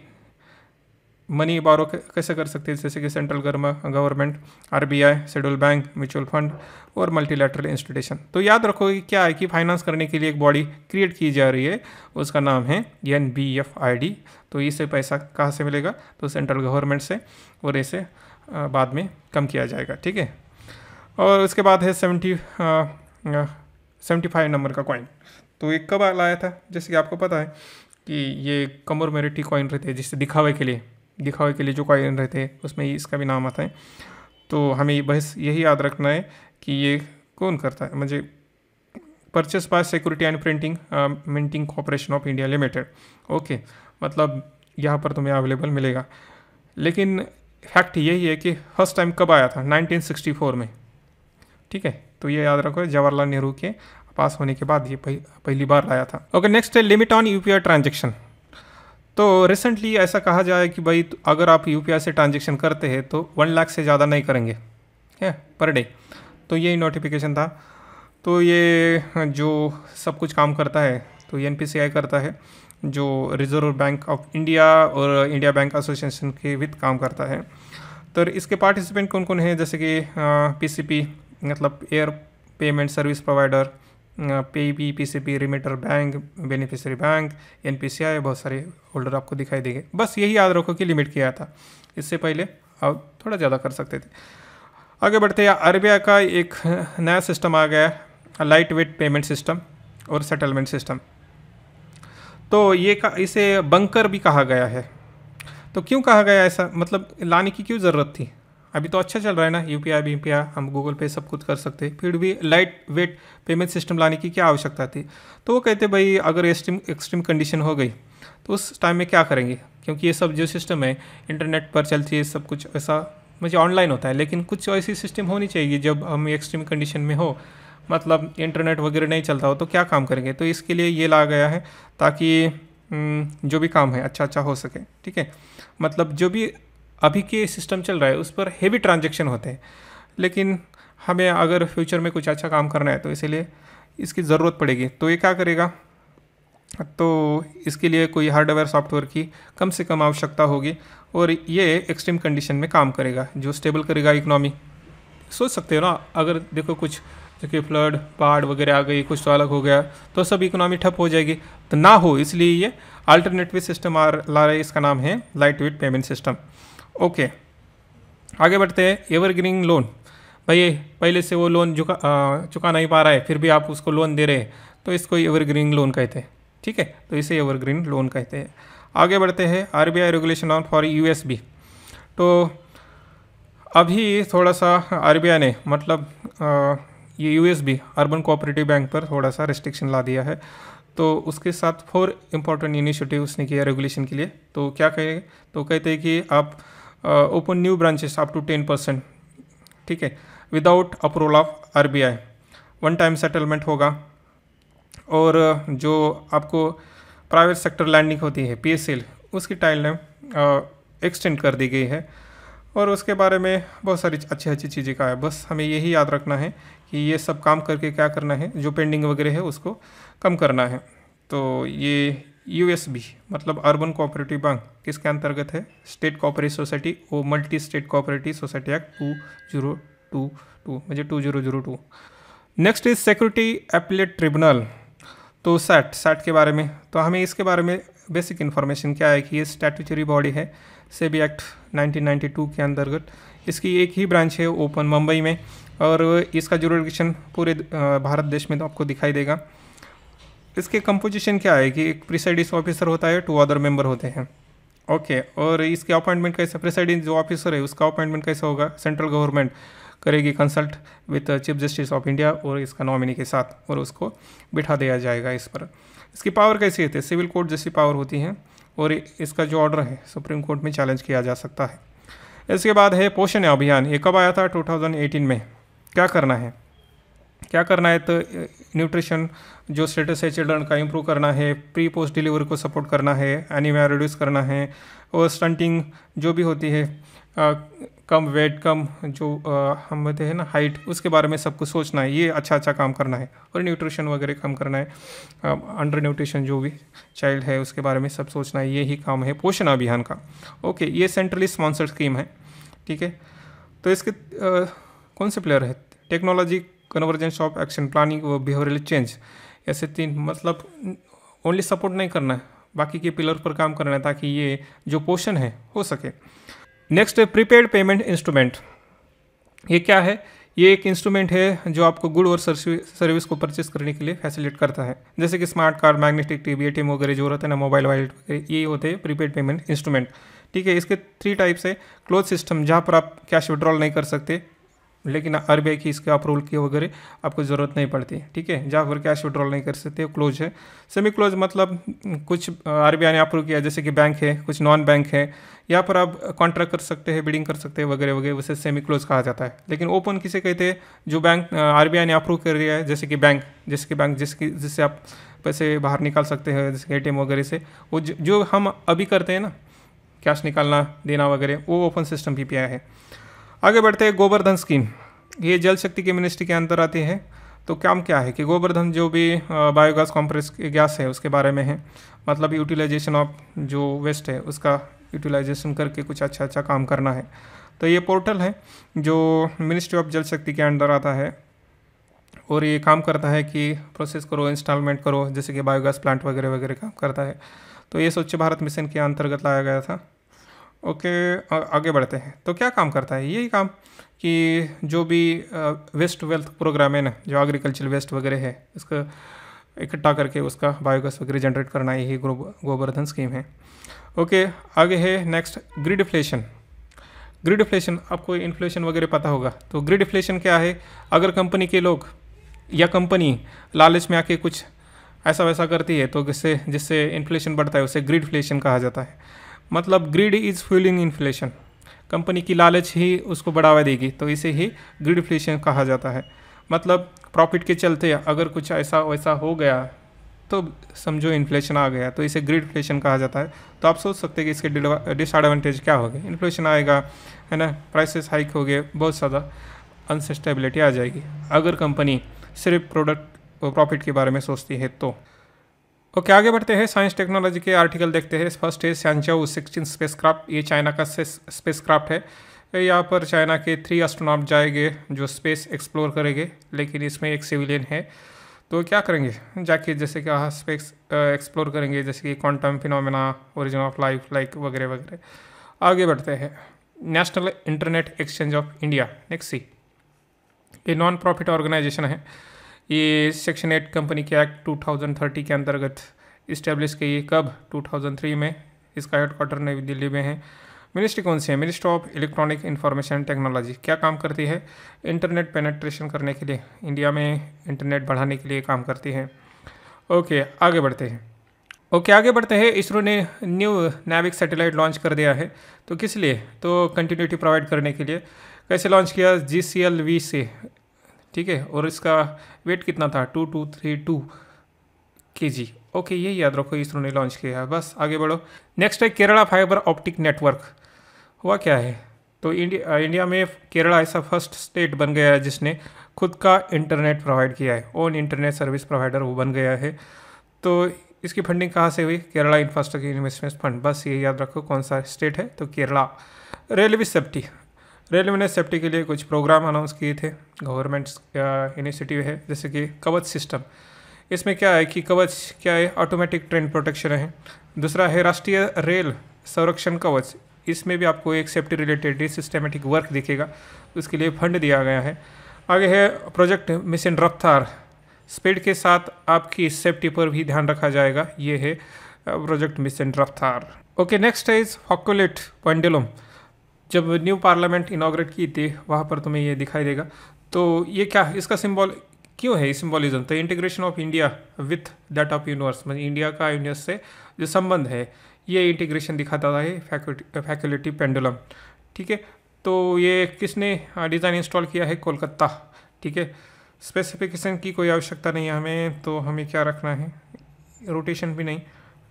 मनी बारो कैसे कर सकते हैं, जैसे कि central government, RBI, schedule bank, mutual fund और मल्टीलैटरल इंस्टीट्यूशन। तो याद रखो कि क्या है कि फाइनेंस करने के लिए एक बॉडी क्रिएट की जा रही है, उसका नाम है NBFID। तो इससे पैसा कहाँ से मिलेगा? तो सेंट्रल गवर्नमेंट से, और इसे बाद में कम किया जाएगा, ठीक है। और उसके बाद है 75 नंबर का कॉइन। तो ये कब लाया था? जैसे कि आपको पता है कि ये कमोमेरेटिव कॉइन रहते हैं, जिससे दिखावे के लिए जो कॉइन रहते हैं उसमें इसका भी नाम आता है। तो हमें बस यही याद रखना है कि ये कौन करता है, मुझे purchase bye security and printing minting corporation of India limited. Okay, मतलब यहाँ पर तुम्हें अवेलेबल मिलेगा। लेकिन फैक्ट यही है कि फर्स्ट टाइम कब आया था? 1964 में, ठीक है। तो ये याद रखो, जवाहरलाल नेहरू के पास होने के बाद ये पहली बार लाया था। ओके, नेक्स्ट है लिमिट ऑन UPI ट्रांजेक्शन। तो रिसेंटली ऐसा कहा जाए कि भाई अगर आप UPI से ट्रांजेक्शन करते हैं तो 1 लाख से ज़्यादा नहीं करेंगे है पर डे। तो यही नोटिफिकेशन था। तो ये जो सब कुछ काम करता है तो NPCI करता है, जो रिजर्व बैंक ऑफ इंडिया और इंडिया बैंक एसोसिएशन के वित्त काम करता है। तो इसके पार्टिसिपेंट कौन कौन है? जैसे कि PCP मतलब payer payment service provider, PayB, PCP, remitter bank, beneficiary bank, NPCI, बहुत सारे होल्डर आपको दिखाई देंगे। बस यही याद रखो कि लिमिट किया था, इससे पहले आप थोड़ा ज़्यादा कर सकते थे। आगे बढ़ते हैं। RBI का एक नया सिस्टम आ गया है, लाइट वेट पेमेंट सिस्टम और सेटलमेंट सिस्टम। तो इसे बंकर भी कहा गया है। तो क्यों कहा गया ऐसा, मतलब लाने की क्यों ज़रूरत थी? अभी तो अच्छा चल रहा है ना, UPI BPI, हम गूगल पे सब कुछ कर सकते हैं, फिर भी लाइट वेट पेमेंट सिस्टम लाने की क्या आवश्यकता थी? तो वो कहते भाई अगर एक्सट्रीम कंडीशन हो गई तो उस टाइम में क्या करेंगे, क्योंकि ये सब जो सिस्टम है इंटरनेट पर चलती है, सब कुछ ऐसा मुझे ऑनलाइन होता है, लेकिन कुछ ऐसी सिस्टम होनी चाहिए जब हम एक्सट्रीम कंडीशन में हो, मतलब इंटरनेट वगैरह नहीं चलता हो तो क्या काम करेंगे। तो इसके लिए ये ला गया है ताकि जो भी काम है अच्छा हो सके, ठीक है। मतलब जो भी अभी के सिस्टम चल रहा है उस पर हेवी ट्रांजैक्शन होते हैं, लेकिन हमें अगर फ्यूचर में कुछ अच्छा काम करना है तो इसीलिए इसकी ज़रूरत पड़ेगी। तो ये क्या करेगा, तो इसके लिए कोई हार्डवेयर सॉफ्टवेयर की कम से कम आवश्यकता होगी, और ये एक्सट्रीम कंडीशन में काम करेगा, जो स्टेबल करेगा इकोनॉमी। सोच सकते हो ना, अगर देखो कुछ जैसे फ्लड, बाढ़ वगैरह आ गई, कुछ तो अलग हो गया तो सब इकोनॉमी ठप हो जाएगी, तो ना हो इसलिए ये अल्टरनेटिव सिस्टम ला रहे, इसका नाम है light weight payment system. Okay, आगे बढ़ते हैं। एवरग्रीन लोन, भाई पहले से वो लोन चुका नहीं पा रहा है फिर भी आप उसको लोन दे रहे हैं, तो इसको एवरग्रीन लोन कहते हैं, ठीक है। तो इसे एवरग्रीन लोन कहते हैं। आगे बढ़ते हैं। RBI regulation on for USB। तो अभी थोड़ा सा RBI ने मतलब ये USB अर्बन कोऑपरेटिव बैंक पर थोड़ा सा रिस्ट्रिक्शन ला दिया है। तो उसके साथ 4 इम्पोर्टेंट इनिशिएटिव उसने किया रेगुलेशन के लिए। तो क्या कहे, तो कहते हैं कि आप open new branches up to 10%, ठीक है, without approval of RBI। One time settlement होगा, और जो आपको प्राइवेट सेक्टर लैंडिंग होती है PSL, उसकी टाइमलाइन एक्सटेंड कर दी गई है। और उसके बारे में बहुत सारी अच्छी अच्छी चीज़ें का है। बस हमें यही याद रखना है कि ये सब काम करके क्या करना है, जो पेंडिंग वगैरह है उसको कम करना है। तो ये USB मतलब अर्बन कोऑपरेटिव बैंक किसके अंतर्गत है, स्टेट कोऑपरेटिव सोसाइटी और multi state cooperative society act 2022 म्हणजे 2002। Next is security appellate tribunal, तो सैट के बारे में, तो हमें इसके बारे में बेसिक इन्फॉर्मेशन क्या है कि ये स्टैट्यूटरी बॉडी है सेबी एक्ट 1992 के अंतर्गत। इसकी एक ही ब्रांच है ओपन मुंबई में, और इसका जुरिडिक्शन पूरे भारत देश में तो आपको दिखाई देगा। इसके कंपोजिशन क्या है कि एक प्रिसाइडिंग ऑफिसर होता है, 2 अदर मेंबर होते हैं, ओके। और इसके अपॉइंटमेंट कैसे, प्रिसाइडिंग जो ऑफिसर है उसका अपॉइंटमेंट कैसे होगा, सेंट्रल गवर्नमेंट करेगी consult with chief justice of India और इसका नॉमिनी के साथ, और उसको बिठा दिया जाएगा इस पर। इसकी पावर कैसी होती है, सिविल कोर्ट जैसी पावर होती है, और इसका जो ऑर्डर है सुप्रीम कोर्ट में चैलेंज किया जा सकता है। इसके बाद है पोषण अभियान, ये कब आया था, 2018 में। क्या करना है, तो न्यूट्रिशन जो स्टेटस है चिल्ड्रन का इम्प्रूव करना है, प्री पोस्ट डिलीवरी को सपोर्ट करना है, एनीमिया रिड्यूस करना है, और स्टंटिंग जो भी होती है, कम वेट, कम जो हम कहते हैं ना हाइट, उसके बारे में सब कुछ सोचना है, ये अच्छा काम करना है। और न्यूट्रिशन वगैरह कम करना है, अंडर न्यूट्रिशन जो भी चाइल्ड है उसके बारे में सब सोचना है, यही काम है पोषण अभियान का, ओके। ये सेंट्रली स्पॉन्सर्ड स्कीम है, ठीक है। तो इसके कौन से प्लेयर है, technology, convergence of action planning और बिहेवियरल चेंज, ऐसे 3, मतलब ओनली सपोर्ट नहीं करना है, बाकी के पिलर पर काम करना है ताकि ये जो पोषण है हो सके। नेक्स्ट प्रीपेड पेमेंट इंस्ट्रूमेंट, ये क्या है, ये एक इंस्ट्रूमेंट है जो आपको गुड और सर्विस को परचेस करने के लिए फैसिलिटेट करता है, जैसे कि smart card, magnetic TV, ATM वगैरह जो रहता है ना, मोबाइल वॉलेट वगैरह, ये होते हैं प्रीपेड पेमेंट इंस्ट्रूमेंट, ठीक है। इसके 3 टाइप्स है, क्लोज सिस्टम जहाँ पर आप कैश विड्रॉल नहीं कर सकते, लेकिन RBI की इसके अप्रूवल की वगैरह आपको ज़रूरत नहीं पड़ती, ठीक है, जहाँ पर कैश विड्रॉल नहीं कर सकते, क्लोज है। सेमी क्लोज मतलब कुछ RBI ने अप्रूव किया, जैसे कि बैंक है, कुछ नॉन बैंक है, यहाँ पर आप कॉन्ट्रैक्ट कर सकते हैं, बिडिंग कर सकते हैं वगैरह वगैरह, उसे सेमी क्लोज कहा जाता है। लेकिन ओपन किसे कहते हैं, जो बैंक RBI ने अप्रूव कर दिया है, जैसे कि बैंक जिससे आप पैसे बाहर निकाल सकते हैं, जैसे ATM वगैरह से, वो जो हम अभी करते हैं ना, कैश निकालना देना वगैरह, वो ओपन सिस्टम PPI है। आगे बढ़ते हैं, गोबर्धन स्कीम, ये जल शक्ति की मिनिस्ट्री के अंदर आती है। तो काम क्या है कि गोबर्धन जो भी बायोगैस कॉम्प्रेस गैस है उसके बारे में है, मतलब यूटिलाइजेशन ऑफ जो वेस्ट है उसका यूटिलाइजेशन करके कुछ अच्छा काम करना है। तो ये पोर्टल है जो मिनिस्ट्री ऑफ जल शक्ति के अंदर आता है, और ये काम करता है कि प्रोसेस करो, इंस्टॉलमेंट करो, जैसे कि बायोगैस प्लांट वगैरह वगैरह काम करता है। तो ये स्वच्छ भारत मिशन के अंतर्गत लाया गया था, ओके। आगे बढ़ते हैं, तो क्या काम करता है, यही काम कि जो भी वेस्ट वेल्थ प्रोग्राम है ना, जो एग्रीकल्चर वेस्ट वगैरह है उसका इकट्ठा करके उसका बायोगैस वगैरह जनरेट करना, यही गोबर्धन स्कीम है, ओके। आगे है नेक्स्ट ग्रिडफ्लेशन। ग्रिडफ्लेशन, आपको इन्फ्लेशन वगैरह पता होगा, तो ग्रिडफ्लेशन क्या है, अगर कंपनी के लोग या कंपनी लालच में आके कुछ ऐसा वैसा करती है तो जिससे इन्फ्लेशन बढ़ता है, उसे ग्रिडफ्लेशन कहा जाता है। मतलब grid is fuelling inflation, company की लालच ही उसको बढ़ावा देगी, तो इसे ही ग्रिडफ्लेशन कहा जाता है। मतलब प्रॉफिट के चलते अगर कुछ ऐसा वैसा हो गया तो समझो इन्फ्लेशन आ गया, तो इसे ग्रिडफ्लेशन कहा जाता है। तो आप सोच सकते हैं कि इसके डिसएडवांटेज क्या हो गए, इन्फ्लेशन आएगा, है ना, प्राइसेस हाइक हो गए, बहुत ज़्यादा अनसस्टेबिलिटी आ जाएगी अगर कंपनी सिर्फ प्रोडक्ट और प्रॉफिट के बारे में सोचती है तो। ओके, आगे बढ़ते हैं, साइंस टेक्नोलॉजी के आर्टिकल देखते हैं। फर्स्ट है शैनचाओ 16 स्पेसक्राफ्ट, ये चाइना का स्पेसक्राफ्ट है। यहाँ पर चाइना के 3 एस्ट्रोनॉट जाएंगे जो स्पेस एक्सप्लोर करेंगे, लेकिन इसमें एक सिविलियन है। तो क्या करेंगे जाके, जैसे कि स्पेस एक्सप्लोर करेंगे, जैसे कि quantum phenomena, origin of life like वगैरह वगैरह। आगे बढ़ते हैं, national internet exchange of India NIXI, ये नॉन प्रॉफिट ऑर्गेनाइजेशन है। ये सेक्शन 8 कंपनी के एक्ट 2030 के अंतर्गत इस्टेब्लिश की, कब 2003 में। इसका हेडक्वार्टर नई दिल्ली में है। मिनिस्ट्री कौन सी है, ministry of electronic information technology. क्या काम करती है, इंटरनेट पेनेट्रेशन करने के लिए, इंडिया में इंटरनेट बढ़ाने के लिए काम करती है। ओके आगे बढ़ते हैं। ओके आगे बढ़ते हैं। इसरो ने न्यू नाविक सैटेलाइट लॉन्च कर दिया है। तो किस लिए? तो कंटिन्यूटी प्रोवाइड करने के लिए। कैसे लॉन्च किया? GCLV से, ठीक है। और इसका वेट कितना था? 2232 kg। ओके ये याद रखो, इसरो ने लॉन्च किया है। बस आगे बढ़ो। नेक्स्ट है केरला फाइबर ऑप्टिक नेटवर्क। हुआ क्या है? तो इंडिया में केरला ऐसा फर्स्ट स्टेट बन गया है जिसने खुद का इंटरनेट प्रोवाइड किया है। ओन इंटरनेट सर्विस प्रोवाइडर वो बन गया है। तो इसकी फंडिंग कहाँ से हुई? Kerala infrastructure investment fund. बस ये याद रखो कौन सा स्टेट है, तो केरला। रेलवे सेफ्टी, रेलवे ने सेफ्टी के लिए कुछ प्रोग्राम अनाउंस किए थे। गवर्नमेंट इनिशिएटिव है, जैसे कि कवच सिस्टम। इसमें क्या है कि कवच क्या है? ऑटोमेटिक ट्रेन प्रोटेक्शन है। दूसरा है राष्ट्रीय रेल संरक्षण कवच। इसमें भी आपको एक सेफ्टी रिलेटेड सिस्टमेटिक वर्क दिखेगा, उसके लिए फंड दिया गया है। आगे है प्रोजेक्ट मिशन रफ्तार। स्पीड के साथ आपकी सेफ्टी पर भी ध्यान रखा जाएगा। ये है project mission Raftaar. Okay next is Foucault pendulum. जब न्यू पार्लियामेंट इनॉग्रेट की थी वहाँ पर तुम्हें ये दिखाई देगा। तो ये क्या, इसका सिंबल क्यों है? सिंबॉलिज्म तो integration of India with that of universe, मतलब इंडिया का यूनिवर्स से जो संबंध है, ये इंटीग्रेशन दिखाता है फैक्युलेटी पेंडुलम, ठीक है। तो ये किसने डिज़ाइन इंस्टॉल किया है? कोलकाता, ठीक है। स्पेसिफिकेशन की कोई आवश्यकता नहीं है हमें, तो हमें क्या रखना है? रोटेशन भी नहीं,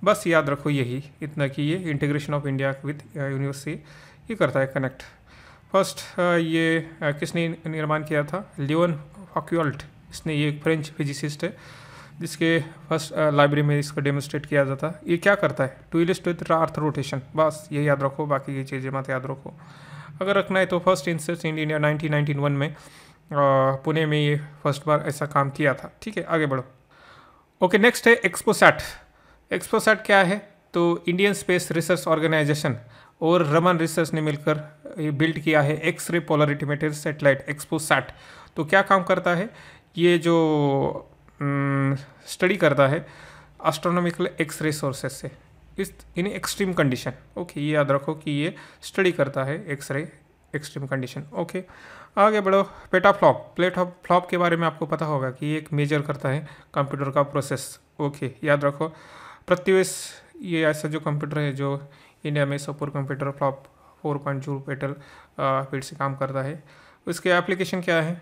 बस याद रखो यही इतना कि ये integration of India with universe से ये करता है कनेक्ट। फर्स्ट ये किसने निर्माण किया था? लियोन फॉक्यूल्ट। इसने, ये एक फ्रेंच फिजिसिस्ट है जिसके फर्स्ट लाइब्रेरी में इसको डेमोन्स्ट्रेट किया जाता है। ये क्या करता है? To illustrate earth rotation. बस ये याद रखो, बाकी की चीज़ें मत याद रखो। अगर रखना है तो फर्स्ट इंस्टेंस इन इंडिया 1991 में पुणे में ये फर्स्ट बार ऐसा काम किया था, ठीक है। आगे बढ़ो। ओके नेक्स्ट है एक्सपोसैट। एक्सपोसैट क्या है? तो इंडियन स्पेस रिसर्च ऑर्गेनाइजेशन और रमन रिसर्च ने मिलकर ये बिल्ड किया है एक्स-रे पोलरिमीटर सैटेलाइट एक्सपोसैट। तो क्या काम करता है? ये जो स्टडी करता है एस्ट्रोनॉमिकल एक्स-रे सोर्सेज से इस इन एक्सट्रीम कंडीशन। ओके ये याद रखो कि ये स्टडी करता है एक्स-रे एक्सट्रीम कंडीशन। ओके आगे बढ़ो। पेटाफ्लॉप। फ्लॉप के बारे में आपको पता होगा कि ये एक मेजर करता है कंप्यूटर का प्रोसेस। ओके याद रखो। प्रत्युष ये ऐसा जो कंप्यूटर है जो इंडिया में super computer flop 4.0 petal speed से काम करता है। उसके एप्लीकेशन क्या है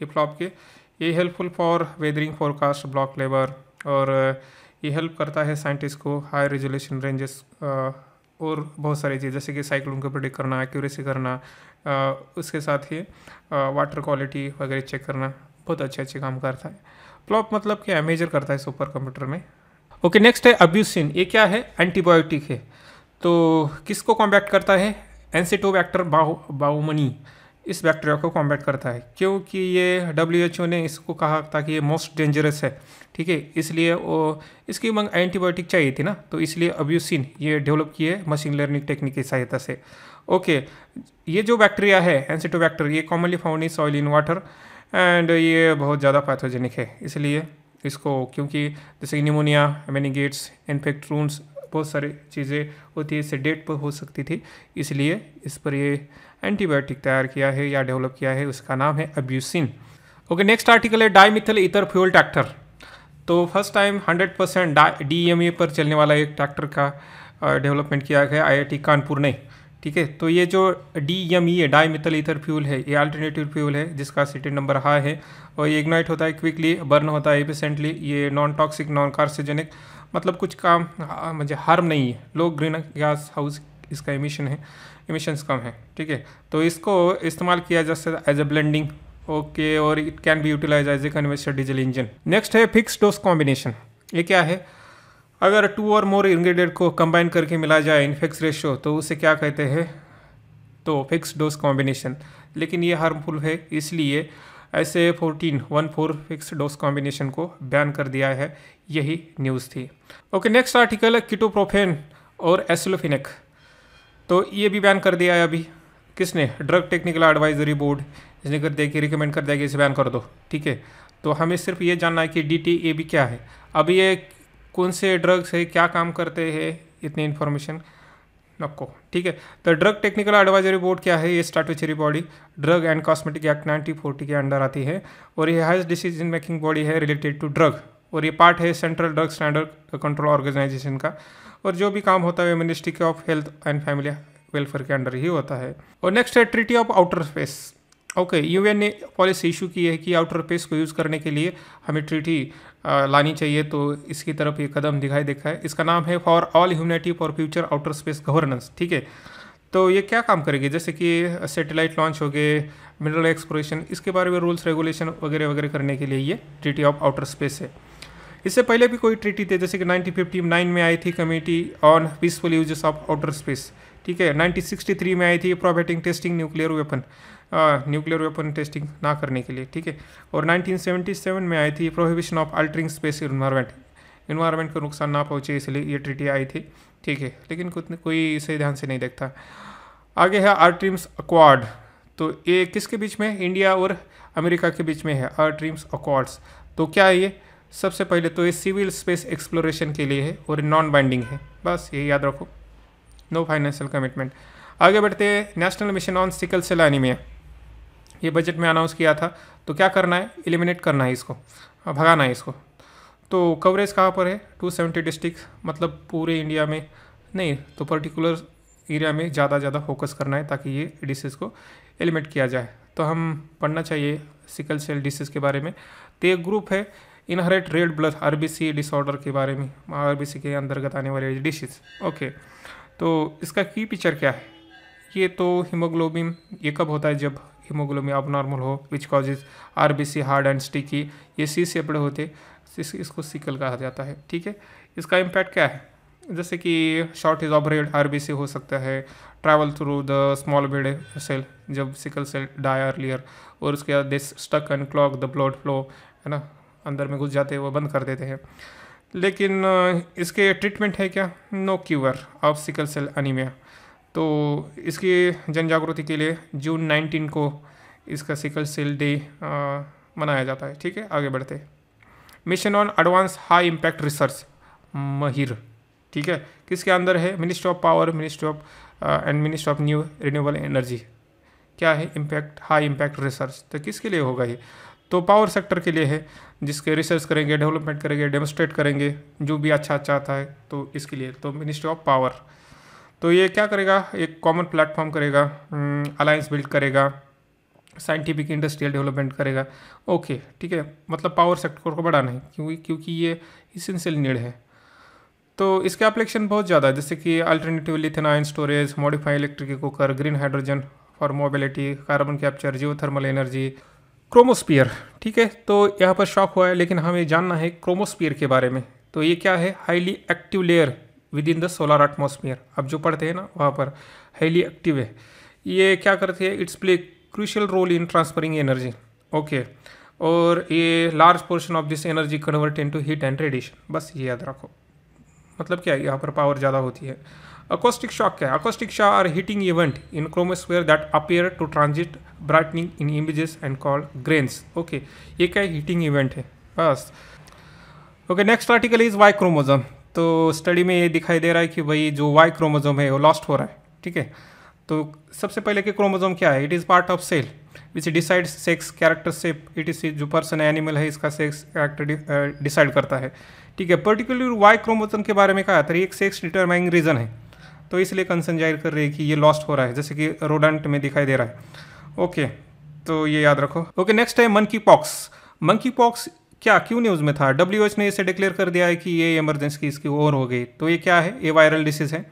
ये फ्लॉप के? ये helpful for weathering forecast, block labour, और ये हेल्प करता है साइंटिस्ट को हाई रेजोल्यूशन रेंजेस और बहुत सारी चीज़, जैसे कि साइक्लोन को प्रेडिक्ट करना, एक्यूरेसी करना, उसके साथ ही वाटर क्वालिटी वगैरह चेक करना, बहुत अच्छे काम करता है। फ्लॉप मतलब क्या है? मेजर करता है सुपर कंप्यूटर में। ओके नेक्स्ट है अब्यूसिन। ये क्या है? एंटीबायोटिक है। तो किसको कॉम्बैट करता है? एंसिटोबैक्टर बाउमनी। इस बैक्टीरिया को कॉम्बैट करता है, क्योंकि ये WHO ने इसको कहा था कि ये मोस्ट डेंजरस है, ठीक है। इसलिए वो इसकी मांग एंटीबायोटिक चाहिए थी ना, तो इसलिए अब्यूसिन ये डेवलप किए मशीन लर्निंग टेक्निक की सहायता से। ओके ये जो बैक्टीरिया है एंसिटोबैक्टर, ये commonly found in soil in water and ये बहुत ज़्यादा पैथोजेनिक है। इसलिए इसको, क्योंकि जैसे निमोनिया, मेनिंगेट्स, इन्फेक्ट वुंड्स, बहुत सारी चीज़ें होती है, इससे डेट पर हो सकती थी, इसलिए इस पर ये एंटीबायोटिक तैयार किया है या डेवलप किया है, उसका नाम है अब्यूसिन। ओके नेक्स्ट आर्टिकल है डाईमिथाइल ईथर फ्यूल ट्रैक्टर। तो फर्स्ट टाइम 100% DME पर चलने वाला एक ट्रैक्टर का डेवलपमेंट किया गया IIT कानपुर ने, ठीक है। तो ये जो DME है, डाईमिथाइल ईथर फ्यूल है, ये अल्टरनेटिव फ्यूल है जिसका सीटी नंबर हाई है और ये इग्नाइट होता है क्विकली, बर्न होता है एफिशिएंटली, ये नॉन टॉक्सिक, नॉन कार्सिजेनिक, मतलब कुछ काम मुझे हार्म नहीं है, लो ग्रीन गैस हाउस इसका एमिशंस कम है, ठीक है। तो इसको इस्तेमाल किया जा सकता है एज ए ब्लेंडिंग, ओके, और it can be utilise as a conventional diesel engine. Next है फिक्स डोज कॉम्बिनेशन। ये क्या है? अगर 2 और मोर इंग्रेडिएंट को कंबाइन करके मिला जाए इन फिक्स रेशियो, तो उसे क्या कहते हैं? तो फिक्स डोज कॉम्बिनेशन। लेकिन ये हार्मफुल है, इसलिए ऐसे 14 फिक्स डोज कॉम्बिनेशन को बैन कर दिया है। यही न्यूज़ थी। ओके नेक्स्ट आर्टिकल है कीटोप्रोफेन और एसिलोफिनेक। तो ये भी बैन कर दिया है अभी। किसने? ड्रग टेक्निकल एडवाइजरी बोर्ड, इसने कर दिया कि रिकमेंड कर दिया कि इसे बैन कर दो, ठीक है। तो हमें सिर्फ ये जानना है कि DTA क्या है, अब ये कौन से ड्रग्स है, क्या काम करते हैं, इतनी इन्फॉर्मेशन नको, ठीक है। तो ड्रग टेक्निकल एडवाइजरी बोर्ड क्या है? ये statutory body drug and cosmetic act 1940 के अंडर आती है और ये हाईएस्ट डिसीजन मेकिंग बॉडी है रिलेटेड टू ड्रग और ये पार्ट है central drug standard control organisation का, और जो भी काम होता है ministry of health and family welfare के अंडर ही होता है। और नेक्स्ट है treaty of outer space. Okay, UN ने पॉलिसी इशू की है कि आउटर स्पेस को यूज़ करने के लिए हमें ट्रीटी लानी चाहिए, तो इसकी तरफ ये कदम दिखाई देखा है। इसका नाम है for all humanity for future outer space governance. ठीक है, तो ये क्या काम करेगी, जैसे कि सैटेलाइट लॉन्च हो गए, मिनरल एक्सप्लोरेशन, इसके बारे में रूल्स रेगुलेशन वगैरह वगैरह करने के लिए ये ट्रीटी ऑफ आउटर स्पेस है। इससे पहले भी कोई ट्रीटी थे, जैसे कि 1959 में आई थी committee on peaceful uses of outer space. ठीक है, 1963 में आई थी prohibiting testing nuclear weapon testing ना करने के लिए। ठीक है, और 1977 में आई थी prohibition of altering space environment को नुकसान ना पहुँचे, इसलिए ये ट्रीटी आई थी। ठीक है, लेकिन कोई इसे ध्यान से नहीं देखता। आगे है आर्टिम्स अक्वाड। तो ये किसके बीच में है, इंडिया और अमेरिका के बीच में है आर्टिम्स अक्वाड्स। तो क्या है ये, सबसे पहले तो ये सिविल स्पेस एक्सप्लोरेशन के लिए है और नॉन बाइंडिंग है, बस ये याद रखो, नो फाइनेंशियल कमिटमेंट। आगे बढ़ते हैं, national mission on sickle cell anaemia, ये बजट में अनाउंस किया था। तो क्या करना है, एलिमिनेट करना है इसको, भगाना है इसको। तो कवरेज कहाँ पर है, 270 डिस्ट्रिक्ट, मतलब पूरे इंडिया में नहीं तो पर्टिकुलर एरिया में ज़्यादा फोकस करना है ताकि ये डिसीज़ को एलिमिनेट किया जाए। तो हम पढ़ना चाहिए सिकल सेल डिसीज़ के बारे में। तो एक ग्रुप है inherit red blood RBC disorder के बारे में, आरबीसी के अंतर्गत आने वाले डिसीज़। ओके, तो इसका की पिक्चर क्या है, ये तो हीमोग्लोबिन, ये कब होता है, जब हीमोग्लोबिन अबनॉर्मल हो, which causes RBC hard and sticky, ये सी शेप्ड होते, इसको सिकल कहा जाता है। ठीक है, इसका इम्पैक्ट क्या है, जैसे कि शॉर्टेज ऑफ रेड आरबीसी हो सकता है, travel through the small blood cell, जब सिकल सेल डाई अर्लियर, और उसके बाद this stuck and clog the blood flow, है ना, अंदर में घुस जाते हैं, वो बंद कर देते हैं। लेकिन इसके ट्रीटमेंट है क्या, no cure of sickle cell anaemia. तो इसकी जन जागृति के लिए जून 19 को इसका सिकल सेल डे मनाया जाता है। ठीक है, आगे बढ़ते हैं, mission on advance high impact research महिर। ठीक है, किसके अंदर है, ministry of power, ministry of and ministry of new renewable energy. क्या है, इम्पैक्ट हाई इम्पैक्ट रिसर्च, तो किसके लिए होगा ये, तो पावर सेक्टर के लिए है, जिसके रिसर्च करेंगे, डेवलपमेंट करेंगे, डेमोस्ट्रेट करेंगे, जो भी अच्छा आता है, तो इसके लिए तो मिनिस्ट्री ऑफ पावर। तो ये क्या करेगा, एक कॉमन प्लेटफॉर्म करेगा, अलायंस बिल्ड करेगा, साइंटिफिक इंडस्ट्रियल डेवलपमेंट करेगा। ओके, ठीक है, मतलब पावर सेक्टर को बढ़ाना है, क्योंकि ये इसेंशियल नीड है। तो इसके एप्लीकेशन बहुत ज़्यादा है, जैसे कि alternative lithium ion storage, modify electric cooker, green hydrogen for mobility, carbon capture, geothermal energy, chromosphere. ठीक है, तो यहाँ पर शॉक हुआ है, लेकिन हमें जानना है क्रोमोस्फीयर के बारे में। तो ये क्या है, highly active layer with in the solar atmosphere. अब जो पढ़ते हैं ना वहाँ पर हाईली एक्टिव है, ये क्या करती है, it's play crucial role in transferring energy. Okay, और ये large portion of this energy convert into heat and radiation, बस ये याद रखो। मतलब क्या है, यहाँ पर पावर ज़्यादा होती है। अकोस्टिक शॉक क्या है, acoustic shock are heating event in chromosphere that appear to transit brightening in images and called grains. Okay, ये क्या हीटिंग इवेंट है, बस। Okay, next article is Y chromosome. तो स्टडी में ये दिखाई दे रहा है कि भाई जो वाई क्रोमोजोम है वो लॉस्ट हो रहा है। ठीक है, तो सबसे पहले कि क्रोमोजोम क्या है, it is part of cell which decides sex character shape, it is जो पर्सन एनिमल है इसका सेक्स कैरेक्टर डिसाइड करता है। ठीक है, पर्टिकुलर वाई क्रोमोजोम के बारे में कहा था, एक सेक्स डिटरमाइनिंग रीजन है, तो इसलिए कंसर्न जाहिर कर रही है कि ये लॉस्ट हो रहा है, जैसे कि रोडेंट में दिखाई दे रहा है। ओके, तो ये याद रखो। ओके, नेक्स्ट है मंकी पॉक्स। मंकी पॉक्स क्या, क्यों न्यूज़ में था, WHO ने इसे डिक्लेयर कर दिया है कि ये इमरजेंसी इसकी ओवर हो गई। तो ये क्या है, ये वायरल डिसीज़ है,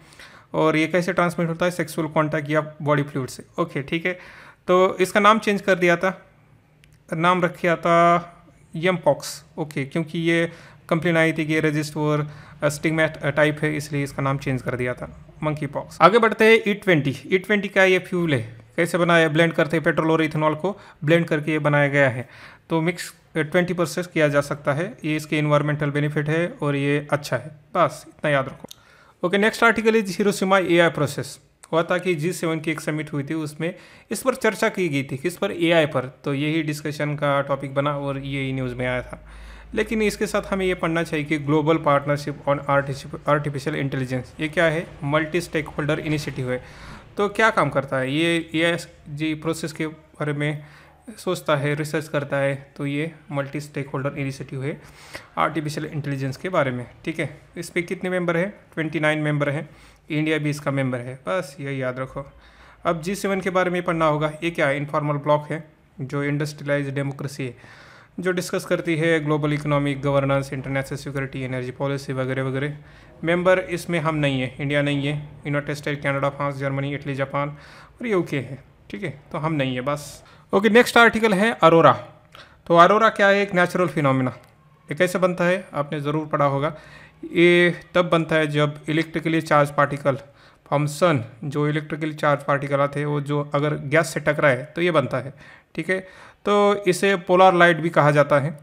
और ये कैसे ट्रांसमिट होता है, सेक्सुअल कॉन्टैक्ट या बॉडी फ्लूइड से। ओके, ठीक है, तो इसका नाम चेंज कर दिया था, नाम रखा था यम पॉक्स। ओके, क्योंकि ये कंप्लेन आई थी कि ये रजिस्ट और स्टिग्मेट टाइप है, इसलिए इसका नाम चेंज कर दिया था, मंकी पॉक्स। आगे बढ़ते हैं E20। E20 का ये फ्यूल है, कैसे बनाया, ब्लेंड करते हैं, पेट्रोल और इथेनॉल को ब्लेंड करके ये बनाया गया है। तो मिक्स 20% किया जा सकता है, ये इसके इन्वायरमेंटल बेनिफिट है और ये अच्छा है, बस इतना याद रखो। Okay, next article is Hiroshima AI process. हुआ था कि G7 की एक समिट हुई थी, उसमें इस पर चर्चा की गई थी, किस पर, AI पर। तो यही डिस्कशन का टॉपिक बना और यही न्यूज़ में आया था। लेकिन इसके साथ हमें ये पढ़ना चाहिए कि global partnership on artificial intelligence, ये क्या है, मल्टी स्टेक होल्डर इनिशिएटिव है। तो क्या काम करता है ये, जी प्रोसेस के बारे में सोचता है, रिसर्च करता है, तो ये मल्टी स्टेक होल्डर इनिशिएटिव है आर्टिफिशियल इंटेलिजेंस के बारे में। ठीक है, इस पर कितने मेंबर है? 29 मेंबर हैं, इंडिया भी इसका मेंबर है, बस यही याद रखो। अब G7 के बारे में पढ़ना होगा। ये क्या है? इनफॉर्मल ब्लॉक है जो इंडस्ट्रियलाइज डेमोक्रेसी है, जो डिस्कस करती है global economic governance, international security, energy policy वगैरह वगैरह। मेंबर इसमें हम नहीं है, इंडिया नहीं है, United state, Canada, France, Germany, Italy, Japan और यूके है। ठीक है, तो हम नहीं है बस। ओके, नेक्स्ट आर्टिकल है अरोरा। तो अरोरा क्या है? एक नेचुरल फिनोमिना। ये कैसे बनता है? आपने ज़रूर पढ़ा होगा। ये तब बनता है जब electrically charge particle from sun, जो इलेक्ट्रिकली चार्ज पार्टिकल आते हैं वो जो अगर गैस से टकराए तो ये बनता है। ठीक है, तो इसे पोलर लाइट भी कहा जाता है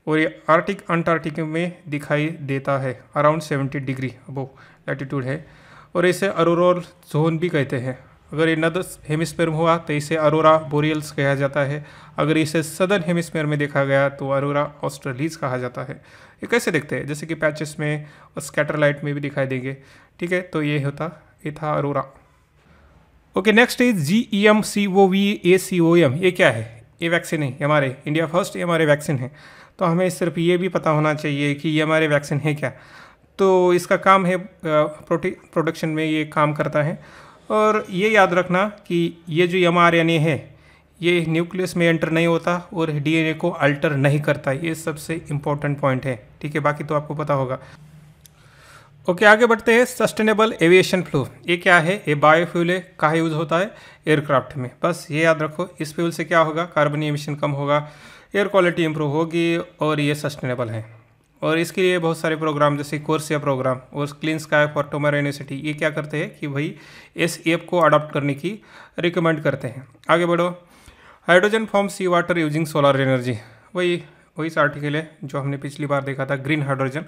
और ये आर्टिक अंटार्कटिक में दिखाई देता है, अराउंड 70 डिग्री अबव लैटिट्यूड है, और इसे अरोरल जोन भी कहते हैं। अगर ये नॉर्दर्न हेमिस्फीयर में हुआ तो इसे अरोरा बोरियल्स कहा जाता है। अगर इसे सदर्न हेमिस्फीयर में देखा गया तो अरोरा ऑस्ट्रेलिस कहा जाता है। ये कैसे दिखते हैं? जैसे कि पैचेस में और स्कैटर लाइट में भी दिखाई देंगे। ठीक है, तो ये था Arora. Okay, next is GEMCOVACOM। ये क्या है? ये वैक्सीन है हमारे इंडिया फर्स्ट, ये हमारे वैक्सीन है। तो हमें सिर्फ ये भी पता होना चाहिए कि ये हमारे वैक्सीन है क्या। तो इसका काम है प्रोटेक्शन में ये काम करता है। और ये याद रखना कि ये जो mRNA है ये न्यूक्लियस में एंटर नहीं होता और DNA को अल्टर नहीं करता। ये सबसे इम्पोर्टेंट पॉइंट है। ठीक है, बाकी तो आपको पता होगा। ओके, आगे बढ़ते हैं। सस्टेनेबल एविएशन फ्यूल, ये क्या है? ये बायोफ्यूल है। कहाँ यूज़ होता है? एयरक्राफ्ट में। बस ये याद रखो। इस फ्यूल से क्या होगा? कार्बन एमिशन कम होगा, एयर क्वालिटी इंप्रूव होगी और ये सस्टेनेबल है। और इसके लिए बहुत सारे प्रोग्राम जैसे कोर्सिया प्रोग्राम और clean sky for tomorrow university, ये क्या करते हैं कि भाई इस ऐप को अडॉप्ट करने की रिकमेंड करते हैं। आगे बढ़ो। Hydrogen from sea water using solar energy, वही इस आर्टिकल है जो हमने पिछली बार देखा था। ग्रीन हाइड्रोजन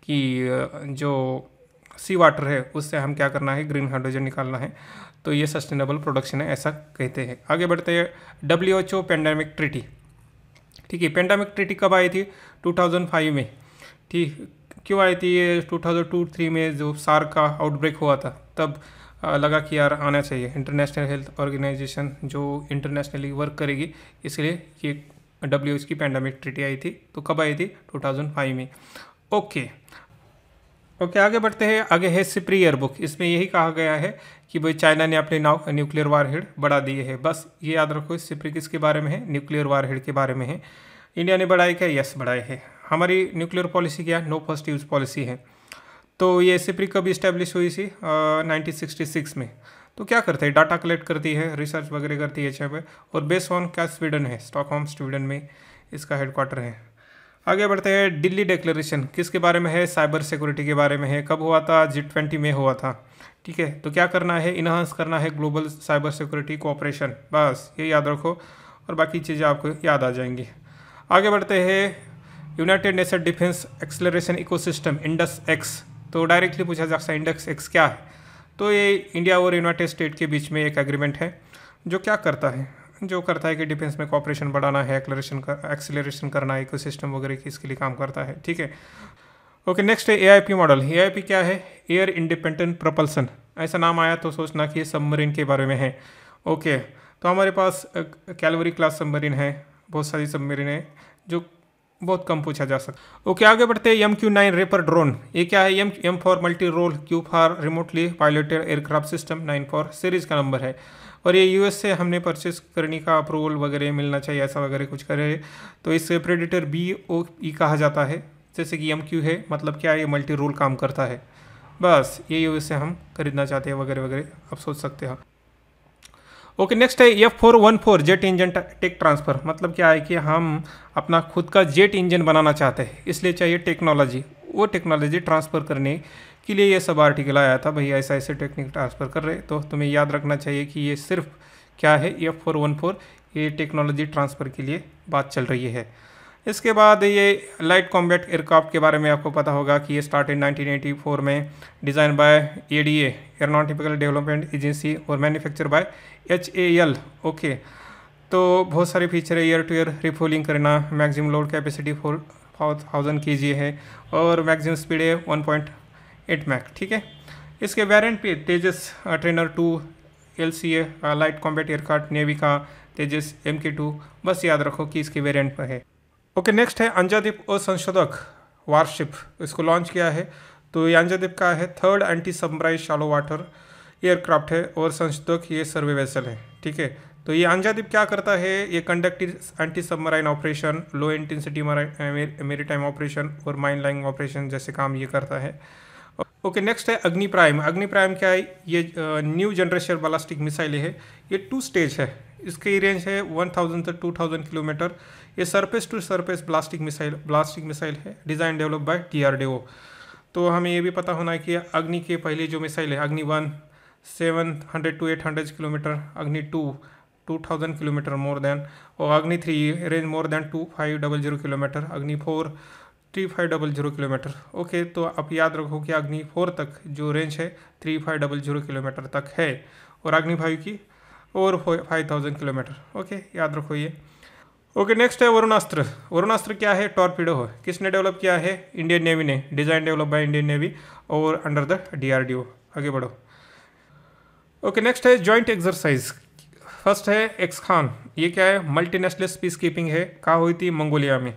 की जो सी वाटर है उससे हम क्या करना है? ग्रीन हाइड्रोजन निकालना है। तो ये सस्टेनेबल प्रोडक्शन है, ऐसा कहते हैं। आगे बढ़ते हैं। WHO pandemic treaty. ठीक है, पेंडेमिक ट्रीटी कब आई थी? 2005 में। ठीक, क्यों आई थी ये? 2002-3 में जो सार का आउटब्रेक हुआ था तब लगा कि यार आना चाहिए। इंटरनेशनल हेल्थ ऑर्गेनाइजेशन जो इंटरनेशनली वर्क करेगी, इसलिए ये WHO की पेंडेमिक ट्रीटी आई थी। तो कब आई थी? 2005 में। ओके, आगे बढ़ते हैं। आगे है सिप्री ईयरबुक। इसमें यही कहा गया है कि भाई चाइना ने अपने न्यूक्लियर वारहेड बढ़ा दिए है। बस ये याद रखो। सिप्री किसके बारे में है? न्यूक्लियर वारहेड के बारे में है। इंडिया ने बढ़ाए क्या? यस, बढ़ाए है। हमारी न्यूक्लियर पॉलिसी क्या? नो फर्स्ट यूज़ पॉलिसी है। तो ये सिप्री कब इस्टेब्लिश हुई थी? 1966 में। तो क्या करते हैं? डाटा कलेक्ट करती है, रिसर्च वगैरह करती है पे, और बेस ऑन क्या? स्वीडन है, स्टॉकहोम स्वीडन में इसका हेडक्वार्टर है। आगे बढ़ते हैं। दिल्ली डिक्लेरेशन किसके बारे में है? साइबर सिक्योरिटी के बारे में है। कब हुआ था? G20 में हुआ था। ठीक है, तो क्या करना है? इन्हांस करना है ग्लोबल साइबर सिक्योरिटी कोऑपरेशन। बस ये याद रखो और बाकी चीज़ें आपको याद आ जाएंगी। आगे बढ़ते हैं। United nation defence acceleration ecosystem, Indus x. तो डायरेक्टली पूछा जा सकता है इंडस एक्स क्या है? तो ये इंडिया और यूनाइटेड स्टेट के बीच में एक एग्रीमेंट है जो क्या करता है? जो करता है कि डिफेंस में कॉपरेशन बढ़ाना है, एक्सेलरेशन करना है, इकोसिस्टम वगैरह की इसके लिए काम करता है। ठीक है, ओके, नेक्स्ट है AIP मॉडल। AIP क्या है? Air independent propulsion. ऐसा नाम आया तो सोचना कि ये सबमरीन के बारे में है। ओके, तो हमारे पास कैलवरी क्लास सबमरीन है, बहुत सारी सबमरीन है जो बहुत कम पूछा जा सकता। ओके, आगे बढ़ते हैं। MQ-9 रेपर ड्रोन, ये क्या है? M for multi role, Q for remotely piloted aircraft system, 9 for series का नंबर है। और ये US से हमने परचेस करने का अप्रूवल वगैरह मिलना चाहिए, ऐसा वगैरह कुछ करे तो इसे प्रेडिटर BOE कहा जाता है। जैसे कि MQ है, मतलब क्या? ये मल्टी रोल काम करता है। बस ये US से हम खरीदना चाहते हैं वगैरह वगैरह, आप सोच सकते हो। ओके, नेक्स्ट है F414 jet engine take transfer. मतलब क्या है कि हम अपना खुद का जेट इंजन बनाना चाहते हैं, इसलिए चाहिए टेक्नोलॉजी। वो टेक्नोलॉजी ट्रांसफ़र करने के लिए ये सब आर्टिकल आया था। भैया ऐसा ऐसे टेक्निक ट्रांसफ़र कर रहे, तो तुम्हें याद रखना चाहिए कि ये सिर्फ क्या है? F414 ये टेक्नोलॉजी ट्रांसफ़र के लिए बात चल रही है। इसके बाद ये लाइट कॉम्बैट एयरक्राफ्ट के बारे में आपको पता होगा कि ये स्टार्ट इन 1984 में, design by ADA aeronautical development agency और मैन्युफैक्चर बाय HAL। ओके, तो बहुत सारे फीचर है। ईयर टू ईयर रिफ्यूलिंग करना, मैक्सिमम लोड कैपेसिटी 4000 kg है और मैक्सिमम स्पीड है 1.8 मैक। ठीक है, इसके वेरिएंट पे Tejas trainer 2 LCA light combat aircraft navy का, तेजस MK2, बस याद रखो कि इसके वेरिएंट पर है। ओके, नेक्स्ट है अंजादीप और संशोधक वारशिप, इसको लॉन्च किया है। तो ये अंजादीप का है third anti submarine shallow water aircraft है और संशोधक ये सर्वे वेसल है, ठीक है। तो ये अंजादीप क्या करता है, ये conductive anti submarine operation, low intensity maritime operation और माइन लाइंग ऑपरेशन जैसे काम ये करता है। ओके, नेक्स्ट है अग्नि प्राइम। अग्नि प्राइम क्या है, ये न्यू जनरेशन बैलिस्टिक मिसाइल है। ये 2 स्टेज है, इसकी रेंज है 1000 से 2000 किलोमीटर। ये सरफेस टू सरफेस ब्लास्टिक मिसाइल है, डिज़ाइन डेवलप बाय DRDO। तो हमें ये भी पता होना है कि अग्नि के पहले जो मिसाइल है, अग्नि 1 700 to 800 किलोमीटर, अग्नि 2 2000 किलोमीटर मोर देन, और अग्नि 3 रेंज मोर देन 2500 किलोमीटर, अग्नि 4 3500 किलोमीटर। ओके, तो आप याद रखो कि अग्नि 4 तक जो रेंज है 3500 किलोमीटर तक है, और अग्नि 5 की और 5000 किलोमीटर। ओके, याद रखो ये। ओके, नेक्स्ट है वरुणास्त्र। वरुणास्त्र क्या है, टॉर्पीडो है। किसने डेवलप किया है, इंडियन नेवी ने, design develop by Indian navy और अंडर द DRDO। आगे बढ़ो। ओके, नेक्स्ट है जॉइंट एक्सरसाइज। फर्स्ट है एक्सखान, ये क्या है, मल्टीनेशनल पीस कीपिंग है, कहाँ हुई थी, मंगोलिया में।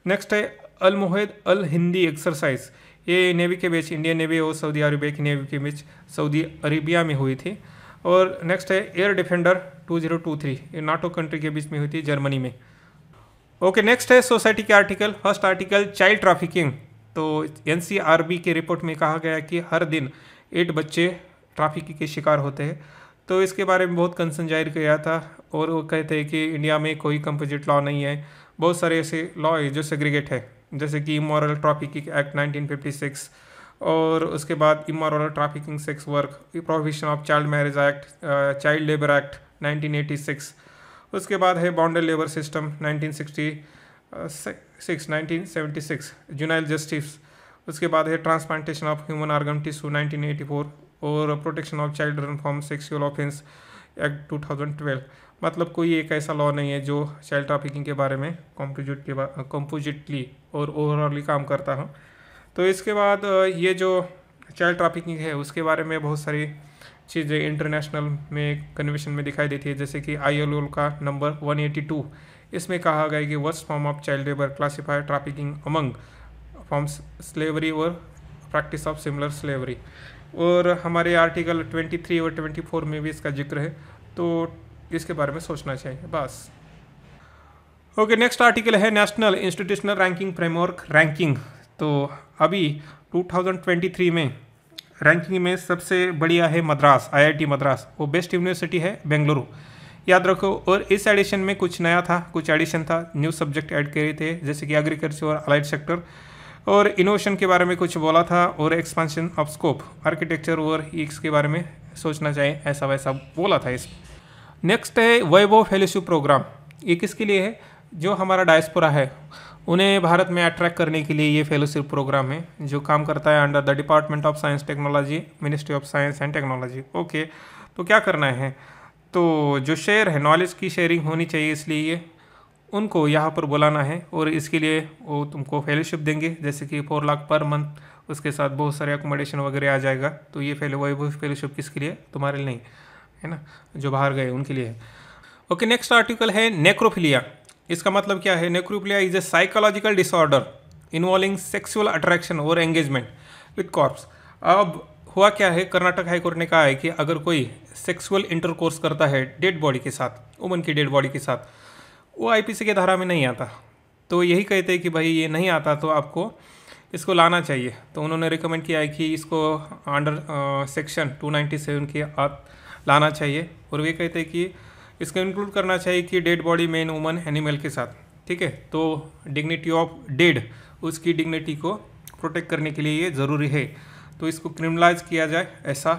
नेक्स्ट है अल मुहिद अल हिंदी एक्सरसाइज, ये नेवी के बीच, इंडियन नेवी और सऊदी अरबिया की नेवी के बीच सऊदी अरेबिया में हुई थी। और नेक्स्ट है एयर डिफेंडर 2023, ये नाटो कंट्री के बीच में हुई थी, जर्मनी में। ओके, नेक्स्ट है सोसाइटी के article. First article child trafficking. तो NCRB की रिपोर्ट में कहा गया कि हर दिन 8 बच्चे ट्रैफिकिंग के शिकार होते हैं। तो इसके बारे में बहुत कंसर्न जाहिर किया था, और वो कहते हैं कि इंडिया में कोई कंपोजिट लॉ नहीं है, बहुत सारे ऐसे लॉ है जो सेग्रीगेट है, जैसे कि इमोरल ट्रैफिकिंग एक्ट 1956, और उसके बाद immoral trafficking sex work, prohibition of child marriage act, child labour act 1986, उसके बाद है बॉन्डल लेबर सिस्टम 1976, जुनाइल जस्टिस, उसके बाद है transplantation of human organ tissue 1984, और protection of children from sexual offence act 2012। मतलब कोई एक ऐसा लॉ नहीं है जो चाइल्ड ट्रैफिकिंग के बारे में कंपोजिटली और ओवरऑली काम करता हो। तो इसके बाद ये जो चाइल्ड ट्रैफिकिंग है उसके बारे में बहुत सारी चीज़ें इंटरनेशनल में कन्वेंशन में दिखाई देती है, जैसे कि ILO का नंबर 182, इसमें कहा गया कि worst form of child labour classify trafficking among forms slavery और प्रैक्टिस ऑफ सिमिलर स्लेवरी। और हमारे आर्टिकल 23 और 24 में भी इसका जिक्र है, तो इसके बारे में सोचना चाहिए बस। ओके, नेक्स्ट आर्टिकल है national institutional ranking framework ranking. तो अभी 2023 में रैंकिंग में सबसे बढ़िया है मद्रास, IIT मद्रास, वो बेस्ट यूनिवर्सिटी है बेंगलुरु, याद रखो। और इस एडिशन में कुछ नया था, कुछ एडिशन था, न्यू सब्जेक्ट ऐड करे थे, जैसे कि एग्रीकल्चर और अलाइड सेक्टर, और इनोवेशन के बारे में कुछ बोला था, और एक्सपेंशन ऑफ स्कोप, आर्किटेक्चर और ईक्स के बारे में सोचना चाहिए, ऐसा वैसा बोला था इस। नेक्स्ट है वैभव फेलोशिप प्रोग्राम। ये किसके लिए है, जो हमारा डायस्पोरा है उन्हें भारत में अट्रैक्ट करने के लिए ये फेलोशिप प्रोग्राम है, जो काम करता है under the department of science technology, ministry of science and technology. Okay, तो क्या करना है, तो जो शेयर है, नॉलेज की शेयरिंग होनी चाहिए, इसलिए उनको यहाँ पर बुलाना है, और इसके लिए वो तुमको फेलोशिप देंगे, जैसे कि 4 लाख पर मंथ, उसके साथ बहुत सारे अकोमोडेशन वगैरह आ जाएगा। तो ये फेलोशिप किसके लिए, तुम्हारे लिए नहीं है ना, जो बाहर गए उनके लिए है। ओके, नेक्स्ट आर्टिकल है नेक्रोफिलिया। इसका मतलब क्या है, necrophilia is a psychological disorder involving sexual attraction और एंगेजमेंट विद कॉर्प्स। अब हुआ क्या है, कर्नाटक हाईकोर्ट ने कहा है कि अगर कोई सेक्सुअल इंटरकोर्स करता है डेड बॉडी के साथ, वुमन की डेड बॉडी के साथ, वो IPC के धारा में नहीं आता। तो यही कहते हैं कि भाई ये नहीं आता तो आपको इसको लाना चाहिए। तो उन्होंने रिकमेंड किया है कि इसको अंडर सेक्शन 297 के लाना चाहिए, और वे कहते हैं कि इसको इंक्लूड करना चाहिए कि dead body man woman animal के साथ, ठीक है। तो डिग्निटी ऑफ डेड, उसकी डिग्निटी को प्रोटेक्ट करने के लिए ये ज़रूरी है, तो इसको क्रिमिनलाइज किया जाए, ऐसा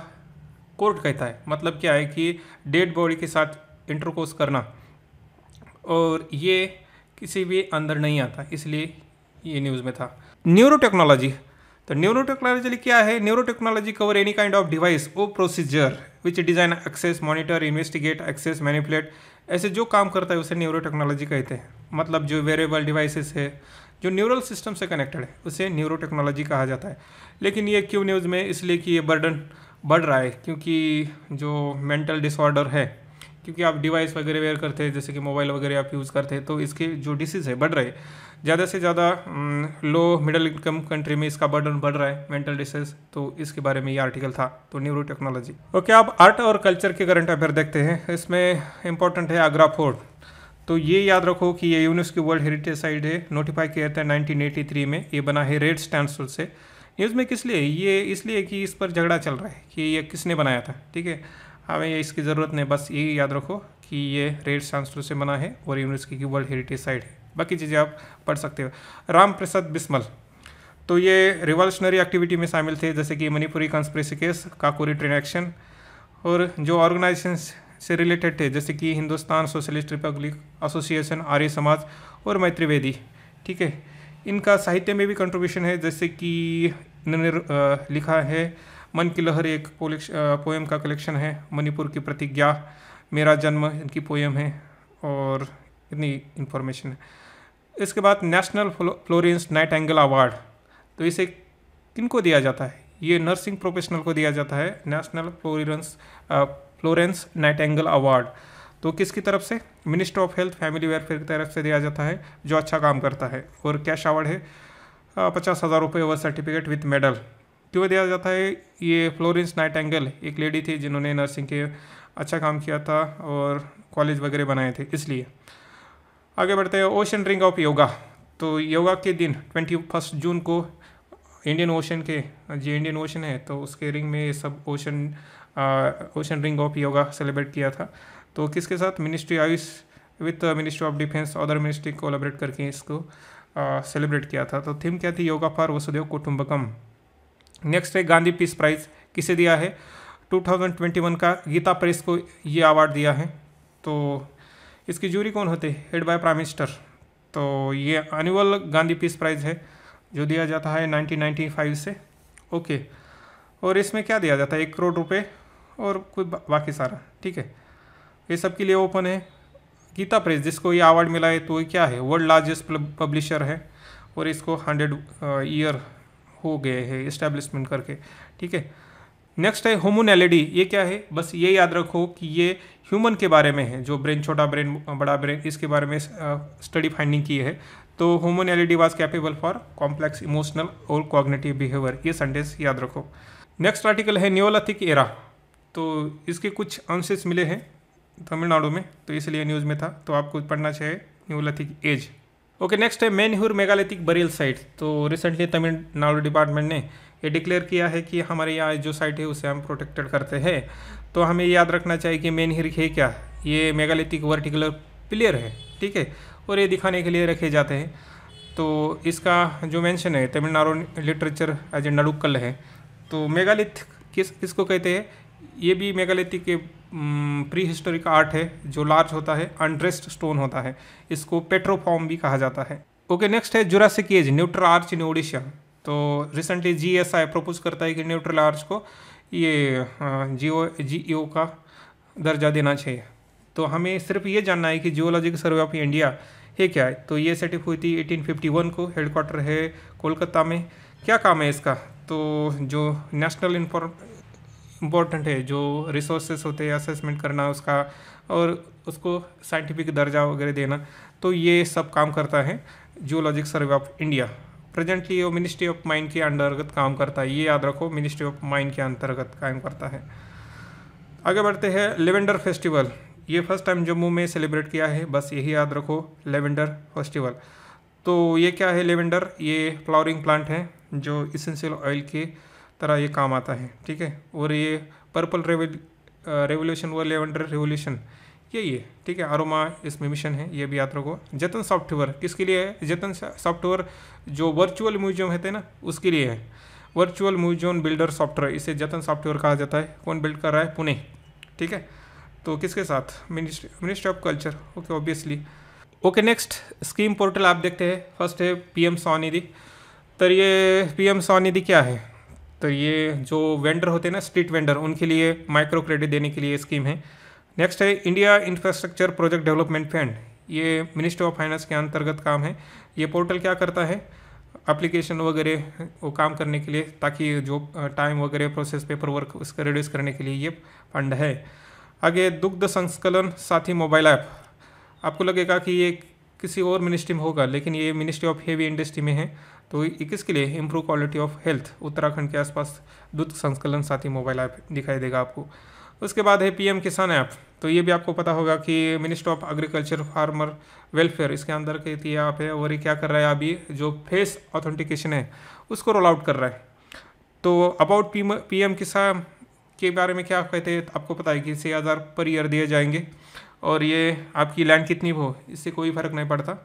कोर्ट कहता है। मतलब क्या है कि डेड बॉडी के साथ इंटरकोर्स करना, और ये किसी भी अंदर नहीं आता, इसलिए ये न्यूज़ में था। न्यूरो टेक्नोलॉजी, तो न्यूरो टेक्नोलॉजी क्या है, neurotechnology cover any kind of device और procedure which design, access, monitor, investigate, access, manipulate, ऐसे जो काम करता है उसे न्यूरो टेक्नोलॉजी कहते हैं। मतलब जो वेरिएबल डिवाइसेस है, जो न्यूरल सिस्टम से कनेक्टेड है, उसे न्यूरो टेक्नोलॉजी कहा जाता है। लेकिन ये क्यों न्यूज़ में, इसलिए कि ये बर्डन बढ़ रहा है, क्योंकि जो मेंटल डिसऑर्डर है क्योंकि आप डिवाइस वगैरह वेयर करते हैं, जैसे कि मोबाइल वगैरह आप यूज़ करते हैं, तो इसके जो डिसीज़ है बढ़ रहे हैं ज़्यादा से ज़्यादा। लो मिडिल इनकम कंट्री में इसका बर्डन बढ़ रहा है, मेंटल डिसीज। तो इसके बारे में ये आर्टिकल था, तो न्यूरो टेक्नोलॉजी। ओके, आप आर्ट और कल्चर के करंट अफेयर देखते हैं। इसमें इंपॉर्टेंट है आगरा फोर्ट। तो ये याद रखो कि ये यूनेस्को वर्ल्ड हेरिटेज साइट है, नोटिफाई किया था 1983 में। ये बना है रेड स्टैंडस्टिल से। न्यूज़ में किस लिए? ये इसलिए कि इस पर झगड़ा चल रहा है कि ये किसने बनाया था। ठीक है, हमें ये इसकी ज़रूरत नहीं, बस ये याद रखो कि ये रेड सैंडस्टोन से बना है और यूनेस्को की वर्ल्ड हेरिटेज साइट है। बाकी चीज़ें आप पढ़ सकते हो। राम प्रसाद बिस्मल, तो ये रिवॉल्यूशनरी एक्टिविटी में शामिल थे, जैसे कि Manipuri conspiracy case, Kakori train action, और जो ऑर्गेनाइजेशन से रिलेटेड थे, जैसे कि Hindustan socialist Republic association, Arya Samaj और मैत्री वेदी। ठीक है, इनका साहित्य में भी कंट्रीब्यूशन है, जैसे कि इन्होंने लिखा है मन की लहर, एक पोएम का कलेक्शन है। मणिपुर की प्रतिज्ञा, मेरा जन्म, इनकी पोएम है, और इतनी इन्फॉर्मेशन है। इसके बाद नेशनल फ्लोरेंस नाइटिंगेल अवार्ड, तो इसे किनको दिया जाता है? ये नर्सिंग प्रोफेशनल को दिया जाता है, नेशनल फ्लोरेंस नाइटिंगेल अवार्ड। तो किसकी तरफ से? Minister of health family welfare की तरफ से दिया जाता है, जो अच्छा काम करता है। और कैश अवार्ड है 50,000 रुपये और सर्टिफिकेट विथ मेडल। क्यों दिया जाता है? ये फ्लोरेंस नाइटिंगेल एक लेडी थी जिन्होंने नर्सिंग के अच्छा काम किया था और कॉलेज वगैरह बनाए थे, इसलिए। आगे बढ़ते हैं। ओशन रिंग ऑफ योगा, तो योगा के दिन 21 जून को इंडियन ओशन के, जो इंडियन ओशन है तो उसके रिंग में सब ocean ring of yoga celebrate किया था। तो किसके साथ? Ministry Ayush with ministry of defence, other ministry collaborate करके इसको सेलिब्रेट किया था। तो थीम क्या थी? योगा फॉर वसुधैव कुटुंबकम। नेक्स्ट है गांधी पीस प्राइज़, किसे दिया है? 2021 का गीता प्रेस को ये अवार्ड दिया है। तो इसकी जूरी कौन होते हैं? Head by prime minister. तो ये एनुअल गांधी पीस प्राइज़ है जो दिया जाता है 1995 से। ओके, और इसमें क्या दिया जाता है? 1 करोड़ रुपए और कुछ बाकी सारा। ठीक है, ये सब के लिए ओपन है। गीता प्रेस जिसको ये अवार्ड मिला है, तो ये क्या है? वर्ल्ड लार्जेस्ट पब्लिशर है और इसको 100 ईयर हो गए हैं इस्टेब्लिशमेंट करके। ठीक है, नेक्स्ट है ह्यूमन एलईडी। ये क्या है? बस ये याद रखो कि ये ह्यूमन के बारे में है, जो ब्रेन, छोटा ब्रेन, बड़ा ब्रेन, इसके बारे में स्टडी फाइंडिंग की है। तो human LED was capable for complex emotional और कॉग्निटिव बिहेवियर। ये सेंटेंस याद रखो। नेक्स्ट आर्टिकल है न्योलिथिक एरा, तो इसके कुछ आंसर्स मिले हैं तमिलनाडु में, तो इसलिए न्यूज़ में था, तो आपको पढ़ना चाहिए न्योलिथिक एज। ओके, नेक्स्ट है मैनह्यूर मेगालिथिक बरियल साइट। तो रिसेंटली तमिलनाडु डिपार्टमेंट ने ये डिक्लेयर किया है कि हमारे यहाँ जो साइट है उसे हम प्रोटेक्टेड करते हैं। तो हमें याद रखना चाहिए कि मैनह्यूर है क्या? ये मेगालिथिक वर्टिकुलर पिलियर है। ठीक है, और ये दिखाने के लिए रखे जाते हैं। तो इसका जो मेंशन है तमिलनाडु लिटरेचर एज ए नडुक्कल है। तो मेगालिथ किसको कहते हैं? ये भी मेगालिथिक के प्री हिस्टोरिक आर्ट है जो लार्ज होता है, अनड्रेस्ड स्टोन होता है। इसको पेट्रोफॉर्म भी कहा जाता है। ओके, नेक्स्ट है जुरासिक एज, न्यूट्रल आर्च इन ओडिशा। तो रिसेंटली जीएसआई प्रपोज करता है कि न्यूट्रल आर्च को ये जीओ का दर्जा देना चाहिए। तो हमें सिर्फ ये जानना है कि जियोलॉजिकल सर्वे ऑफ इंडिया है क्या है। तो ये सेटअप हुई थी 1851 को, हेडक्वार्टर है कोलकाता में। क्या काम है इसका? तो जो नेशनल इम्पोर्टेंट है, जो रिसोर्सेस होते हैं असेसमेंट करना उसका, और उसको साइंटिफिक दर्जा वगैरह देना, तो ये सब काम करता है geologic survey of India. Presently वो मिनिस्ट्री ऑफ माइन के अंतर्गत काम करता है। ये याद रखो, मिनिस्ट्री ऑफ माइन के अंतर्गत काम करता है। आगे बढ़ते हैं। लेवेंडर फेस्टिवल, ये फर्स्ट टाइम जम्मू में सेलिब्रेट किया है, बस यही याद रखो, लेवेंडर फेस्टिवल। तो ये क्या है? लेवेंडर ये फ्लावरिंग प्लांट है जो इसेंशियल ऑयल के तरह ये काम आता है। ठीक है, और ये पर्पल रेवोल्यूशन व लेवेंडर रेवोल्यूशन यही है। ठीक है, अरोमा इसमें मिशन है, ये भी याद रखो। जतन सॉफ्टवेयर किसके लिए है? जतन सॉफ्टवेयर जो वर्चुअल म्यूजियम होते हैं ना, उसके लिए है। वर्चुअल म्यूजियम बिल्डर सॉफ्टवेयर, इसे जतन सॉफ्टवेयर कहा जाता है। कौन बिल्ड कर रहा है? पुणे। ठीक है, तो किसके साथ? Ministry of culture. Okay, obviously. Okay, next scheme portal आप देखते हैं। फर्स्ट है पीएम स्वनिधि। तो ये पीएम स्वनिधि क्या है? तो ये जो वेंडर होते हैं ना, स्ट्रीट वेंडर, उनके लिए माइक्रो क्रेडिट देने के लिए स्कीम है। नेक्स्ट है India infrastructure project development fund, ये मिनिस्ट्री ऑफ फाइनेंस के अंतर्गत काम है। ये पोर्टल क्या करता है? एप्लीकेशन वगैरह वो काम करने के लिए, ताकि जो टाइम वगैरह प्रोसेस पेपर वर्क उसका रिड्यूस करने के लिए ये फंड है। आगे दुग्ध संस्कलन साथी मोबाइल ऐप। आपको लगेगा कि ये किसी और मिनिस्ट्री में होगा, लेकिन ये मिनिस्ट्री ऑफ हेवी इंडस्ट्री में है। तो ये किसके लिए? Improve quality of health. Uttarakhand के आसपास दुग्ध संस्कलन साथी मोबाइल ऐप दिखाई देगा आपको। उसके बाद है पीएम किसान ऐप। तो ये भी आपको पता होगा कि ministry of agriculture farmer welfare इसके अंदर के ये ऐप है, और ये क्या कर रहा है, अभी जो फेस ऑथेंटिकेशन है उसको रोल आउट कर रहा है। तो अबाउट पीएम किसान के बारे में क्या कहते हैं, आपको पता है कि 6,000 पर ईयर दिए जाएंगे, और ये आपकी लैंड कितनी हो इससे कोई फ़र्क नहीं पड़ता।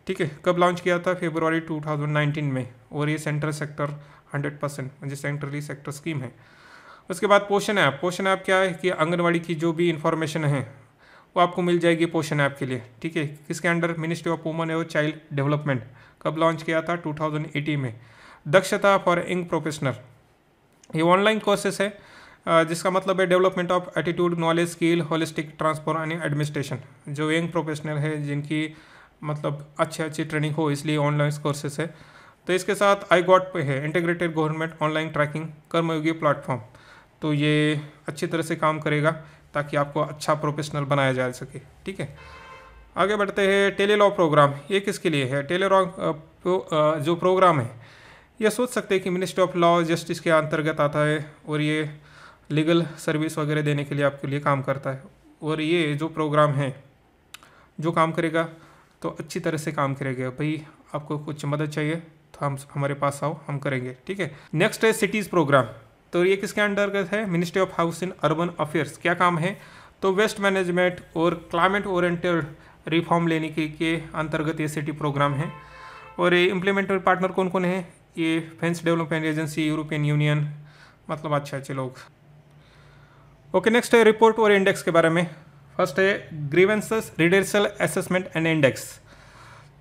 ठीक है, कब लॉन्च किया था? फरवरी 2019 में, और ये सेंट्रल सेक्टर 100% म्हणजे सेंट्रली सेक्टर स्कीम है। उसके बाद पोषण ऐप। पोषण ऐप क्या है कि आंगनवाड़ी की जो भी इंफॉर्मेशन है वो आपको मिल जाएगी पोषण ऐप के लिए। ठीक है, किसके under? Ministry of women and child development. कब लॉन्च किया था? 2018 में। दक्षता फॉर यंग प्रोफेशनल, ये ऑनलाइन कोर्सेस है, जिसका मतलब है development of attitude, knowledge, skill, holistic transfer and administration. जो यंग प्रोफेशनल है जिनकी मतलब अच्छी ट्रेनिंग हो, इसलिए ऑनलाइन कोर्सेस है। तो इसके साथ आई गॉट पे है, इंटीग्रेटेड गवर्नमेंट ऑनलाइन ट्रैकिंग कर्मयोगी प्लेटफॉर्म। तो ये अच्छी तरह से काम करेगा ताकि आपको अच्छा प्रोफेशनल बनाया जा सके। ठीक है, आगे बढ़ते हैं। टेली लॉ प्रोग्राम, ये किसके लिए है? टेली लॉ जो प्रोग्राम है, ये सोच सकते हैं कि मिनिस्ट्री ऑफ लॉ जस्टिस के अंतर्गत आता है, और ये लीगल सर्विस वगैरह देने के लिए आपके लिए काम करता है। और ये जो प्रोग्राम है जो काम करेगा तो अच्छी तरह से काम करेगा। भाई आपको कुछ मदद चाहिए तो हम हमारे पास आओ, हम करेंगे। ठीक है, नेक्स्ट है सिटीज़ प्रोग्राम। तो ये किसके अंतर्गत है? Ministry of house and urban affairs. क्या काम है? तो वेस्ट मैनेजमेंट और क्लाइमेट ओरिएंटेड रिफॉर्म लेने के अंतर्गत ये सिटी प्रोग्राम है। और ये इम्प्लीमेंटरी पार्टनर कौन कौन है? ये French development agency, European Union, मतलब अच्छे लोग। ओके, नेक्स्ट है रिपोर्ट और इंडेक्स के बारे में। फर्स्ट है grievances redressal assessment and index.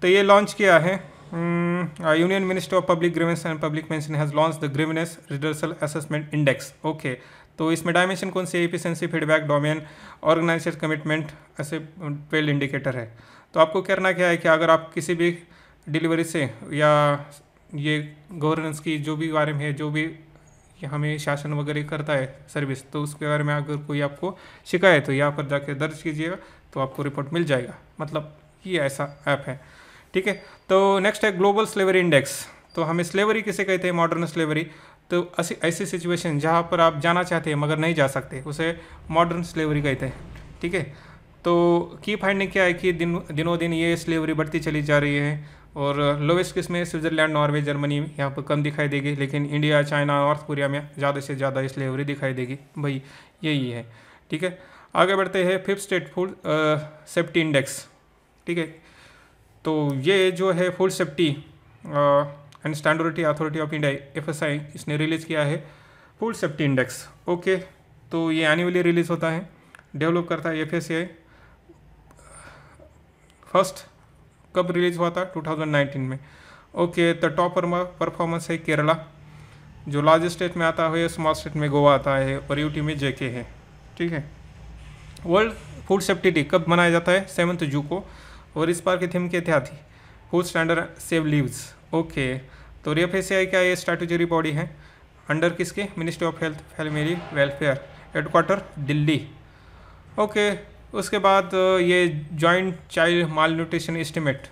तो ये लॉन्च किया है union ministry of public grievance and public pension has launch the grievance redressal assessment index. Okay, तो इसमें डायमेंशन कौन से? Efficiency, feedback, domain, organisation commitment, ऐसे 12 इंडिकेटर है। तो आपको करना क्या है कि अगर आप किसी भी डिलीवरी से या ये गवर्नेंस की जो भी बारे में है, जो भी हमें शासन वगैरह करता है सर्विस, तो उसके बारे में अगर कोई आपको शिकायत तो यहाँ पर जाके दर्ज कीजिएगा तो आपको रिपोर्ट मिल जाएगा। मतलब ये ऐसा ऐप है। ठीक है, तो नेक्स्ट है ग्लोबल स्लेवरी इंडेक्स। तो हमें स्लेवरी किसे कहते हैं? Modern slavery. तो ऐसी सिचुएशन जहाँ पर आप जाना चाहते हैं मगर नहीं जा सकते, उसे मॉडर्न स्लेवरी कहते हैं। ठीक है, तो की फाइंडिंग क्या है कि दिनों दिन ये स्लेवरी बढ़ती चली जा रही है, और लोवेस्ट किस्में स्विट्ज़रलैंड, नॉर्वे, जर्मनी यहाँ पर कम दिखाई देगी, लेकिन इंडिया, चाइना, नॉर्थ कोरिया में ज़्यादा से ज़्यादा स्लेवरी दिखाई देगी। भाई यही है। ठीक है, आगे बढ़ते हैं। 5th state food safety index. ठीक है, तो ये जो है food safety and standard authority of India FSI, इसने रिलीज़ किया है फूड सेफ्टी इंडेक्स। ओके, तो ये एनुअली रिलीज़ होता है, डेवलप करता है FSI। फर्स्ट कब रिलीज़ हुआ था? 2019 में। ओके, तो टॉप परफॉर्मेंस है केरला, जो लार्जेस्ट स्टेट में आता है, स्मॉल स्टेट में गोवा आता है, और यूटी में JK है। ठीक है, वर्ल्ड फूड सेफ्टी डे कब मनाया जाता है? 7 जून को, और इस बार की थीम क्या थी? Food standard save lives. Okay, तो FSI क्या ये स्टैट्यूटरी बॉडी है अंडर किसके? Ministry of health family welfare, headquarter Delhi. Okay, उसके बाद ये joint child malnutrition estimate,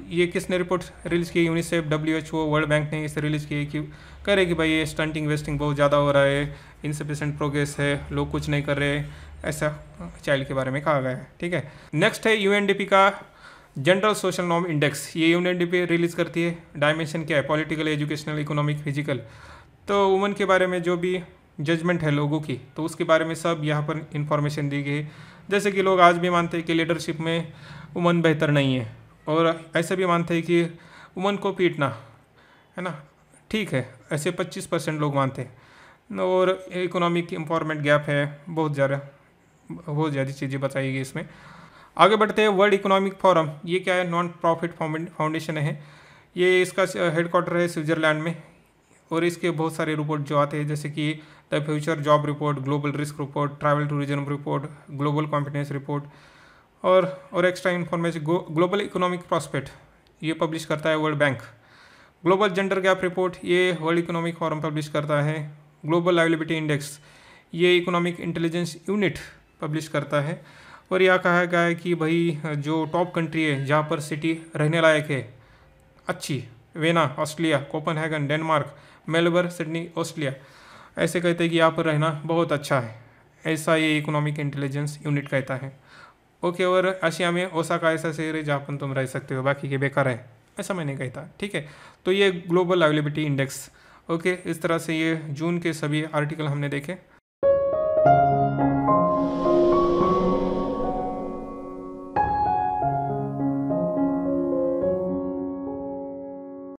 ये किसने रिपोर्ट रिलीज़ की? यूनिसेफ, WHO, वर्ल्ड बैंक ने इसे रिलीज़ की कि कह रहे कि भाई ये स्टंटिंग वेस्टिंग बहुत ज़्यादा हो रहा है, इनसफिशेंट प्रोग्रेस है, लोग कुछ नहीं कर रहे, ऐसा चाइल्ड के बारे में कहा गया है। ठीक है, नेक्स्ट है UNDP का जनरल सोशल नॉर्म इंडेक्स। ये UNDP रिलीज़ करती है। डायमेंशन क्या है? Political, educational, economic, physical. तो वुमन के बारे में जो भी जजमेंट है लोगों की, तो उसके बारे में सब यहाँ पर इंफॉर्मेशन दी गई है। जैसे कि लोग आज भी मानते हैं कि लीडरशिप में वुमन बेहतर नहीं है, और ऐसे भी मानते हैं कि वुमन को पीटना है ना ठीक है, ऐसे 25% लोग मानते हैं। और इकोनॉमिक एम्पावरमेंट गैप है, बहुत ज़्यादा चीज़ें बताई गई इसमें। आगे बढ़ते हैं। वर्ल्ड इकोनॉमिक फोरम, ये क्या है? नॉन प्रॉफिट फाउंडेशन है। ये इसका हेडक्वार्टर है स्विट्ज़रलैंड में, और इसके बहुत सारे रिपोर्ट जो आते हैं, जैसे कि the future job report, global risk report, travel tourism report, global competence report, और extra information global economic prospect, ये पब्लिश करता है world bank. Global gender gap report, ये वर्ल्ड इकोनॉमिक फोरम पब्लिश करता है। ग्लोबल लाइबिलिटी इंडेक्स, ये economic intelligence unit publish करता है। और यह कहा गया है कि भाई जो टॉप कंट्री है जहाँ पर सिटी रहने लायक है अच्छी, vena Austria, Copenhagen Denmark, Melbourne Sydney Austria, ऐसे कहते हैं कि यहाँ पर रहना बहुत अच्छा है, ऐसा ये इकोनॉमिक इंटेलिजेंस यूनिट कहता है। ओके, और एशिया में ओसाका ऐसा शहर है जहाँ पर तुम रह सकते हो, बाकी के बेकार है, ऐसा मैं नहीं कहता, ठीक है। तो ये ग्लोबल अवेलेबिलिटी इंडेक्स। ओके, इस तरह से ये जून के सभी आर्टिकल हमने देखे।